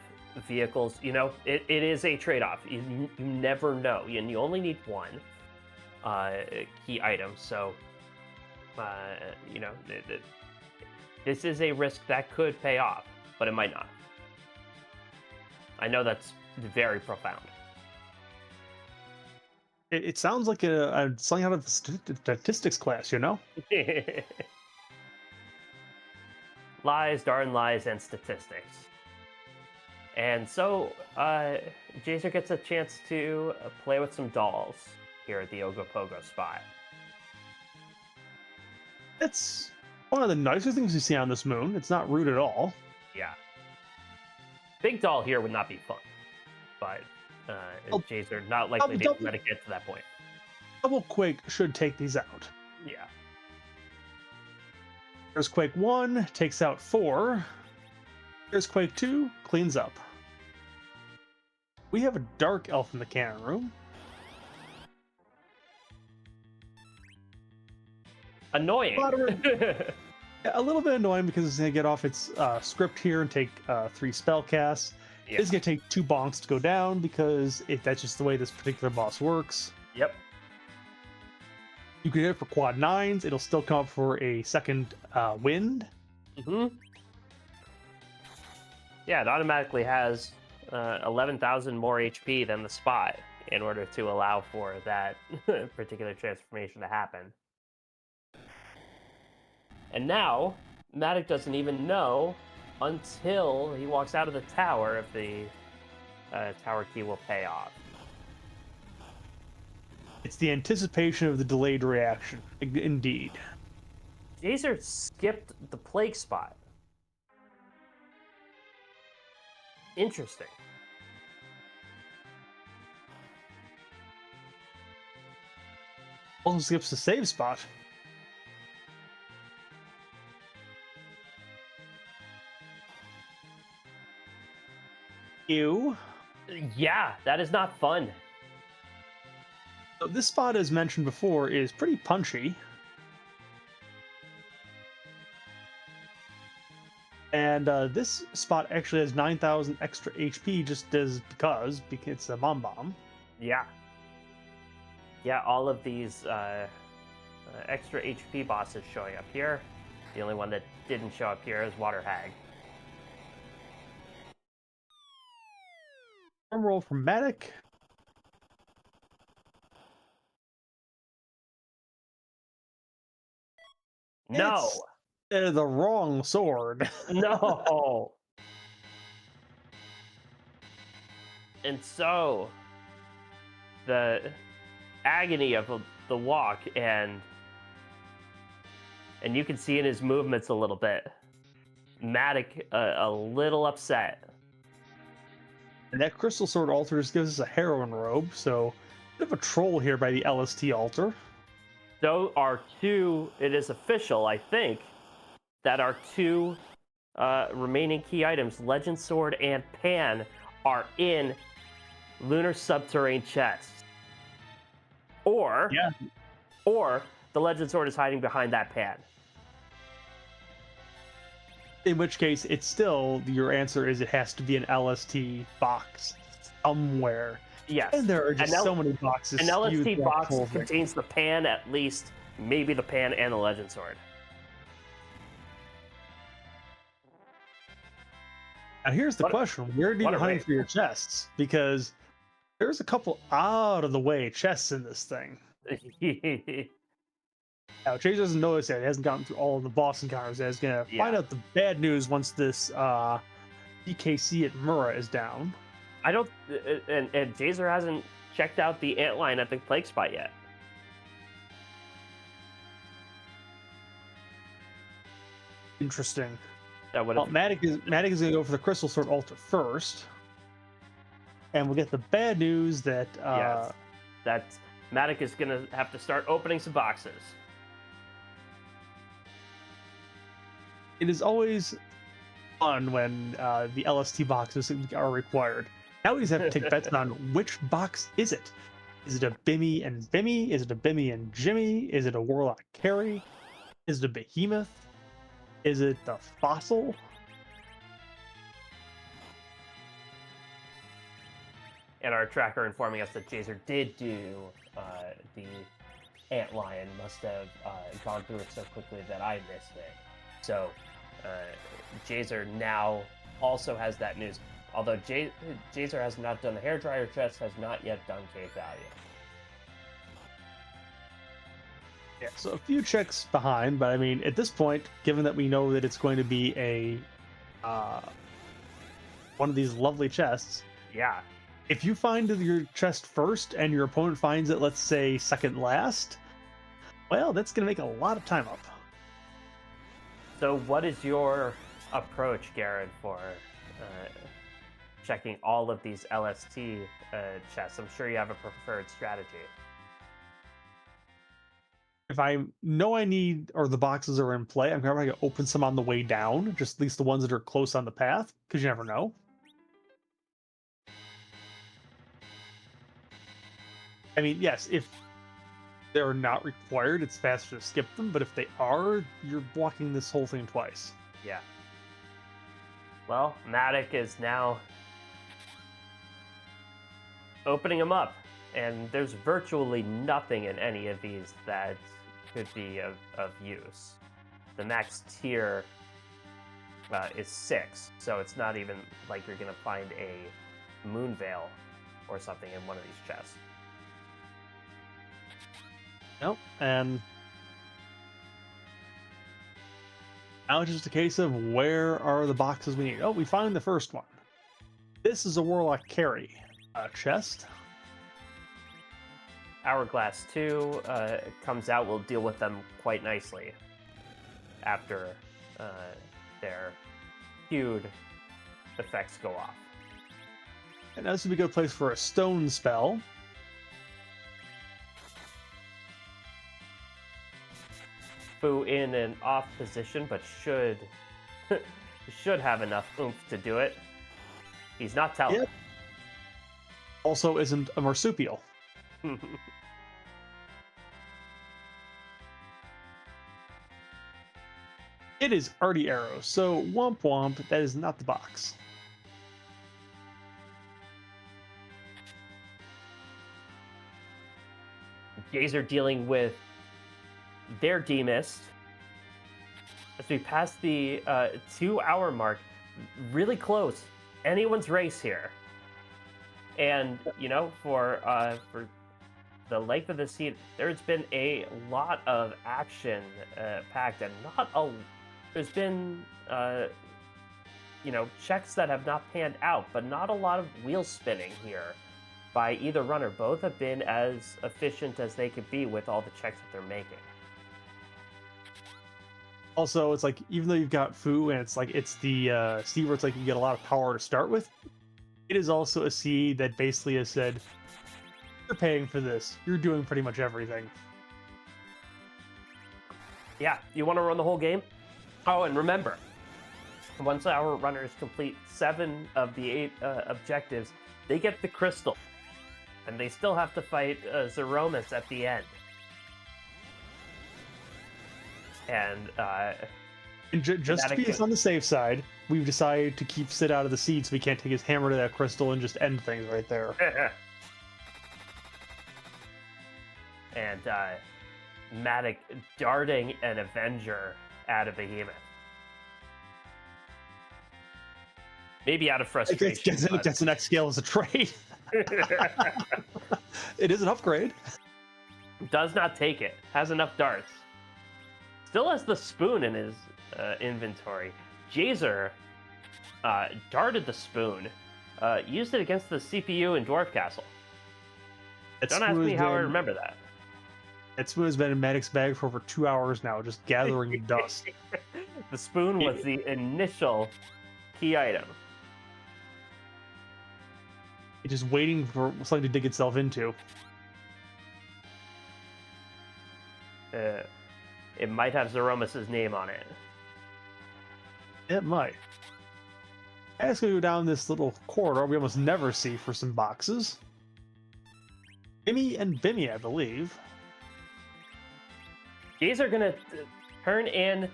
vehicles, it is a trade-off. You never know, and you only need one key item. So, this is a risk that could pay off, but it might not. I know that's very profound. It sounds like something out of the statistics class, Lies, darn lies, and statistics. And so, Jazer gets a chance to play with some dolls here at the Ogopogo spot. It's one of the nicer things you see on this moon. It's not rude at all. Yeah. Big doll here would not be fun, but Jazer not likely to let it get to that point. Double Quake should take these out. Yeah. Earthquake 1 takes out 4. Earthquake 2 cleans up. We have a Dark Elf in the cannon room. Annoying. A little bit annoying because it's going to get off its script here and take 3 spell casts. Yeah. It's going to take 2 bonks to go down because that's just the way this particular boss works. Yep. You can hit it for quad 9s. It'll still come up for a second wind. Mm-hmm. Yeah, it automatically has 11,000 more HP than the spot in order to allow for that particular transformation to happen. And now, Matic doesn't even know until he walks out of the tower if the tower key will pay off. It's the anticipation of the delayed reaction. Indeed. Jazer skipped the plague spot. Interesting. Also skips the save spot. Ew. Yeah, that is not fun. So this spot, as mentioned before, is pretty punchy. And this spot actually has 9,000 extra HP just because it's a bomb bomb. Yeah. Yeah, all of these extra HP bosses showing up here. The only one that didn't show up here is Water Hag. Arm roll from Matic. No! It's the wrong sword. No! And so, the agony of the walk, and you can see in his movements a little bit, Matic a little upset. And that Crystal Sword altar just gives us a heroine robe, so a bit of a troll here by the LST altar. So our two, it is official, I think, that our two remaining key items, Legend Sword and Pan, are in Lunar Subterrane chests. Or the Legend Sword is hiding behind that Pan. In which case, it's still, your answer is it has to be an LST box somewhere. Yes. And there are just so many boxes. An LST box contains the Pan, at least, maybe the Pan and the Legend Sword. Now here's the question. Where do you hunt for your chests? Because there's a couple out of the way chests in this thing. Now, Chase doesn't notice that. He hasn't gotten through all of the boss encounters. He's going to find out the bad news once this DKC at Mura is down. I don't... And Jazer hasn't checked out the antline at the plague spot yet. Interesting. Well, Matic is going to go for the Crystal Sword altar first. And we'll get the bad news that... yes. That Matic is going to have to start opening some boxes. It is always fun when the LST boxes are required. Now we just have to take bets on which box is it. Is it a Bimmy and Bimmy? Is it a Bimmy and Jimmy? Is it a Warlock Carry? Is it a Behemoth? Is it the Fossil? And our tracker informing us that Jazer did do the Antlion, must have gone through it so quickly that I missed it. So Jazer now also has that news. Although Jazer has not done the hairdryer chest, has not yet done Cave Value. Yeah, so a few checks behind, but I mean, at this point, given that we know that it's going to be a one of these lovely chests, yeah. If you find your chest first and your opponent finds it, let's say second last, well, that's going to make a lot of time up. So what is your approach, Garrett, for checking all of these LST chests? I'm sure you have a preferred strategy. if I know I need or the boxes are in play, I'm probably gonna open some on the way down, just at least the ones that are close on the path, because you never know. I mean, yes, if they're not required, it's faster to skip them, but if they are, you're blocking this whole thing twice. Yeah. Well, Matic is now opening them up, and there's virtually nothing in any of these that could be of use. The max tier is 6, so it's not even like you're gonna find a moon veil or something in one of these chests. Nope. And now it's just a case of where are the boxes we need. Oh, we found the first one. This is a Warlock carry chest. Hourglass 2 comes out. We'll deal with them quite nicely after their feud effects go off. And this would be a good place for a stone spell. Fu in an off position, but should have enough oomph to do it. He's not telling. Yep. Also isn't a marsupial. It is arty arrow, so womp womp, that is not the box. Jays are dealing with their demist as we pass the 2-hour mark. Really close. Anyone's race here. And, you know, for the length of the scene, there's been a lot of action packed, and there's been, you know, checks that have not panned out, but not a lot of wheel spinning here by either runner. Both have been as efficient as they could be with all the checks that they're making. Also, it's like, even though you've got Fu, and it's the seed where it's like you get a lot of power to start with, it is also a seed that basically has said, you're paying for this. You're doing pretty much everything. Yeah, you want to run the whole game? Oh, and remember, once our runners complete 7 of the 8 objectives, they get the crystal. And they still have to fight Zeromus at the end. And just to be on the safe side, we've decided to keep Sid out of the seed so we can't take his hammer to that crystal and just end things right there. And Matic darting an Avenger at a Behemoth. Maybe out of frustration. That's the next scale as a trade. It is an upgrade. Does not take it. Has enough darts. Still has the spoon in his inventory. Jazer darted the spoon. Used it against the CPU in Dwarf Castle. Don't ask me how I remember that. That spoon has been in Maddox's bag for over 2 hours now, just gathering dust. The spoon was the initial key item. It's just waiting for something to dig itself into. It might have Zeromus' name on it. It might. Let's go down this little corridor we almost never see for some boxes. Bimmy and Bimmy, I believe. These are gonna turn in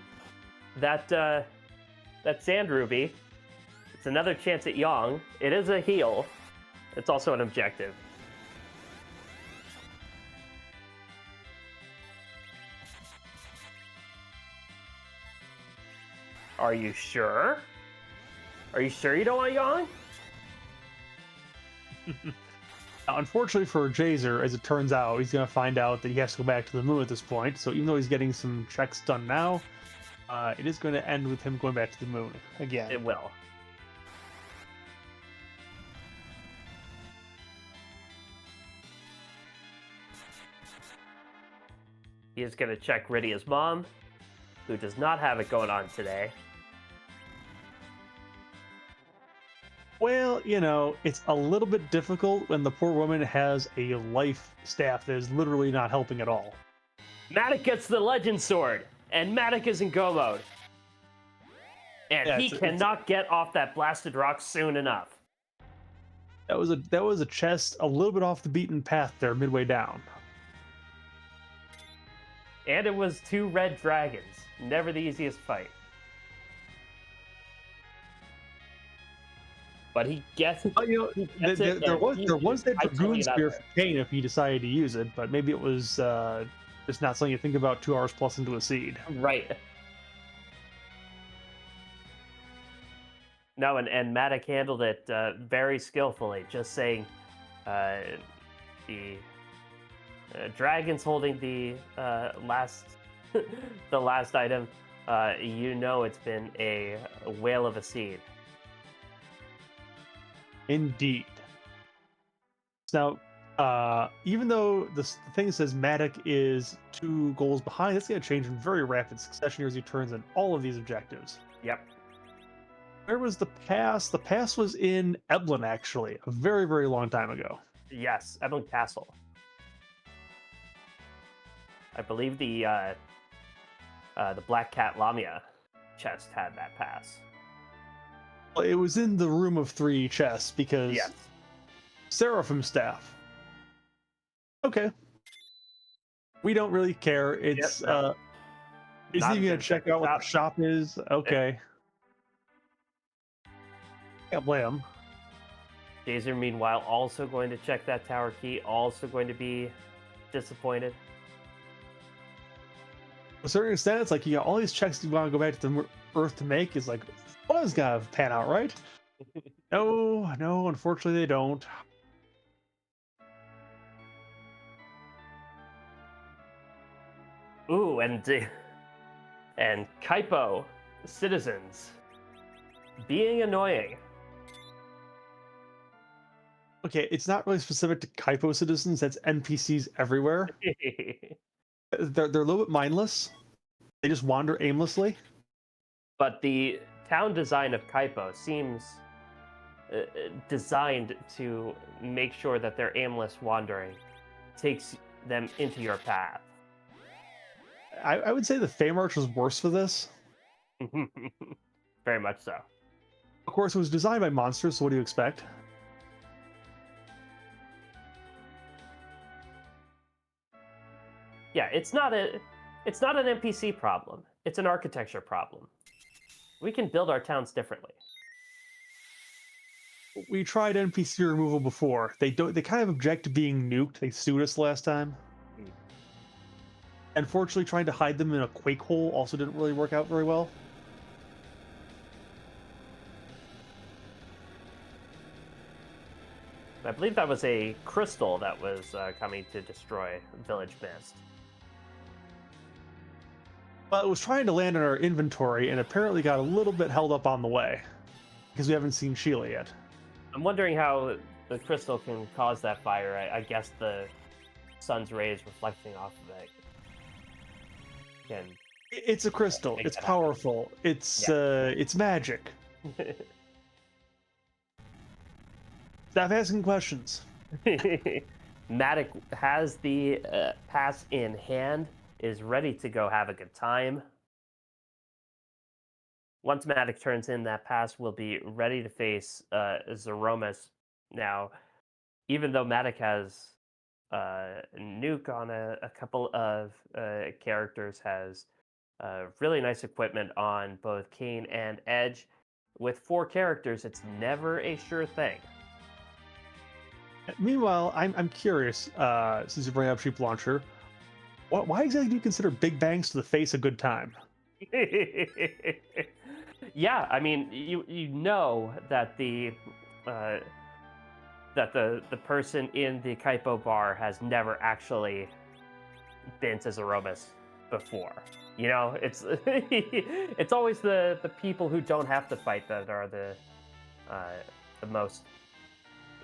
that Sand Ruby. It's another chance at Yang. It is a heal. It's also an objective. Are you sure? Are you sure you don't want Yang? Now, unfortunately for Jazer, as it turns out, he's going to find out that he has to go back to the moon at this point. So even though he's getting some checks done now, it is going to end with him going back to the moon again. It will. He is going to check Rydia's mom, who does not have it going on today. Well, you know, it's a little bit difficult when the poor woman has a life staff that is literally not helping at all. Matic gets the legend sword, and Matic is in go mode. And Yeah, he it's cannot get off that blasted rock soon enough. that was a chest a little bit off the beaten path there midway down. And it was 2 red dragons. Never the easiest fight. But Oh, you know, he gets it, there and was he there is was that hightailing dragoon it out spear there. for Kane if he decided to use it, but maybe it was just not something you think about 2 hours plus into a seed. Right. No, and Matic handled it very skillfully, just saying uh, the dragon's holding the last the last item. You know it's been a whale of a seed. Indeed. Now, even though the thing says Matic is 2 goals behind, it's going to change in very rapid succession here as he turns in all of these objectives. Yep. Where was the pass? The pass was in Eblin, actually, a very, very long time ago. Yes, Evelyn Castle. I believe the Black Cat Lamia chest had that pass. Well, it was in the room of 3 chests because Yes. Seraphim staff. Okay. We don't really care. It's Yep, no, is not he gonna gonna check check the out what the shop. shop is? Okay. Can't blame him. Jazer, meanwhile, also going to check that tower key, also going to be disappointed. To a certain extent, it's like you got all these checks you want to go back to the Earth to make. Is like, one's gotta pan out, right? No, no, unfortunately they don't. Ooh, and Kaipo citizens being annoying. Okay, it's not really specific to Kaipo citizens. That's NPCs everywhere. They're a little bit mindless. They just wander aimlessly. But the town design of Kaipo seems designed to make sure that their aimless wandering takes them into your path. I would say the Feymarch was worse for this. Very much so. Of course, it was designed by monsters, so what do you expect? Yeah, it's not an NPC problem. It's an architecture problem. We can build our towns differently. We tried NPC removal before. They don't. They kind of object to being nuked. They sued us last time. Mm. Unfortunately, trying to hide them in a quake hole also didn't really work out very well. I believe that was a crystal that was coming to destroy Village Mist. But it was trying to land in our inventory and apparently got a little bit held up on the way because we haven't seen Sheila yet. I'm wondering how the crystal can cause that fire. I guess the sun's rays reflecting off of it can. It's a crystal. Make It's that happen. powerful. It's magic. Stop asking questions. Matic has the pass in hand, is ready to go have a good time. Once Matic turns in that pass, we'll be ready to face Zeromus. Now, even though Matic has nuke on a couple of characters, has really nice equipment on both Kane and Edge, with 4 characters, it's never a sure thing. Meanwhile, I'm curious. Since you bring up Sheep Launcher, why exactly do you consider big bangs to the face a good time? Yeah, I mean, you know that the person in the Kaipo bar has never actually been to Zeromus before. You know, it's it's always the people who don't have to fight that are the most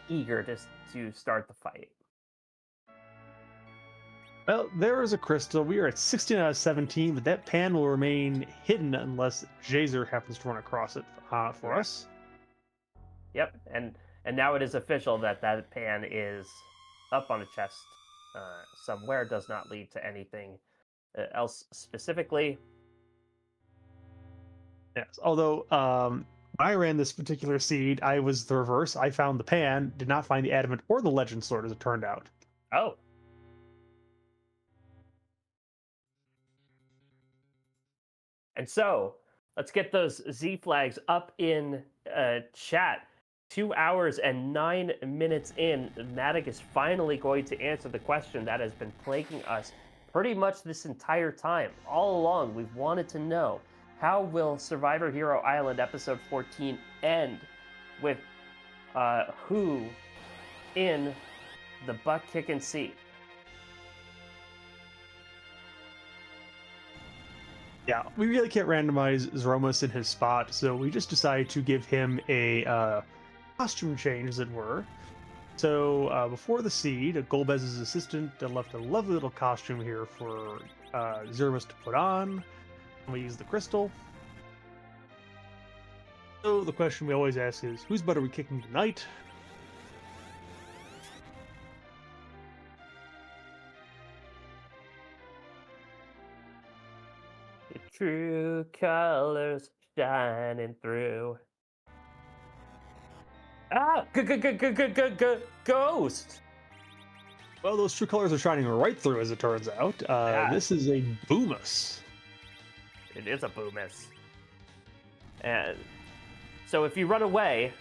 eager to start the fight. Well, there is a crystal. We are at 16 out of 17, but that pan will remain hidden unless Jazer happens to run across it for us. Yep, and now it is official that that pan is up on a chest somewhere. Does not lead to anything else specifically. Yes. Although when I ran this particular seed, I was the reverse. I found the pan, did not find the adamant or the legend sword, as it turned out. Oh, and so let's get those Z flags up in chat. 2 hours and 9 minutes in, Matic is finally going to answer the question that has been plaguing us pretty much this entire time. All along, we've wanted to know, how will Survivor Hero Island episode 14 end, with who in the butt kicking seat? Yeah, we really can't randomize Zromus in his spot, so we just decided to give him a costume change, as it were. So before the seed, Golbez's assistant left a lovely little costume here for Zromus to put on. And we use the crystal. So the question we always ask is, whose butt are we kicking tonight? Your true colors shining through. Ah, ghost. Well, those true colors are shining right through, as it turns out. Yeah. This is a Boomus. It is a Boomus. And so if you run away,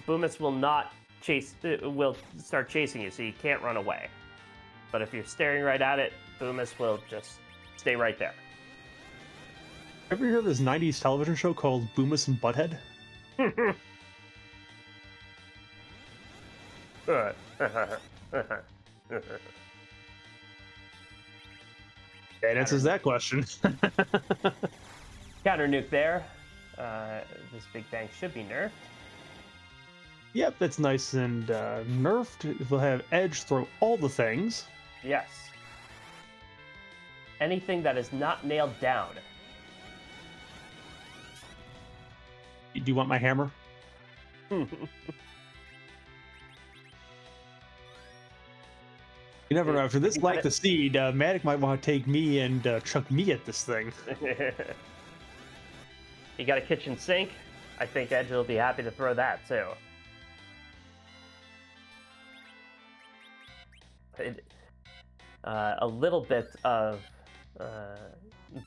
Boomus will not chase. Will start chasing you, so you can't run away. But if you're staring right at it, Boomus will just stay right there. Ever hear of this 90s television show called Boomus and Butthead? That answers that question. Counter nuke there. This Big Bang should be nerfed. Yep, that's nice and nerfed. We'll have Edge throw all the things. Yes. Anything that is not nailed down. Do you want my hammer? You never know. After this lack the seed, Matic might want to take me and chuck me at this thing. You got a kitchen sink? I think Edge will be happy to throw that too. A little bit of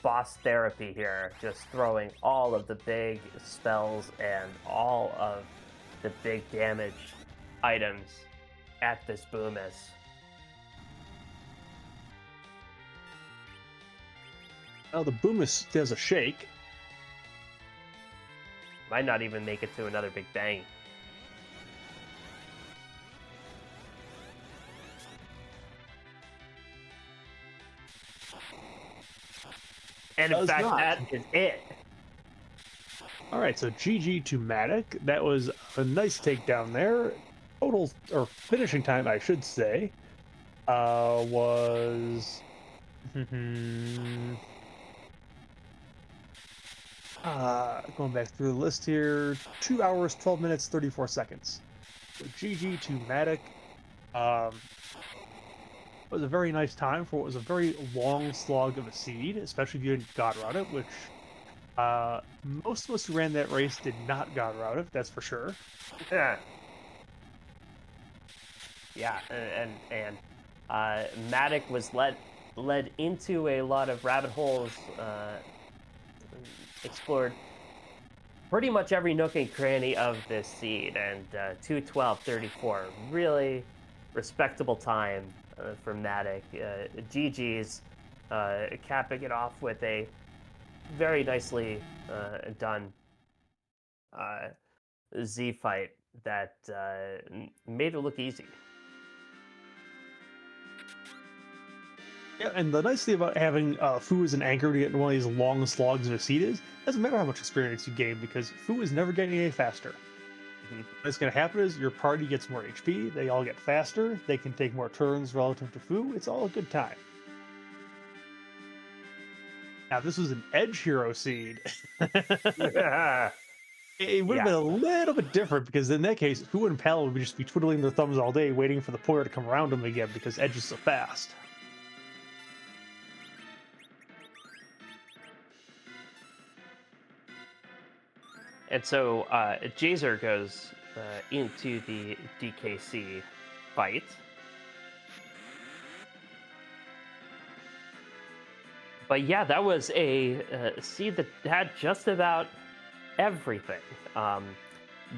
boss therapy here, just throwing all of the big spells and all of the big damage items at this Boomus. Well, the Boomus does a shake. Might not even make it to another Big Bang. And in fact, that is it. All right, so GG to Matic. That was a nice takedown there. Total, or finishing time, I should say, was... going back through the list here, 2 hours, 12 minutes, 34 seconds. So GG to Matic. It was a very nice time for what was a very long slog of a seed, especially if you didn't God route it, which most of us who ran that race did not God route it, that's for sure. Yeah. Yeah, and Matic was led into a lot of rabbit holes, explored pretty much every nook and cranny of this seed, and 2:12:34, really respectable time for Matic. GG's, capping it off with a very nicely done Z fight that made it look easy. Yeah, and the nice thing about having Fu as an anchor to get into one of these long slogs of a seed is, doesn't matter how much experience you gain, because Fu is never getting any faster. What's going to happen is your party gets more HP, they all get faster, they can take more turns relative to Fu, it's all a good time. Now, if this was an Edge Hero seed, it would have been a little bit different, because in that case, Fu and Pal would just be twiddling their thumbs all day waiting for the player to come around them again, because Edge is so fast. And so Jazer goes into the DKC fight. But yeah, that was a seed that had just about everything. Um,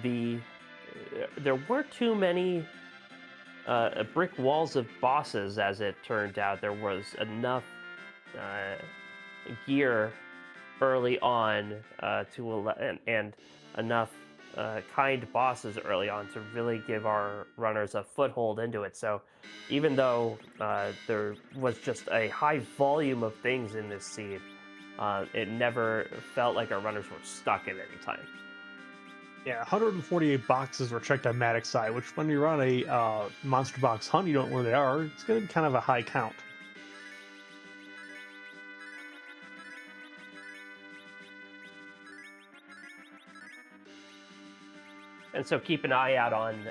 there weren't too many brick walls of bosses, as it turned out. There was enough uh, gear early on and enough kind bosses early on to really give our runners a foothold into it. So even though there was just a high volume of things in this seed, it never felt like our runners were stuck at any time. Yeah, 148 boxes were checked on Maddox's side, which when you're on a monster box hunt, you don't know where they are. It's going to be kind of a high count. And so keep an eye out on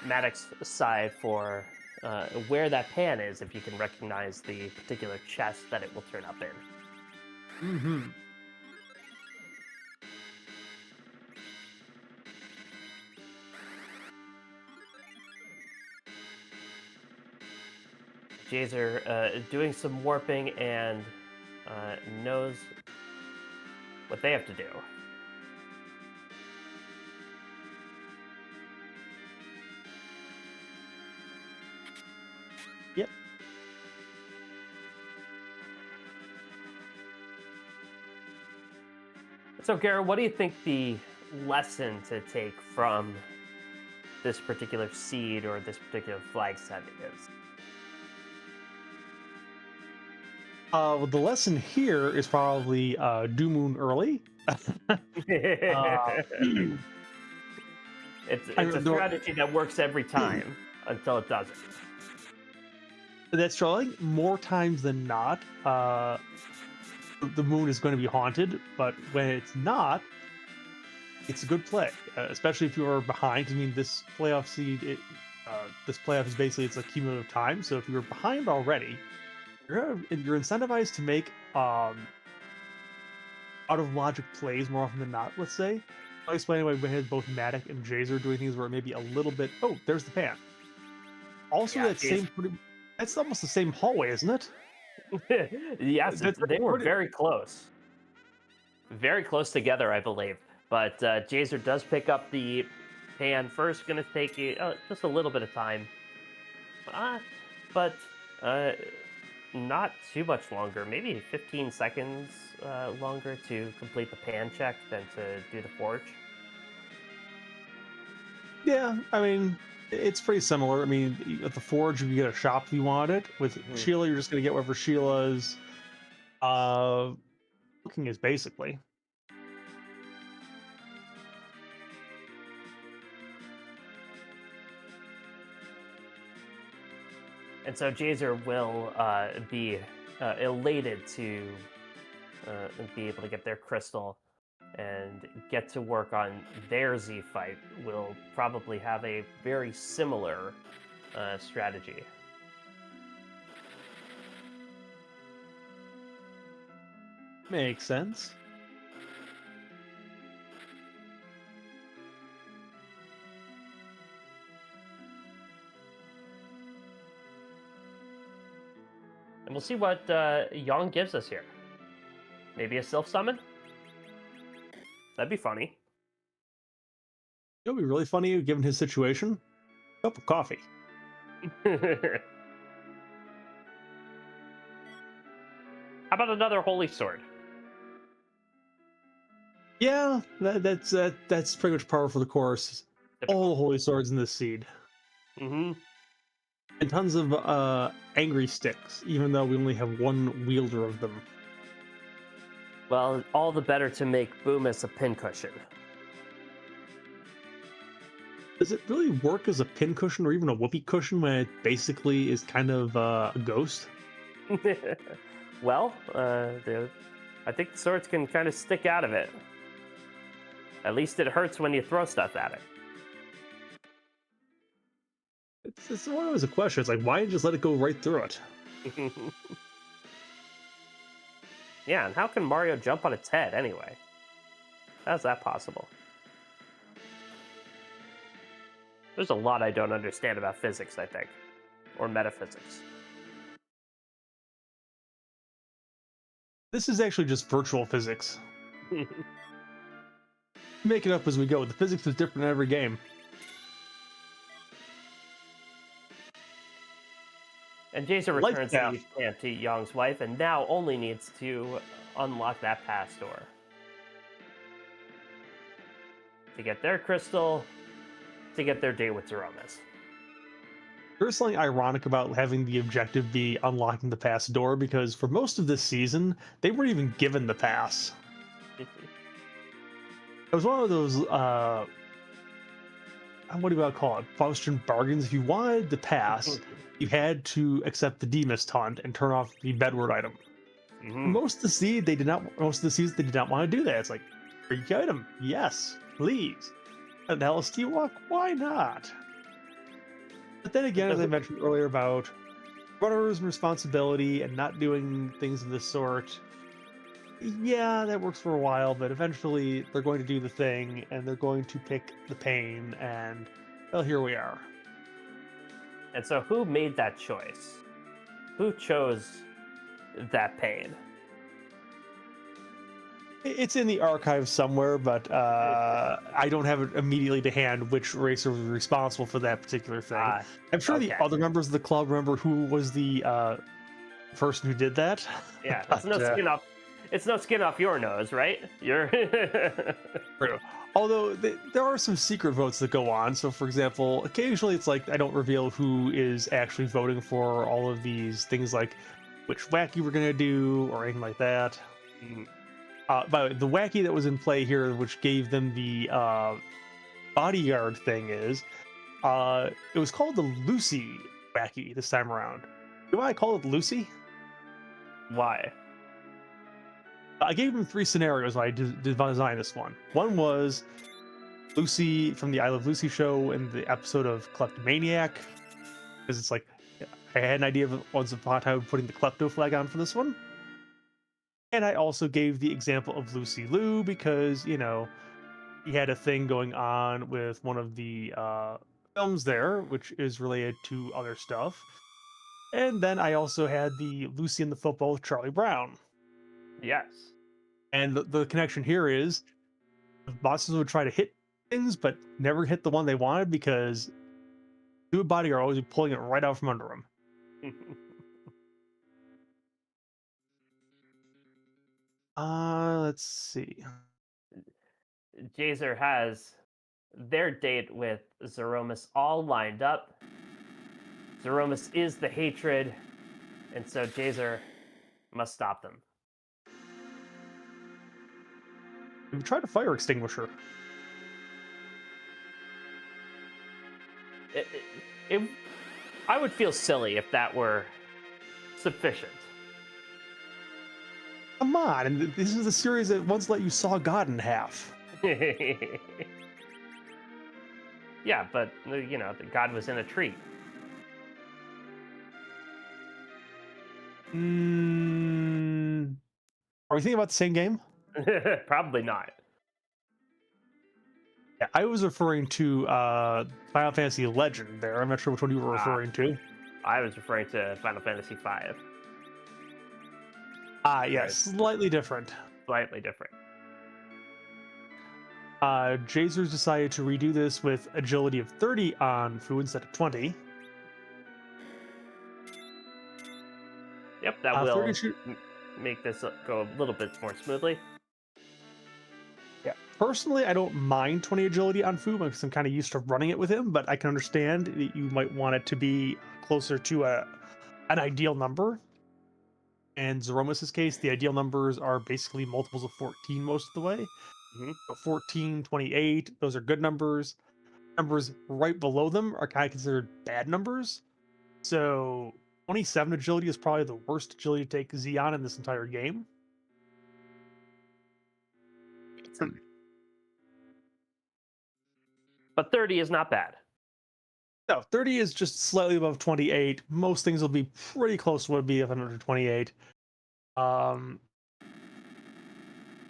Maddox's side for where that pan is, if you can recognize the particular chest that it will turn up in. Mm-hmm. Jazer doing some warping and knows what they have to do. Yep. So, Garrett, what do you think the lesson to take from this particular seed or this particular flag set is? Well, the lesson here is probably do moon early. uh, It's a strategy that works every time until it doesn't. That's trolling. More times than not, the moon is going to be haunted, but when it's not, it's a good play, especially if you are behind. I mean, this playoff seed, this playoff is basically it's a cumulative time. So if you're behind already, you're incentivized to make out of logic plays more often than not. Let's say. I'll explain why we had both Matic and Jazer doing things where maybe a little bit. Oh, there's the pan. Also, Yeah, that's almost the same hallway, isn't it? Yes, That's they were pretty. very close. Very close together, I believe. But Jazer does pick up the pan first. Going to take just a little bit of time. But not too much longer. Maybe 15 seconds longer to complete the pan check than to do the forge. Yeah, I mean, it's pretty similar. I mean, at the Forge, you get a shop if you want it. With Sheila, you're just going to get whatever Sheila's cooking is, basically. And so Jazer will be elated to be able to get their crystal and get to work on their Z fight. Will probably have a very similar strategy. Makes sense. And we'll see what Yang gives us here. Maybe a self summon? That'd be funny. It would be really funny given his situation. Cup of coffee. How about another holy sword? Yeah, that's pretty much par for the course. All the holy swords in this seed. Mm-hmm. And tons of angry sticks, even though we only have one wielder of them. Well, all the better to make Boomis a pincushion. Does it really work as a pincushion or even a whoopee cushion when it basically is kind of a ghost? Well, I think the swords can kind of stick out of it. At least it hurts when you throw stuff at it. It's always a question. It's like, why just let it go right through it? Yeah, and how can Mario jump on its head anyway? How's that possible? There's a lot I don't understand about physics, I think, or metaphysics. This is actually just virtual physics. Make it up as we go. The physics is different in every game. And Jason Light returns staff. the plant to Young's wife and now only needs to unlock that pass door to get their crystal, to get their date with Zeromus. There's something ironic about having the objective be unlocking the pass door because for most of this season, they weren't even given the pass. It was one of those, what do you want to call it? Faustian bargains. If you wanted the pass, you had to accept the demist hunt and turn off the bedward item. Most of the season, they did not. Most of the season, they did not want to do that. It's like, free item, yes, please. An LSD walk, why not? But then again, as I mentioned earlier about runners and responsibility and not doing things of this sort, yeah, that works for a while, but eventually they're going to do the thing and they're going to pick the pain, and well, here we are. And so, who made that choice? Who chose that pain? It's in the archives somewhere, but I don't have it immediately to hand which racer was responsible for that particular thing. I'm sure the other members of the club remember who was the person who did that. Yeah, it's no skin off. It's no skin off your nose, right? You're True. Although there are some secret votes that go on. So, for example, occasionally it's like I don't reveal who is actually voting for all of these things, like which wacky we're gonna do or anything like that. By the way, the wacky that was in play here, which gave them the bodyguard thing, is it was called the Lucy wacky this time around. Do I call it Lucy? Why? I gave them 3 scenarios when I designed this one. One was Lucy from the I Love Lucy show in the episode of Kleptomaniac, because it's like I had an idea of once upon a time putting the klepto flag on for this one. And I also gave the example of Lucy Liu because, you know, he had a thing going on with one of the films there, which is related to other stuff. And then I also had the Lucy in the football with Charlie Brown. Yes. And the connection here is the bosses would try to hit things, but never hit the one they wanted because two Bodyguard always be pulling it right out from under them. Let's see. Jazer has their date with Zeromus all lined up. Zeromus is the hatred, and so Jazer must stop them. We've tried a fire extinguisher. I would feel silly if that were sufficient. Come on, and this is a series that once let you saw God in half. Yeah, but, you know, God was in a tree. Are we thinking about the same game? Probably not. Yeah, I was referring to Final Fantasy Legend there. I'm not sure which one you were referring to. I was referring to Final Fantasy V. Yes, slightly different. Slightly different. Jazer's decided to redo this with agility of 30 on Fu instead of 20. Yep, that will make this go a little bit more smoothly. Yeah, personally, I don't mind 20 agility on Fu because I'm kind of used to running it with him, but I can understand that you might want it to be closer to an ideal number. In Zeromus' case, the ideal numbers are basically multiples of 14 most of the way. So 14, 28, those are good numbers. Numbers right below them are kind of considered bad numbers. So 27 agility is probably the worst agility to take Xeon in this entire game. But 30 is not bad. No, 30 is just slightly above 28. Most things will be pretty close to what would be if under 28.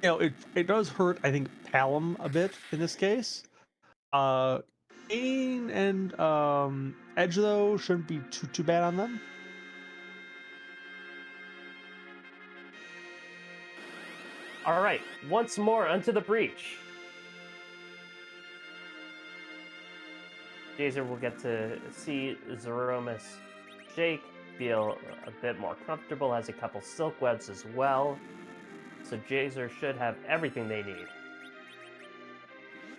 It does hurt, I think, Palom a bit in this case. Uh, Kane and Edge though shouldn't be too bad on them. All right, once more onto the breach. Jazer will get to see Zeromus shake, feel a bit more comfortable, has a couple silk webs as well. So Jazer should have everything they need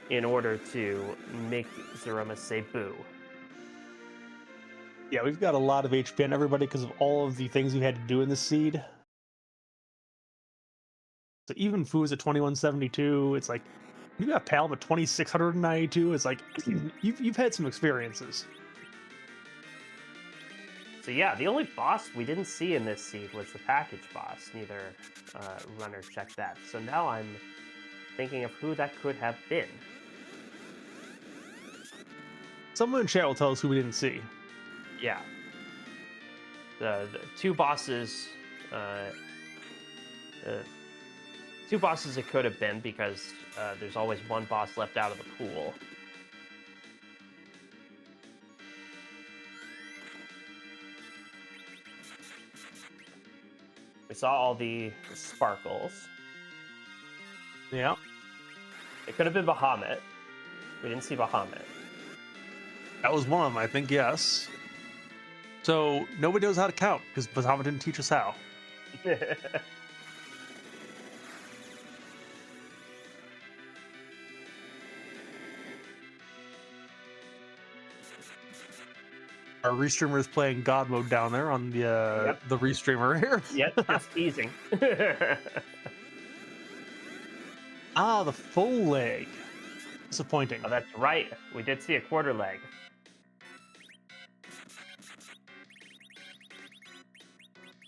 in order to make Zeromus say boo. Yeah, we've got a lot of HP on everybody because of all of the things we had to do in the seed. So even Fu is at 2172. It's like you got Palom at 2692. It's like you've had some experiences. So yeah, the only boss we didn't see in this seed was the package boss. Neither runner checked that. So now I'm thinking of who that could have been. Someone in chat will tell us who we didn't see. Yeah. The two bosses, uh, two bosses it could have been because there's always one boss left out of the pool. We saw all the sparkles. Yeah. It could have been Bahamut. We didn't see Bahamut. That was one of them, I think, yes. So nobody knows how to count because Bahamut didn't teach us how. Our restreamer is playing God mode down there on the restreamer here. Yep, just teasing. Ah, the full leg. Disappointing. Oh, that's right. We did see a quarter leg.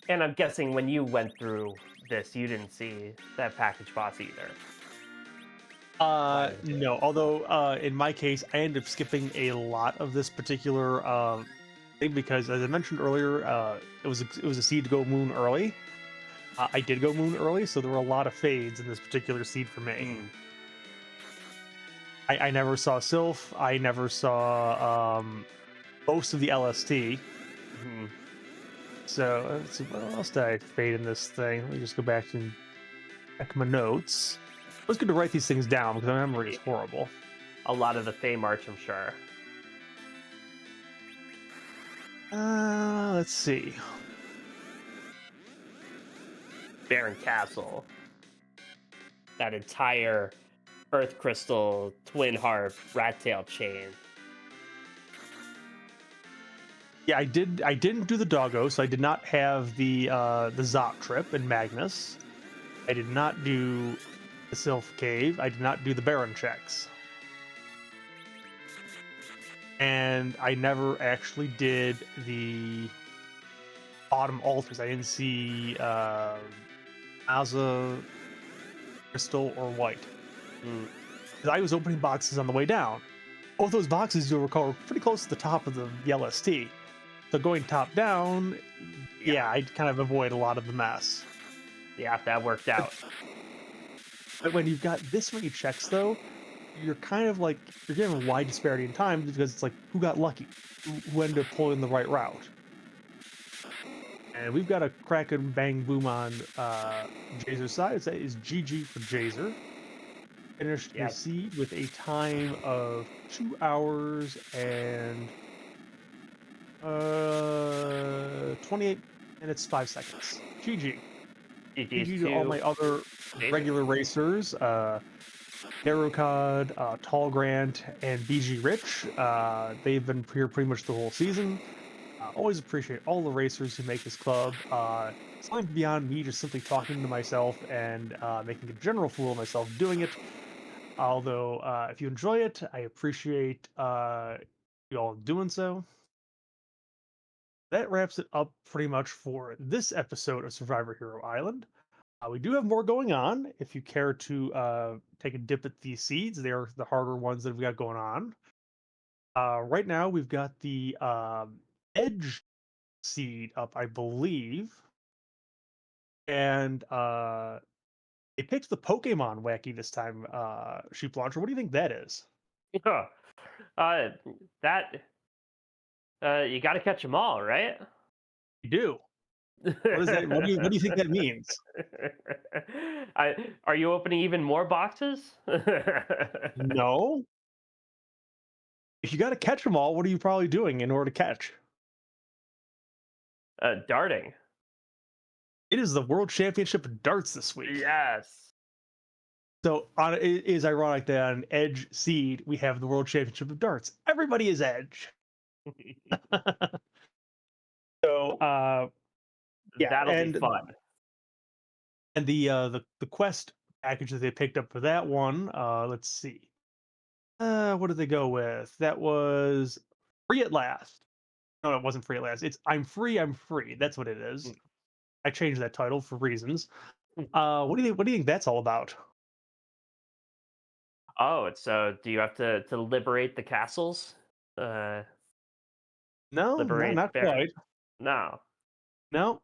And I'm guessing when you went through this, you didn't see that package boss either. No. Although, in my case, I ended up skipping a lot of this particular thing because, as I mentioned earlier, it was a seed to go moon early. I did go moon early, so there were a lot of fades in this particular seed for me. I never saw Sylph. I never saw most of the LST. Mhm. So let's see, what else did I fade in this thing? Let me just go back and check my notes. It was good to write these things down because my memory is horrible. A lot of the Fey March, I'm sure. Let's see. Baron Castle. That entire Earth Crystal, Twin Harp, Rat Tail chain. Yeah, I didn't do the doggo, so I did not have the Zop trip and Magnus. I did not do the Sylph Cave. I did not do the Baron checks. And I never actually did the Autumn Altars. I didn't see Aza, Crystal, or White. Because I was opening boxes on the way down. Both those boxes, you'll recall, were pretty close to the top of the LST. So going top down, yeah, I'd kind of avoid a lot of the mess. Yeah, that worked out. But when you've got this many checks, though, you're kind of like, you're getting a wide disparity in time because it's like, who got lucky? Who ended up pulling the right route? And we've got a crack and bang boom on Jazer's side. That is GG for Jazer. Finished the seed with a time of 2 hours and 28 minutes 5 seconds. GG. GG to all my other regular racers. Darukad, Tall Grant, and BG Rich. They've been here pretty much the whole season. Always appreciate all the racers who make this club. Something beyond me just simply talking to myself and making a general fool of myself doing it. Although, if you enjoy it, I appreciate you all doing so. That wraps it up pretty much for this episode of Survivor Hero Island. We do have more going on. If you care to take a dip at these seeds, they are the harder ones that we've got going on. Right now, we've got the Edge seed up, I believe. And They picked the Pokemon wacky this time, Sheep Launcher. What do you think that is? Huh. uh, that you got to catch them all, right? You do. What is that? What do you think that means? Are you opening even more boxes? No. If you got to catch them all, what are you probably doing in order to catch? Darting. It is the World Championship of Darts this week. Yes. So it is ironic that on Edge Seed we have the World Championship of Darts. Everybody is Edge. So yeah, That'll be fun. and the quest package that they picked up for that one. Let's see. What did they go with? That was Free at Last. No, it wasn't Free at Last. It's I'm Free, I'm Free. That's what it is. I changed that title for reasons. What do you think that's all about? Oh, it's do you have to liberate the castles? Uh, No, liberate not Baron? quite. No. No.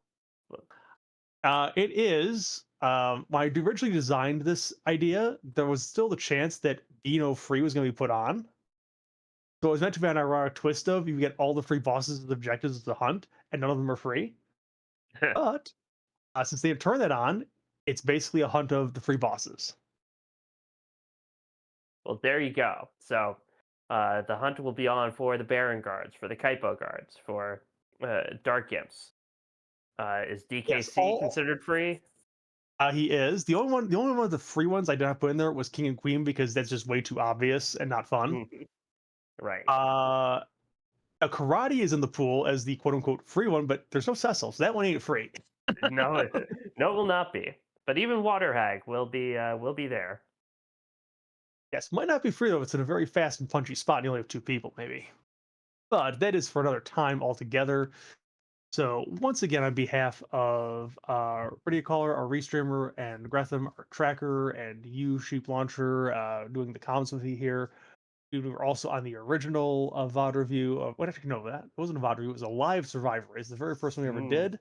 It is. When I originally designed this idea, there was still the chance that Dino Free was going to be put on. So it was meant to be an ironic twist of you get all the free bosses as objectives of the hunt, and none of them are free. But since they have turned that on, it's basically a hunt of the free bosses. Well, there you go. So, the hunt will be on for the Baron guards, for the Kaipo guards, for Dark Imps. Is Yes, DKC all considered free? he is the only one of the free ones I did not put in there was King and Queen because that's just way too obvious and not fun. Right. Uh, a Karate is in the pool as the quote unquote free one, but there's no Cecil, so that one ain't free. No, no, it will not be. But even Water Hag will be there. Yes, might not be free though. It's in a very fast and punchy spot. And you only have two people, maybe. But that is for another time altogether. So once again, on behalf of what do you call her, our restreamer and Gretham, our tracker, and you, Sheep Launcher, doing the comments with me here. We were also on the original VOD review of what actually no, that it wasn't a VOD review. It was a live Survivor. It's the very first one we ever Mm. did.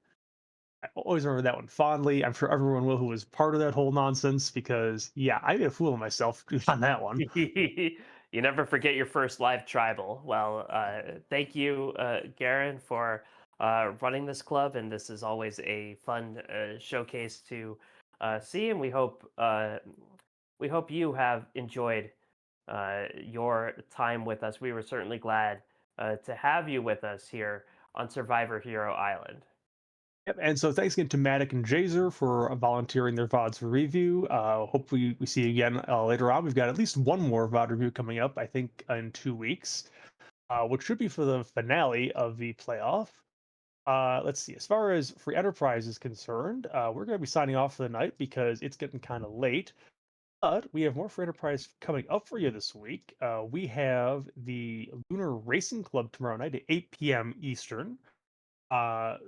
I always remember that one fondly. I'm sure everyone will who was part of that whole nonsense because yeah, I made a fool of myself on that one. You never forget your first live tribal. Well, thank you, Garen, for running this club, and this is always a fun showcase to see. And we hope you have enjoyed your time with us. We were certainly glad to have you with us here on Survivor Hero Island. Yep, and so thanks again to Matic and Jazer for volunteering their VODs for review. Hopefully we see you again later on. We've got at least one more VOD review coming up, I think, in 2 weeks, which should be for the finale of the playoff. Let's see. As far as Free Enterprise is concerned, we're going to be signing off for the night because it's getting kind of late. But we have more Free Enterprise coming up for you this week. We have the Lunar Racing Club tomorrow night at 8 p.m. Eastern.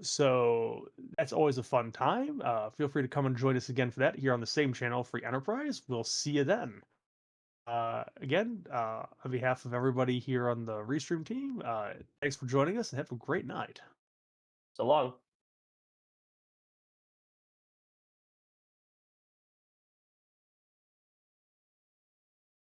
So that's always a fun time. Feel free to come and join us again for that here on the same channel, Free Enterprise. We'll see you then. Again, on behalf of everybody here on the Restream team, thanks for joining us and have a great night. So long.